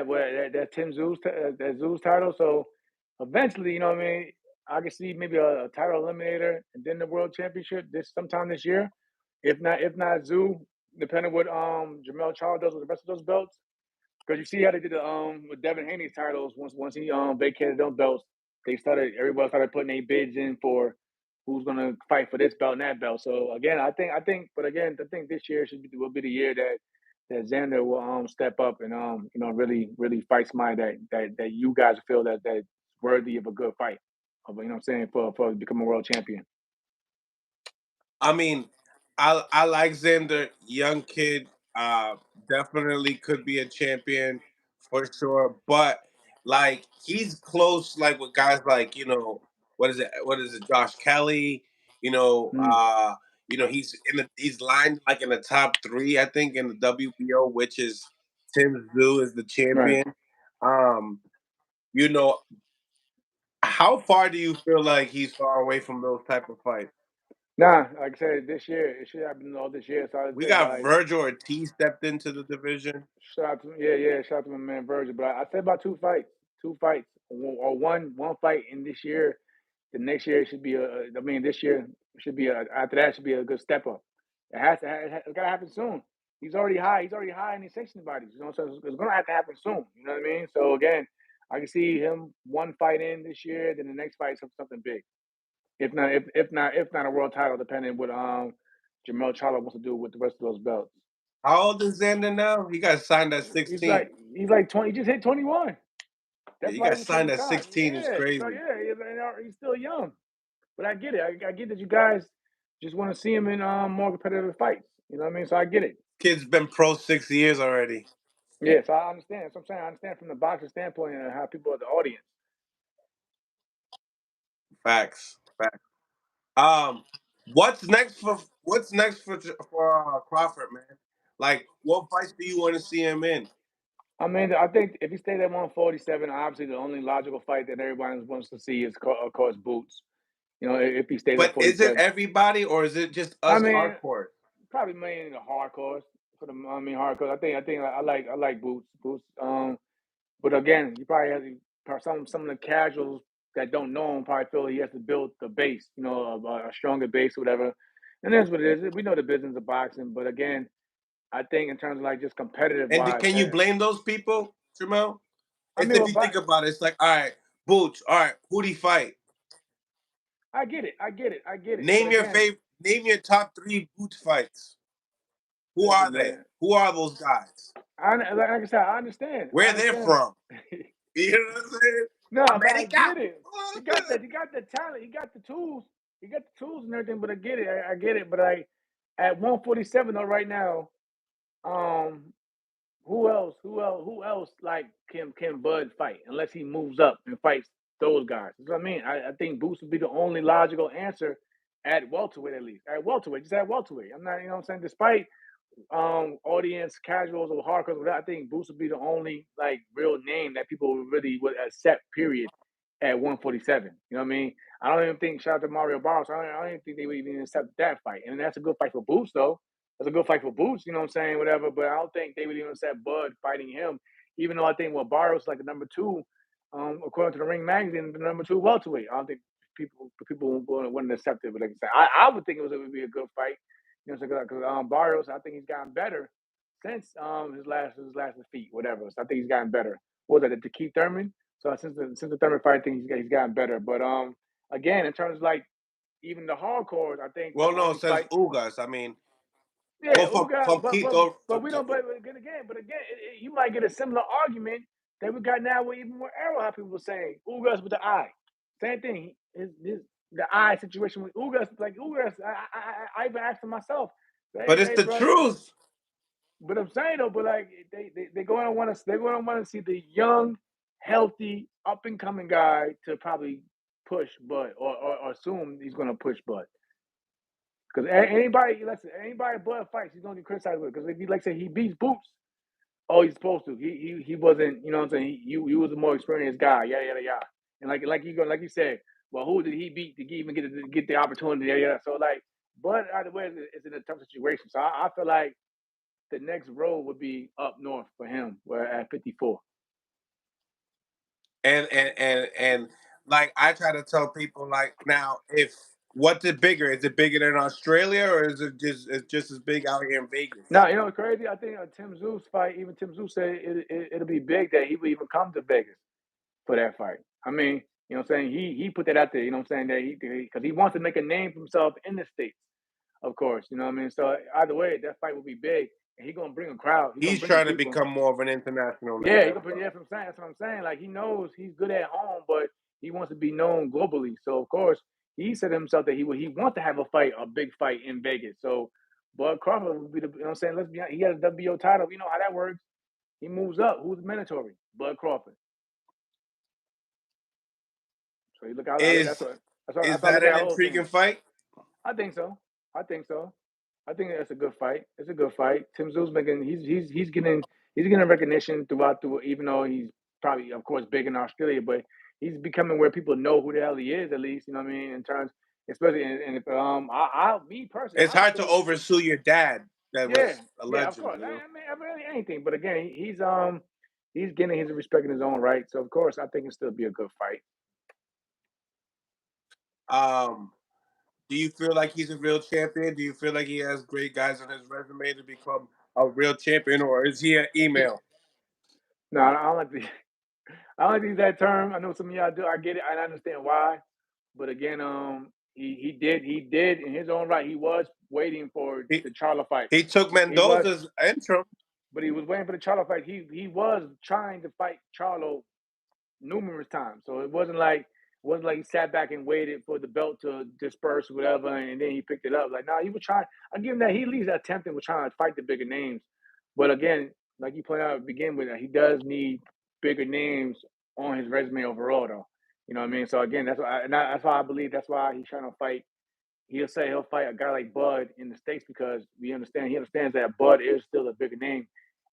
Speaker 2: that's Tim Zhu's title. So eventually, what I mean, I can see maybe a title eliminator and then the world championship sometime this year. If not Zhu, depending what Jamel Charles does with the rest of those belts. Because you see how they did with Devin Haney's titles once he vacated those belts, everybody started putting their bids in for who's gonna fight for this belt and that belt. So again, I think this year will be the year that that Xander will step up and really fight somebody that you guys feel that's worthy of a good fight. Of, you know what I'm saying, for becoming a world champion.
Speaker 1: I mean, I like Xander, young kid, definitely could be a champion for sure. But like he's close, like with guys like what is it, Josh Kelly, you know,
Speaker 2: Mm,
Speaker 1: uh, he's lined like in the top three, I think, in the WBO, which is Tim Tszyu is the
Speaker 2: right.
Speaker 1: champion. Um, you know, how far do you feel like he's far away from those type of fights?
Speaker 2: Nah, like I said, this year it should happen all this year. So
Speaker 1: We
Speaker 2: but
Speaker 1: got Virgil Ortiz stepped into the division.
Speaker 2: shout out to shout out to my man Virgil. But I said about two fights, or one fight in this year. The next year should be I mean, this year should be after that should be a good step up. It's gotta happen soon. He's already high. He's already high in these sanctioned bodies. You know, so it's gonna have to happen soon. You know what I mean? So again, I can see him one fight in this year, then the next fight something big. If not a world title, depending what Jamel Charlo wants to do with the rest of those belts.
Speaker 1: How old is Zander now? He got signed at
Speaker 2: He's
Speaker 1: 16.
Speaker 2: like he's like 20. He just hit 21.
Speaker 1: Yeah,
Speaker 2: That's
Speaker 1: he
Speaker 2: why
Speaker 1: got
Speaker 2: he was taking
Speaker 1: signed
Speaker 2: his
Speaker 1: at
Speaker 2: time.
Speaker 1: 16 is
Speaker 2: Yeah. So
Speaker 1: crazy.
Speaker 2: yeah, he's still young. But I get it. I get that you guys just want to see him in more competitive fights. You know what I mean? So I get it.
Speaker 1: Kid's been pro 6 years already.
Speaker 2: Yeah, so I understand. So I'm saying I understand from the boxer standpoint and how people are the audience.
Speaker 1: Facts. Facts. Um, what's next for Crawford, man? Like, what fights do you want to see him in?
Speaker 2: I mean, I think if he stayed at 147, obviously the only logical fight that everybody wants to see is, of course, Boots. You know, if he stays at
Speaker 1: But is it
Speaker 2: 47.
Speaker 1: everybody or is it just
Speaker 2: I
Speaker 1: us
Speaker 2: mean,
Speaker 1: hardcore?
Speaker 2: probably mainly the hardcores for the. I mean, hardcore. I think I like Boots. Boots. But again, you probably have some of the casuals that don't know him probably feel he has to build the base, a stronger base or whatever. And that's what it is. We know the business of boxing, but again, I think in terms of like just competitive
Speaker 1: And
Speaker 2: wise,
Speaker 1: can you blame those people, Jamel?
Speaker 2: I
Speaker 1: It's
Speaker 2: mean,
Speaker 1: if
Speaker 2: well,
Speaker 1: you think about it, it's like, all right, Boots, all right, who'd he fight?
Speaker 2: I get it, I get it, I get it. But
Speaker 1: Name your
Speaker 2: again,
Speaker 1: favorite, name your top three Boots fights. Who are
Speaker 2: listen,
Speaker 1: they?
Speaker 2: man,
Speaker 1: Who are those guys?
Speaker 2: like I said, I understand,
Speaker 1: Where they're from? You know what I'm saying?
Speaker 2: no, but I
Speaker 1: America.
Speaker 2: get it. He got that. He got the talent. He got the tools. He got the tools and everything. But I get it. I get it. But at 147 though, right now, um, who else like can Bud fight unless he moves up and fights those guys? That's what I mean. I think Boots would be the only logical answer at welterweight, at least at welterweight. Just at welterweight. I'm not, you know what I'm saying. Despite audience casuals or hardcore, whatever, I think Boots would be the only like real name that people really would accept. Period. At 147, you know what I mean. I don't even think shout out to Mario Barros. I don't even think they would even accept that fight, and that's a good fight for Boots though. That's a good fight for Boots, you know what I'm saying, whatever. But I don't think they would even accept Bud fighting him, even though I think Barros is like the number two, according to the Ring magazine, the number two welterweight. I don't think people wouldn't accept it, but like I said, I would think it would be a good fight. You know, because Barrios, I think he's gotten better since his last defeat, whatever. So I think he's gotten better. What was that, the Keith Thurman? So since the Thurman fight, I think he's gotten better. But again, in terms of like even the hardcores, I think the
Speaker 1: Well, no, it
Speaker 2: only
Speaker 1: says
Speaker 2: fight,
Speaker 1: Ugas. I mean,
Speaker 2: yeah,
Speaker 1: well,
Speaker 2: Uga,
Speaker 1: from Keith, go,
Speaker 2: but we don't. But again, you might get a similar argument that we got now with even with Arrow. How people were saying Ugas with the eye, same thing. The eye situation with Ugas, like Ugas. I even asked him myself,
Speaker 1: but it's
Speaker 2: hey,
Speaker 1: the
Speaker 2: bro.
Speaker 1: truth.
Speaker 2: But I'm saying though, but like they going to want to see the young, healthy, up and coming guy to probably push Bud or assume he's going to push Bud. Because anybody Bud fights, he's gonna get criticized with. Because if he like say he beats Boots, oh, he's supposed to. He wasn't. You know what I'm saying? You was a more experienced guy. Yeah, yeah, yeah. And like you said, well, who did he beat to even get the opportunity? Yeah, yeah. So like, Bud either way is in a tough situation. So I feel like the next road would be up north for him, where at 54.
Speaker 1: And like I try to tell people, like now, if what's it bigger? Is it bigger than Australia, or is it just as big out here in Vegas?
Speaker 2: Now you know what's crazy. I think Tim Tszyu's fight. Even Tim Tszyu said it'll be big that he would even come to Vegas for that fight. I mean, you know what I'm saying? He put that out there, you know what I'm saying? That because he wants to make a name for himself in the States, of course. You know what I mean? So either way, that fight will be big. and he's gonna bring a crowd. He's gonna
Speaker 1: He's
Speaker 2: bring the
Speaker 1: trying to
Speaker 2: people.
Speaker 1: become more of an international name.
Speaker 2: Yeah, he gonna put. Yeah, that's what I'm saying. Like he knows he's good at home, but he wants to be known globally. So of course he said to himself that he wants to have a big fight in Vegas. So Bud Crawford would be the. You know what I'm saying? Let's be honest, he has a WBO title. You know how that works. He moves up. Who's mandatory? Bud Crawford. So you look out.
Speaker 1: Is
Speaker 2: That's what I
Speaker 1: that
Speaker 2: look at
Speaker 1: an
Speaker 2: all those things.
Speaker 1: intriguing fight?
Speaker 2: I think so. I think so. I think that's a good fight. It's a good fight. Tim Tszyu's making. He's getting recognition even though he's probably of course big in Australia, but he's becoming where people know who the hell he is. At least you know what I mean. In terms, especially and if me personally,
Speaker 1: It's hard to oversue your dad. That
Speaker 2: yeah,
Speaker 1: was a
Speaker 2: yeah, of
Speaker 1: legend,
Speaker 2: course.
Speaker 1: you know.
Speaker 2: I mean anything, but again, he's getting his respect in his own right. So of course, I think it'll still be a good fight.
Speaker 1: Um, do you feel like he's a real champion? Do you feel like he has great guys on his resume to become a real champion, or is he an email?
Speaker 2: No, I don't like the I don't like to use that term. I know some of y'all do. I get it. I understand why. But again, he did in his own right. He was waiting for
Speaker 1: He
Speaker 2: the Charlo fight.
Speaker 1: he took
Speaker 2: He was,
Speaker 1: Mendoza's interim.
Speaker 2: but he was waiting for the Charlo fight. He was trying to fight Charlo numerous times. So it wasn't like he sat back and waited for the belt to disperse or whatever, and then he picked it up. Like, no, he was trying. I give him that. He at least attempted was trying to fight the bigger names. But again, like you pointed out to begin with, he does need bigger names on his resume overall, though. You know what I mean? So again, that's why I believe that's why he's trying to fight. He'll say he'll fight a guy like Bud in the States because he understands that Bud is still a bigger name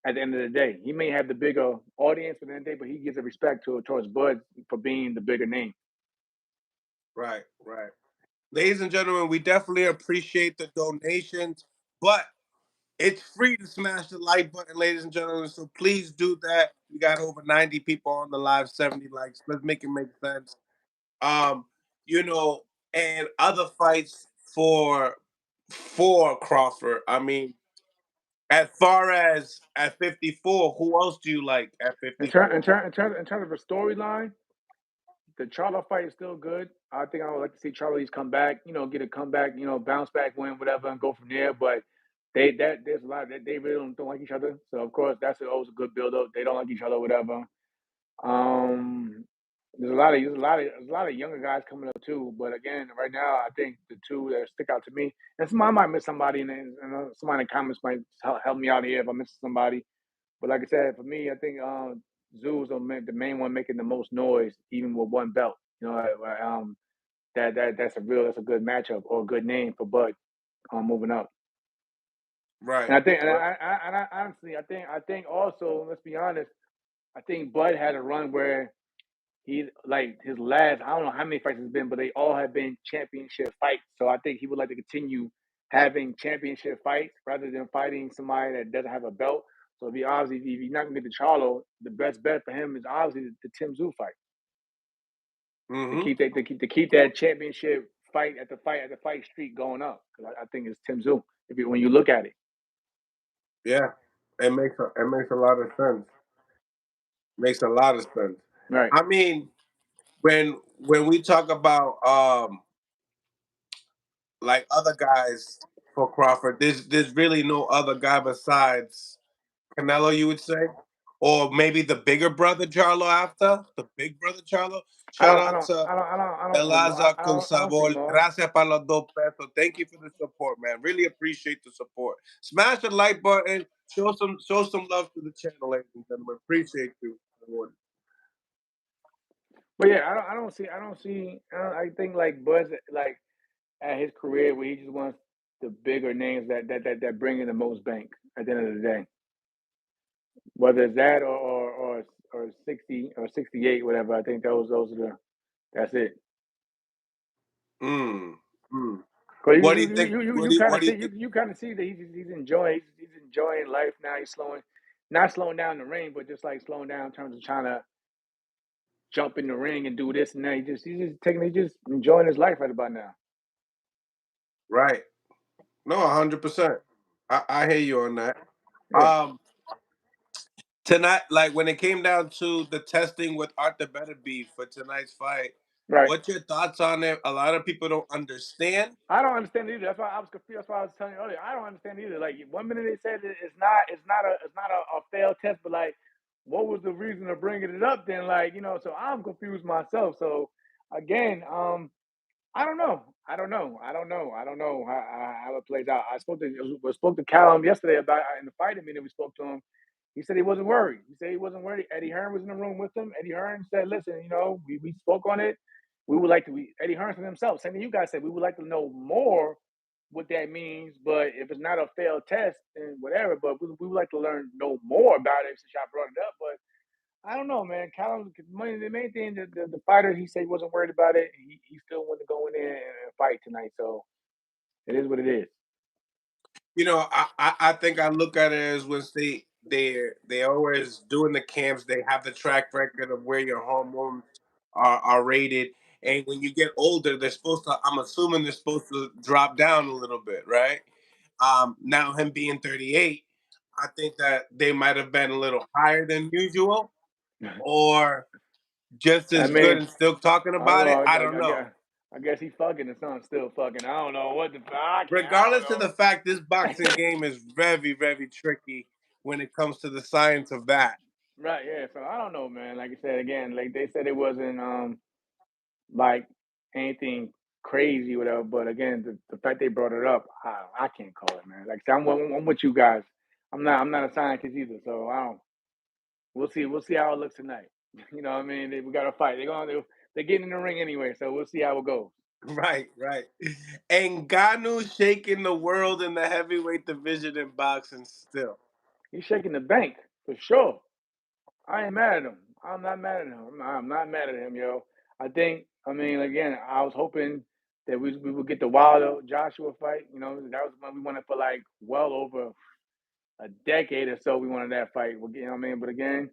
Speaker 2: at the end of the day. He may have the bigger audience at the end of the day, but he gives a respect towards Bud for being the bigger name.
Speaker 1: Right, right. Ladies and gentlemen, we definitely appreciate the donations, but it's free to smash the like button, ladies and gentlemen. So please do that. We got over 90 people on the live, 70 likes. Let's make it make sense. Um, you know, and other fights for Crawford. I mean, as far as at 54, who else do you like at
Speaker 2: In turn, in
Speaker 1: 54?
Speaker 2: turn, in terms, in terms of a storyline, the Charlo fight is still good. I think I would like to see Charlie's come back. Get a comeback. Bounce back win, whatever, and go from there. But there's a lot that they really don't like each other. So of course that's always a good build up. They don't like each other, whatever. Um, there's a lot of younger guys coming up too. But again, right now, I think the two that stick out to me, and I might miss somebody, and somebody in the comments might help me out here if I miss somebody. But like I said, for me, I think Zoo's the main one making the most noise, even with one belt. That's a good matchup or a good name for Bud moving up.
Speaker 1: Right.
Speaker 2: And I think, and I honestly, I think also, let's be honest, I think Bud had a run where he like his last, I don't know how many fights it's been, but they all have been championship fights. So I think he would like to continue having championship fights rather than fighting somebody that doesn't have a belt. So if he's not gonna get the Charlo, the best bet for him is obviously the Tim Tszyu fight to
Speaker 1: Mm-hmm.
Speaker 2: keep that championship fight streak going up. Because I think it's Tim Tszyu when you look at it.
Speaker 1: Yeah. It makes a lot of sense. Makes a lot of sense.
Speaker 2: Right.
Speaker 1: I mean, when we talk about like other guys for Crawford, there's really no other guy besides Canelo, you would say, or maybe the bigger brother Charlo after the big brother Charlo.
Speaker 2: I
Speaker 1: Shout
Speaker 2: don't I
Speaker 1: out
Speaker 2: don't
Speaker 1: to
Speaker 2: I don't I don't I don't know more.
Speaker 1: Elaza con
Speaker 2: I don't see
Speaker 1: sabor.
Speaker 2: more.
Speaker 1: Gracias para los 2 pesos. Thank you for the support, man. Really appreciate the support. Smash the like button. Show some love to the channel, ladies and gentlemen. Appreciate you.
Speaker 2: But yeah, I think like Buzz like at his career where he just wants the bigger names that bring in the most bank at the end of the day. Whether it's that or 60 or 68, whatever. I think those are that's it.
Speaker 1: Mm, mm.
Speaker 2: Cause
Speaker 1: What do you think? What do you think?
Speaker 2: you kind of see that he's enjoying life now. He's not slowing down the ring, but just like slowing down in terms of trying to jump in the ring and do this and that. He's just enjoying his life right about now.
Speaker 1: Right. No, 100%. I hear you on that.
Speaker 2: Yeah.
Speaker 1: Um, Tonight, like when it came down to the testing with Arthur Beterbiev for tonight's fight,
Speaker 2: Right.
Speaker 1: What's your thoughts on it? A lot of people don't understand.
Speaker 2: I don't understand either. That's why I was confused. That's why I was telling you earlier. I don't understand either. Like one minute they said it's not a failed test, but like, what was the reason of bringing it up? Then like so I'm confused myself. So again, I don't know. I don't know how it plays out. I spoke to Callum yesterday about in the fighting meeting. We spoke to him. He said he wasn't worried. He said he wasn't worried. Eddie Hearn was in the room with him. Eddie Hearn said, "Listen, we spoke on it. We would like to." Eddie Hearn said himself, same thing you guys said. We would like to know more what that means. But if it's not a failed test, then whatever. But we would like to know more about it since y'all brought it up. But I don't know, man. Callum, the main thing, the fighter, he said he wasn't worried about it. He still wanted to go in there and fight tonight. So it is what it is.
Speaker 1: I think I look at it as once they always doing the camps, they have the track record of where your hormones are rated, and when you get older, they're supposed to. I'm assuming they're supposed to drop down a little bit, right? Now him being 38, I think that they might have been a little higher than usual, or just
Speaker 2: I
Speaker 1: as good
Speaker 2: mean,
Speaker 1: and still talking
Speaker 2: I don't
Speaker 1: about
Speaker 2: know.
Speaker 1: it. I don't know.
Speaker 2: I guess he fucking the son still fucking. I don't know what the I can't. I
Speaker 1: Regardless of the fact, this boxing
Speaker 2: don't know.
Speaker 1: game is very, very tricky when it comes to the science of that.
Speaker 2: Right, yeah. So I don't know, man. Like I said again, like they said it wasn't like anything crazy, whatever. But again, the fact they brought it up, I can't call it, man. Like I said, I'm with you guys. I'm not a scientist either, so I don't. We'll see. We'll see how it looks tonight. You know what I mean? We got to fight. They're getting in the ring anyway, so we'll see how it goes.
Speaker 1: Right, right. Ngannou shaking the world in the heavyweight division in boxing still.
Speaker 2: He's shaking the bank for sure. I ain't mad at him. I'm not mad at him. I'm not mad at him, yo. I mean, again, I was hoping that we would get the Wilder Joshua fight. That was when we wanted for like well over a decade or so. We wanted that fight. You know what I mean? But again,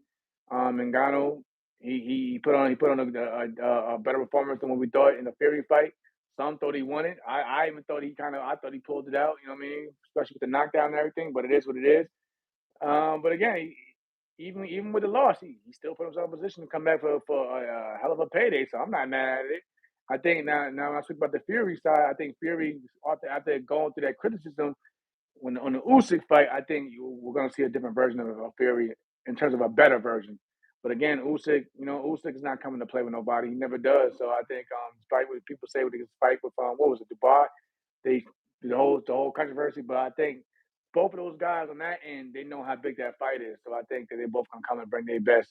Speaker 2: Ngannou, he put on a better performance than what we thought in the Fury fight. Some thought he won it. I even thought I thought he pulled it out. You know what I mean? Especially with the knockdown and everything. But it is what it is. But again, even with the loss, he still put himself in a position to come back for a hell of a payday. So I'm not mad at it. I think now when I speak about the Fury side, I think Fury after going through that criticism when on the Usyk fight, I think we're going to see a different version of Fury in terms of a better version. But again, Usyk is not coming to play with nobody. He never does. So I think despite what people say with his fight with what was it, Dubai, they the whole controversy. But I think both of those guys on that end, they know how big that fight is. So I think that they both can come and bring their best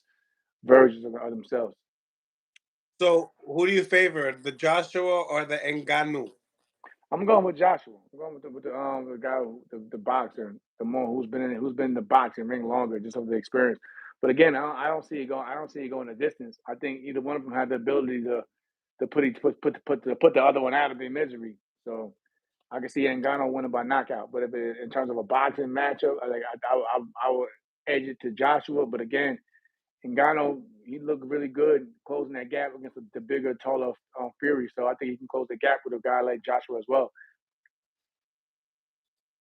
Speaker 2: versions of themselves.
Speaker 1: So, who do you favor, the Joshua or the Ngannou?
Speaker 2: I'm going with Joshua. I'm going with the guy, the boxer, the more who's been in the boxing ring longer, just of the experience. But again, I don't see it going. I don't see it going the distance. I think either one of them had the ability to put the other one out of their misery. So I can see Ngannou winning by knockout. But in terms of a boxing matchup, I would edge it to Joshua. But again, Ngannou, he looked really good closing that gap against the bigger, taller Fury. So I think he can close the gap with a guy like Joshua as well.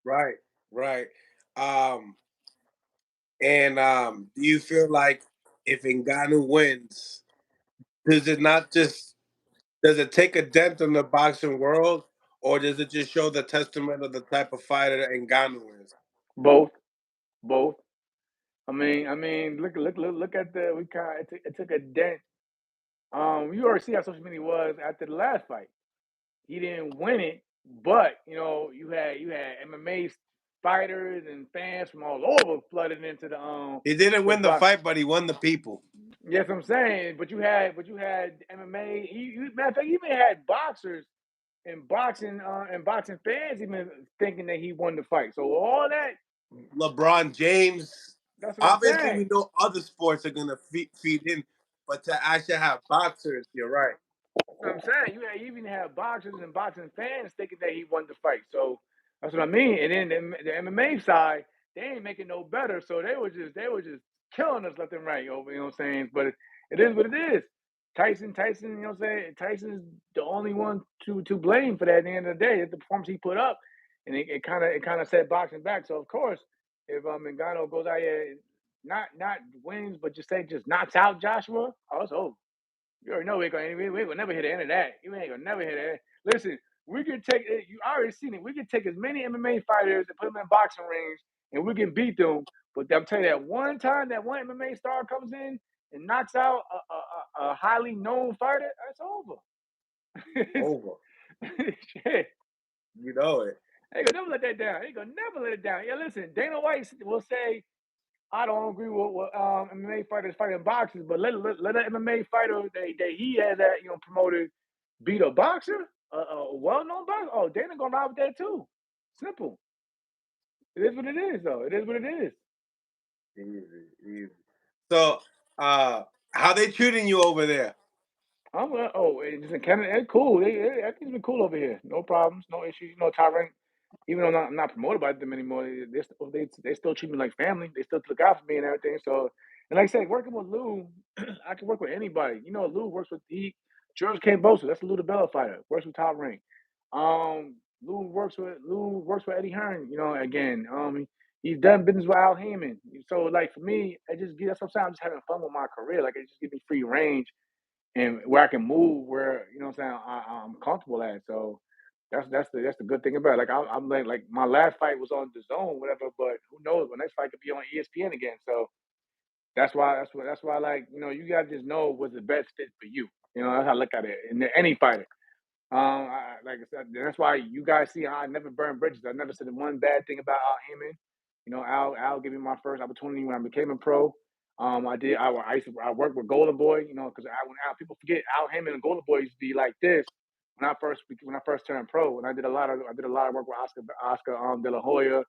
Speaker 1: Right, right. Um, and do you feel like if Ngannou wins, does it not just does it take a dent in the boxing world, or does it just show the testament of the type of fighter that Ngannou is?
Speaker 2: Both, both. Look at the we kind it took a dent. You already see how social media was after the last fight. He didn't win it, but you had MMA fighters and fans from all over flooded into
Speaker 1: He didn't
Speaker 2: the
Speaker 1: win the
Speaker 2: box.
Speaker 1: fight, but he won the people.
Speaker 2: Yes, I'm saying, but you had MMA. Matter of fact, you even had boxers and boxing fans even thinking that he won the fight. So all that,
Speaker 1: LeBron James.
Speaker 2: that's what I'm
Speaker 1: Obviously, we
Speaker 2: saying.
Speaker 1: know other sports are gonna feed in, but to actually have boxers, you're right.
Speaker 2: That's what I'm saying. You even have boxers and boxing fans thinking that he won the fight. So that's what I mean. And then the MMA side, they ain't making no better. So they were just killing us left and right. You know what I'm saying? But it is what it is. Tyson, you know what I'm saying? Tyson's the only one to blame for that at the end of the day. It's the performance he put up, and it kind of set boxing back. So of course, if Ngannou goes out here, not wins, but just knocks out Joshua, oh, it's over. You already know we ain't gonna never hit the end of that. You ain't gonna never hit it. Listen, we can take it. You already seen it. We can take as many MMA fighters and put them in boxing rings, and we can beat them. But I'm telling you, that one time that one MMA star comes in and knocks out a highly known fighter, that's over.
Speaker 1: Over.
Speaker 2: Shit.
Speaker 1: You know it.
Speaker 2: Ain't gonna never let that down. Ain't gonna never let it down. Yeah, listen, Dana White will say, I don't agree with what MMA fighters fighting boxers, but let an MMA fighter that he has promoted beat a boxer, a well-known boxer. Oh, Dana gonna ride with that too. Simple. It is what it is, though. It is what it is.
Speaker 1: Easy, easy. So, how they treating you over there?
Speaker 2: Just in Canada, it's cool. Everything's been cool over here. No problems, no issues. Tyrant, even though I'm not promoted by them anymore, they still treat me like family. They still look out for me and everything. So, and like I said, working with Lou, I can work with anybody. Lou works with George Cambosa. That's a Lou DeBella fighter. Works with Top Rank. Lou works with Eddie Hearn. Again, he's done business with Al Heyman. So, like for me, that's what I'm saying. I'm just having fun with my career. Like it just gives me free range and where I can move, where I'm saying I'm comfortable at. So that's the good thing about it. Like I'm like my last fight was on the zone, whatever. But who knows? My next fight could be on ESPN again. So that's why like you gotta just know what's the best fit for you. That's how I look at it. And any fighter. Like I said, that's why you guys see how I never burn bridges. I never said one bad thing about Al Heyman. Al gave me my first opportunity when I became a pro. I did. I worked with Golden Boy. Because when people forget Al Heyman and Golden Boy used to be like this when I first turned pro. And I did a lot of work with Oscar De La Hoya,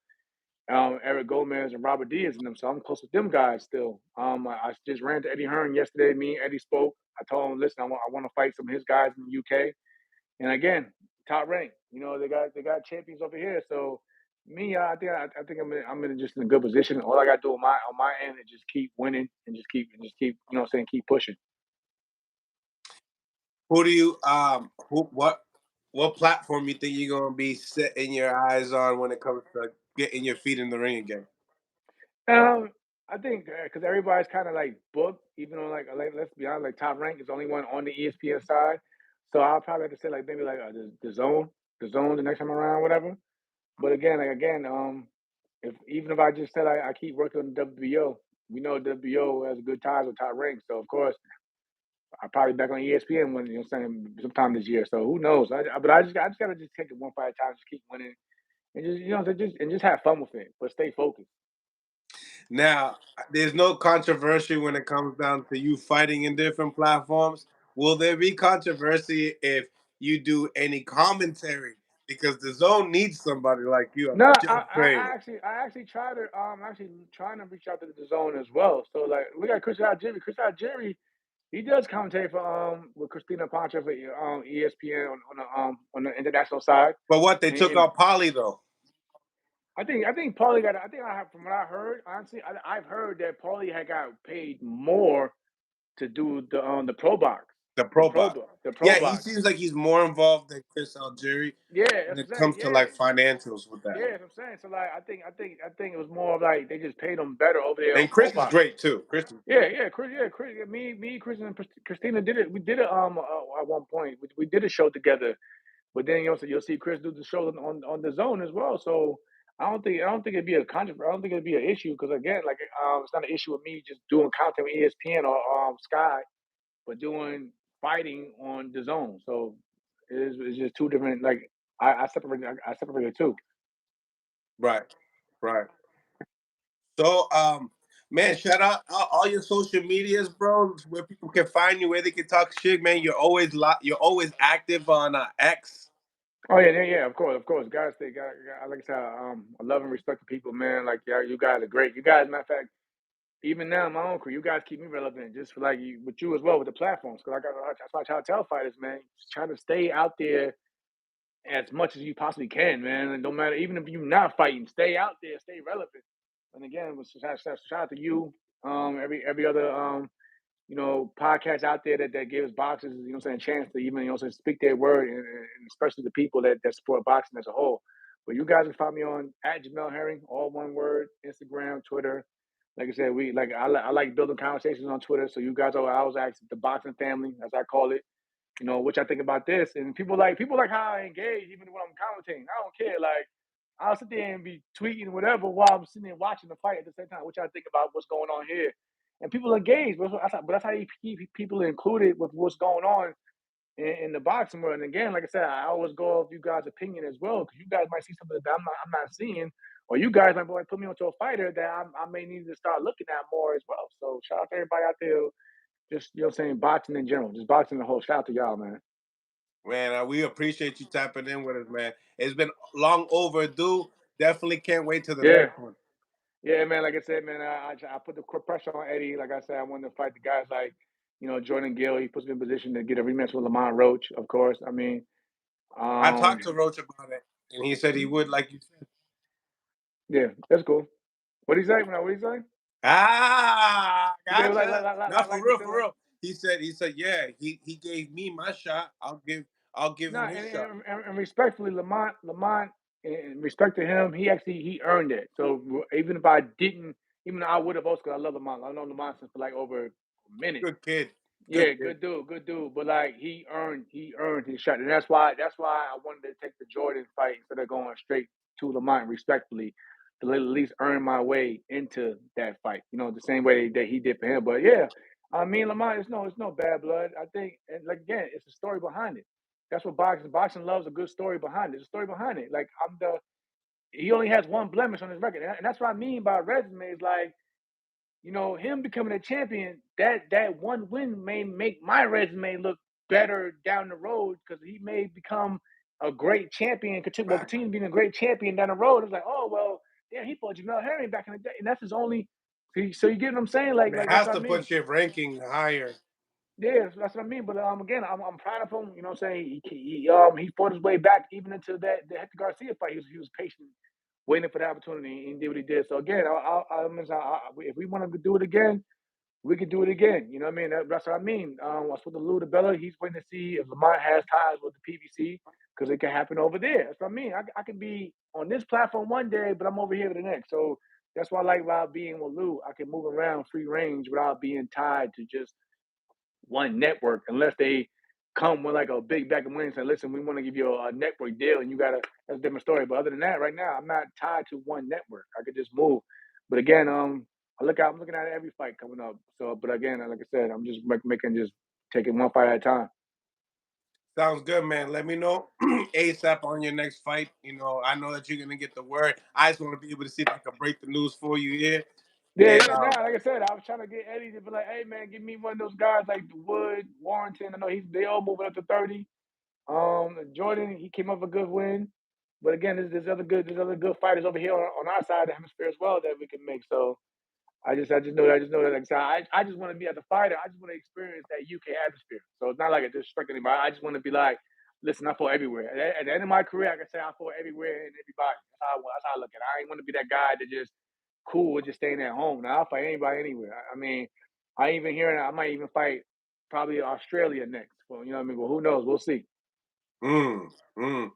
Speaker 2: Eric Gomez, and Robert Diaz and them. So I'm close with them guys still. I just ran to Eddie Hearn yesterday. Me and Eddie spoke. I told him, listen, I want to fight some of his guys in the UK. And again, top rank. They got champions over here. So me, I think I'm just in a good position. All I got to do on my end is just keep winning and just keep keep pushing.
Speaker 1: Who do you what platform you think you're gonna be setting your eyes on when it comes to getting your feet in the ring again?
Speaker 2: I think because everybody's kind of like booked, even though like let's be honest, like top rank is the only one on the ESPN side. So I'll probably have to say like maybe like the zone the next time around, whatever. But again, if I just said I keep working on the WBO, we know WBO has good ties with top rank. So of course I'll probably back on ESPN when saying sometime this year. So who knows? But I just gotta just take it one fight at a time, just keep winning, and just have fun with it, but stay focused.
Speaker 1: Now, there's no controversy when it comes down to you fighting in different platforms. Will there be controversy if you do any commentary? Because the zone needs somebody like you. I'm
Speaker 2: No,
Speaker 1: just saying.
Speaker 2: I actually tried to actually trying to reach out to the zone as well. So like we got Chris Algieri. Chris Algieri, he does commentate for with Christina Pancha for ESPN on the international side.
Speaker 1: But what they took
Speaker 2: And
Speaker 1: out Polly though.
Speaker 2: I think Paulie got. I think I have from what I heard. Honestly, I've heard that Paulie had got paid more to do the pro box,
Speaker 1: The pro box.
Speaker 2: the pro
Speaker 1: Yeah, he
Speaker 2: box.
Speaker 1: seems like he's more involved than Chris Algieri
Speaker 2: Yeah,
Speaker 1: when
Speaker 2: that's
Speaker 1: it
Speaker 2: what I'm saying.
Speaker 1: comes to
Speaker 2: Yeah,
Speaker 1: like financials with that.
Speaker 2: yeah, that's what I'm saying. So like, I think it was more of like they just paid him better over there on
Speaker 1: And
Speaker 2: pro
Speaker 1: Chris is
Speaker 2: box.
Speaker 1: great too. Chris is great.
Speaker 2: Chris, me, Chris, and Christina did it. We did it at one point. We did a show together, but then you'll see Chris do the show on the zone as well. So I don't think it'd be a controversy. I don't think it'd be an issue because again, like it's not an issue with me just doing content with ESPN or Sky, but doing fighting on the zone. So it's just two different. Like I separated the two.
Speaker 1: Right. Right. So, man, shout out all your social medias, bro. Where people can find you, where they can talk shit, man. You're always active on X.
Speaker 2: Oh yeah. Of course. Guys, like I said, I love and respect the people, man. Like yeah, you guys are great. You guys, matter of fact, even now, my own crew, you guys keep me relevant just for like with you as well with the platforms. Because that's why I try to tell fighters, man, just try to stay out there as much as you possibly can, man. And no matter, even if you're not fighting, stay out there, stay relevant. And again, shout out to you, every other podcast out there that gives boxers, chance to even, speak their word, and especially the people that support boxing as a whole. But you guys can find me on at Jamel Herring, all one word, Instagram, Twitter. Like I said, I like building conversations on Twitter. So you guys are I was asked the boxing family, as I call it. What y'all think about this? And people like how I engage even when I'm commentating. I don't care. Like I'll sit there and be tweeting whatever while I'm sitting there watching the fight at the same time. What y'all think about what's going on here? And people engage, but that's how you keep people included with what's going on in the boxing world. And again, like I said, I always go off you guys' opinion as well, because you guys might see something that I'm not seeing, or you guys might put me onto a fighter that I may need to start looking at more as well. So shout out to everybody out there, just saying boxing in general, just boxing the whole. Shout out to y'all, man.
Speaker 1: Man, we appreciate you tapping in with us, man. It's been long overdue. Definitely can't wait to the
Speaker 2: Yeah,
Speaker 1: next one.
Speaker 2: yeah, man. Like I said, man, I put the pressure on Eddie. Like I said, I wanted to fight the guys like Jordan Gill. He puts me in position to get a rematch with Lamont Roach, of course. I mean,
Speaker 1: I
Speaker 2: um,
Speaker 1: talked to Roach about it, and he said he would, like you said.
Speaker 2: yeah, that's cool. What he say? What he say? He said
Speaker 1: Gotcha. Not for
Speaker 2: like he
Speaker 1: real,
Speaker 2: said
Speaker 1: for
Speaker 2: like.
Speaker 1: real. He said, yeah, he gave me my shot. I'll give
Speaker 2: No,
Speaker 1: him his
Speaker 2: and,
Speaker 1: shot.
Speaker 2: and respectfully, Lamont, in respect to him, he earned it. So even if I didn't, even though I would have also, because I love Lamont. I know Lamont since for like over a minute.
Speaker 1: Good kid. Good
Speaker 2: Yeah,
Speaker 1: kid.
Speaker 2: good dude. But like he earned his shot, and that's why I wanted to take the Jordan fight instead of going straight to Lamont respectfully, to at least earn my way into that fight. The same way that he did for him. But yeah, I mean Lamont, it's no bad blood. I think, and like again, it's a story behind it. That's what boxing loves, a good story behind it. There's a story behind it. Like he only has one blemish on his record, and that's what I mean by resume. Is like him becoming a champion, that one win may make my resume look better down the road, because he may become a great champion,
Speaker 1: Fact.
Speaker 2: continue being a great champion down the road. It's like, oh well, yeah, he fought Jamel Herring back in the day, and that's his only. So you get what I'm saying? Like,
Speaker 1: And it
Speaker 2: that's
Speaker 1: has
Speaker 2: what I
Speaker 1: to
Speaker 2: mean.
Speaker 1: put your ranking higher.
Speaker 2: Yeah, that's what I mean. But again, I'm proud of him. You know what I'm saying? He fought his way back even into the Hector Garcia fight. He was patient, waiting for the opportunity, and did what he did. So again, if we want to do it again, we could do it again. You know what I mean? That's what I mean. I spoke to Lou DeBella. He's waiting to see if Lamont has ties with the PBC, because it can happen over there. That's what I mean. I could be on this platform one day, but I'm over here the next. So that's why I like about being with Lou. I can move around free range without being tied to just one network, unless they come with like a big bag of money and say, listen, we want to give you a network deal, and that's a different story. But other than that, right now, I'm not tied to one network. I could just move. But again, I'm looking at every fight coming up. So, but again, like I said, I'm just just taking one fight at a time.
Speaker 1: Sounds good, man. Let me know ASAP on your next fight. I know that you're gonna get the word. I just want to be able to see if I can break the news for you here.
Speaker 2: Yeah,
Speaker 1: And
Speaker 2: yeah. Now, like I said, I was trying to get Eddie to be like, "Hey, man, give me one of those guys like Wood, Warrington. I know they all moving up to 30. Jordan, he came up a good win, but again, there's other good fighters over here on our side of the hemisphere as well that we can make. So I just know that. Like I just want to be as a fighter. I just want to experience that UK atmosphere. So it's not like a disrespect to anybody. I just want to be like, listen, I fought everywhere. At the end of my career, I can say I fought everywhere and everybody. That's how I look at it. I ain't want to be that guy that just cool with just staying at home. Now I'll fight anybody anywhere. I mean, I even hearing I might even fight probably Australia next. Well, you know what I mean. Well, who knows? We'll see.
Speaker 1: mm, mm.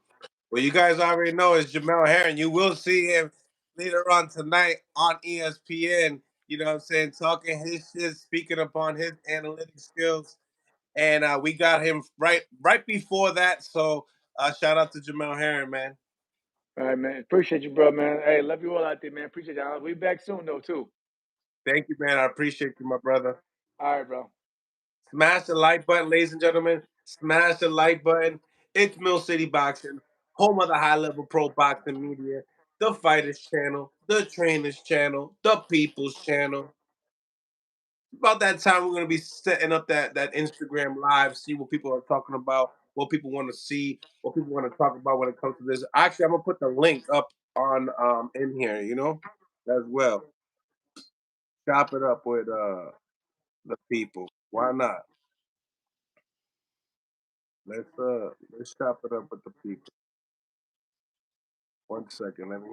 Speaker 1: Well, you guys already know it's Jamel Herring. You will see him later on tonight on ESPN. You know what I'm saying? Talking his shit, speaking upon his analytic skills. And we got him right before that. So shout out to Jamel Herring, man.
Speaker 2: All right, man. Appreciate you, bro, man. Hey, love you all out there, man. Appreciate y'all. We back soon though, too.
Speaker 1: Thank you, man. I appreciate you, my brother.
Speaker 2: All right, bro.
Speaker 1: Smash the like button, ladies and gentlemen. Smash the like button. It's Mill City Boxing, home of the high level pro boxing media, the Fighters Channel, the Trainers Channel, the People's Channel. About that time, we're going to be setting up that Instagram live, see what people are talking about, what people want to see, what people want to talk about when it comes to this. Actually, I'm going to put the link up on in here, as well. Chop it up with the people. Why not? Let's chop it up with the people. 1 second, let me.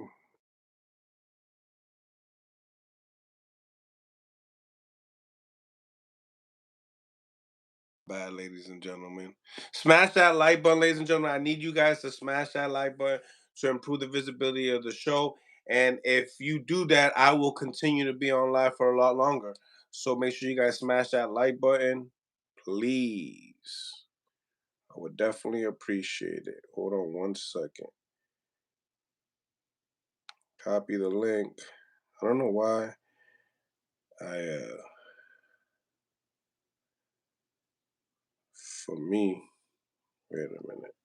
Speaker 1: Bad, ladies and gentlemen. Smash that like button, ladies and gentlemen. I need you guys to smash that like button to improve the visibility of the show. And if you do that, I will continue to be on live for a lot longer. So make sure you guys smash that like button, please. I would definitely appreciate it. Hold on one second. Copy the link. I don't know why for me, wait a minute.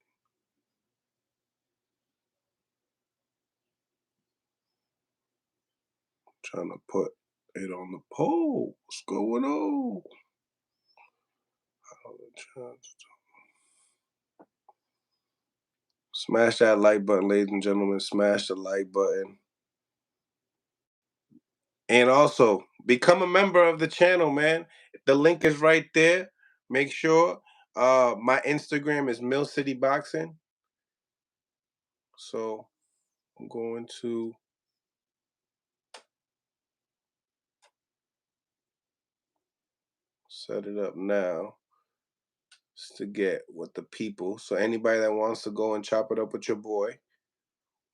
Speaker 1: Trying to put it on the poll. What's going on? Smash that like button, ladies and gentlemen. Smash the like button. And also, become a member of the channel, man. The link is right there. Make sure. My Instagram is Mill City Boxing. So I'm going to set it up now to get with the people. So anybody that wants to go and chop it up with your boy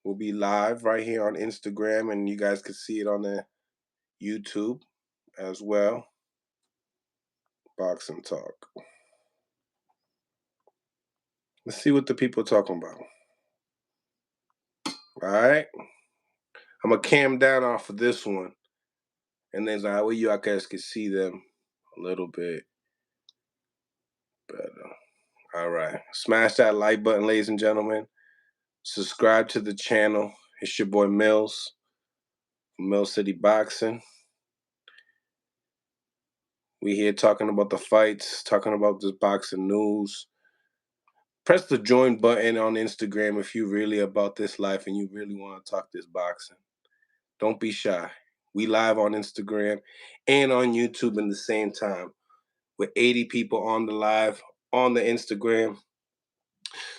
Speaker 1: will be live right here on Instagram, and you guys can see it on the YouTube as well. Boxing Talk. Let's see what the people are talking about. All right. I'm going to cam down off of this one. And then that way you guys can see them a little bit better. All right. Smash that like button, ladies and gentlemen. Subscribe to the channel. It's your boy Mills from Mill City Boxing. We here talking about the fights, talking about this boxing news. Press the join button on Instagram if you're really about this life and you really want to talk this boxing. Don't be shy. We live on Instagram and on YouTube in the same time with 80 people on the live on the Instagram.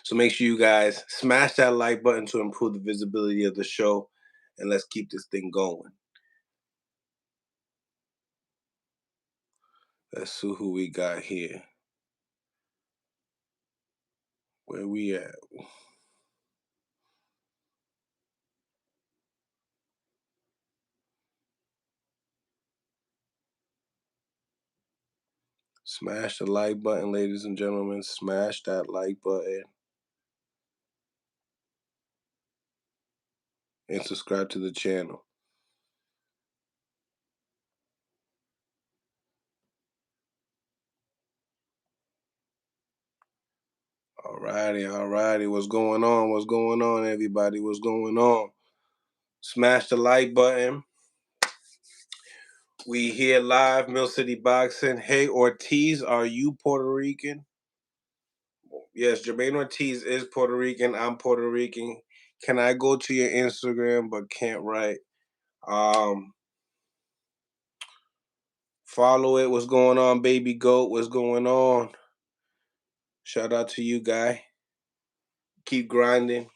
Speaker 1: So make sure you guys smash that like button to improve the visibility of the show, and let's keep this thing going. Let's see who we got here. Where we at? Smash the like button, ladies and gentlemen. Smash that like button. And subscribe to the channel. Alrighty. What's going on, everybody? What's going on? Smash the like button. We here live, Mill City Boxing. Hey, Ortiz, are you Puerto Rican? Yes, Jamaine Ortiz is Puerto Rican. I'm Puerto Rican. Can I go to your Instagram but can't write? Follow it. What's going on, baby goat? What's going on? Shout out to you, guy. Keep grinding.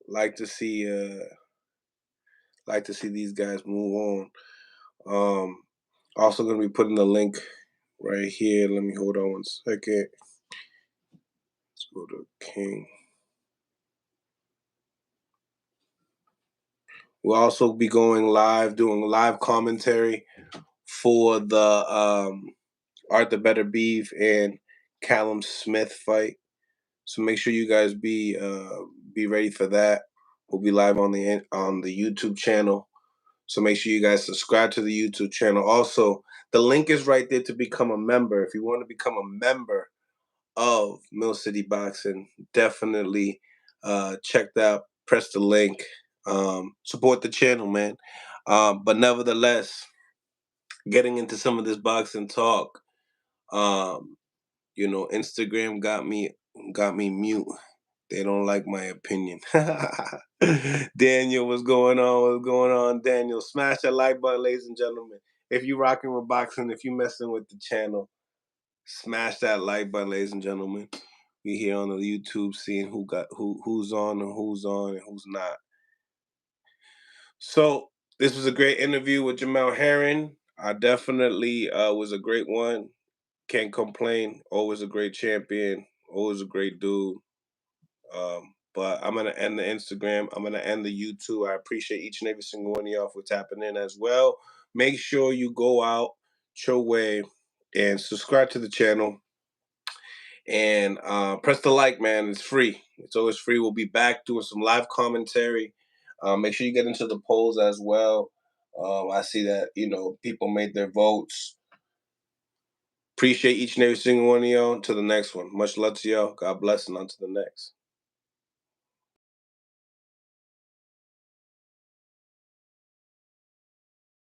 Speaker 1: Like to see these guys move on. Also gonna be putting the link right here. Let me hold on one second. Let's go to King. We'll also be going live, doing live commentary for the Arthur Betterbiev and Callum Smith fight. So make sure you guys be ready for that. We'll be live on the YouTube channel. So make sure you guys subscribe to the YouTube channel. Also, the link is right there to become a member. If you want to become a member of Mill City Boxing, definitely check that out. Press the link. Support the channel, man. But nevertheless, getting into some of this boxing talk, Instagram got me mute. They don't like my opinion. Daniel, what's going on? What's going on, Daniel? Smash that like button, ladies and gentlemen. If you rocking with boxing, if you messing with the channel, smash that like button, ladies and gentlemen. We here on the YouTube seeing who's on and who's not. So this was a great interview with Jamel Herring. I definitely was a great one. Can't complain. Always a great champion. Always a great dude. But I'm gonna end the Instagram. I'm gonna end the YouTube. I appreciate each and every single one of y'all for tapping in as well. Make sure you go out your way and subscribe to the channel and press the like, man. It's free. It's always free. We'll be back doing some live commentary. Make sure you get into the polls as well. I see that people made their votes. Appreciate each and every single one of y'all. To the next one. Much love to y'all. God bless, and on to the next.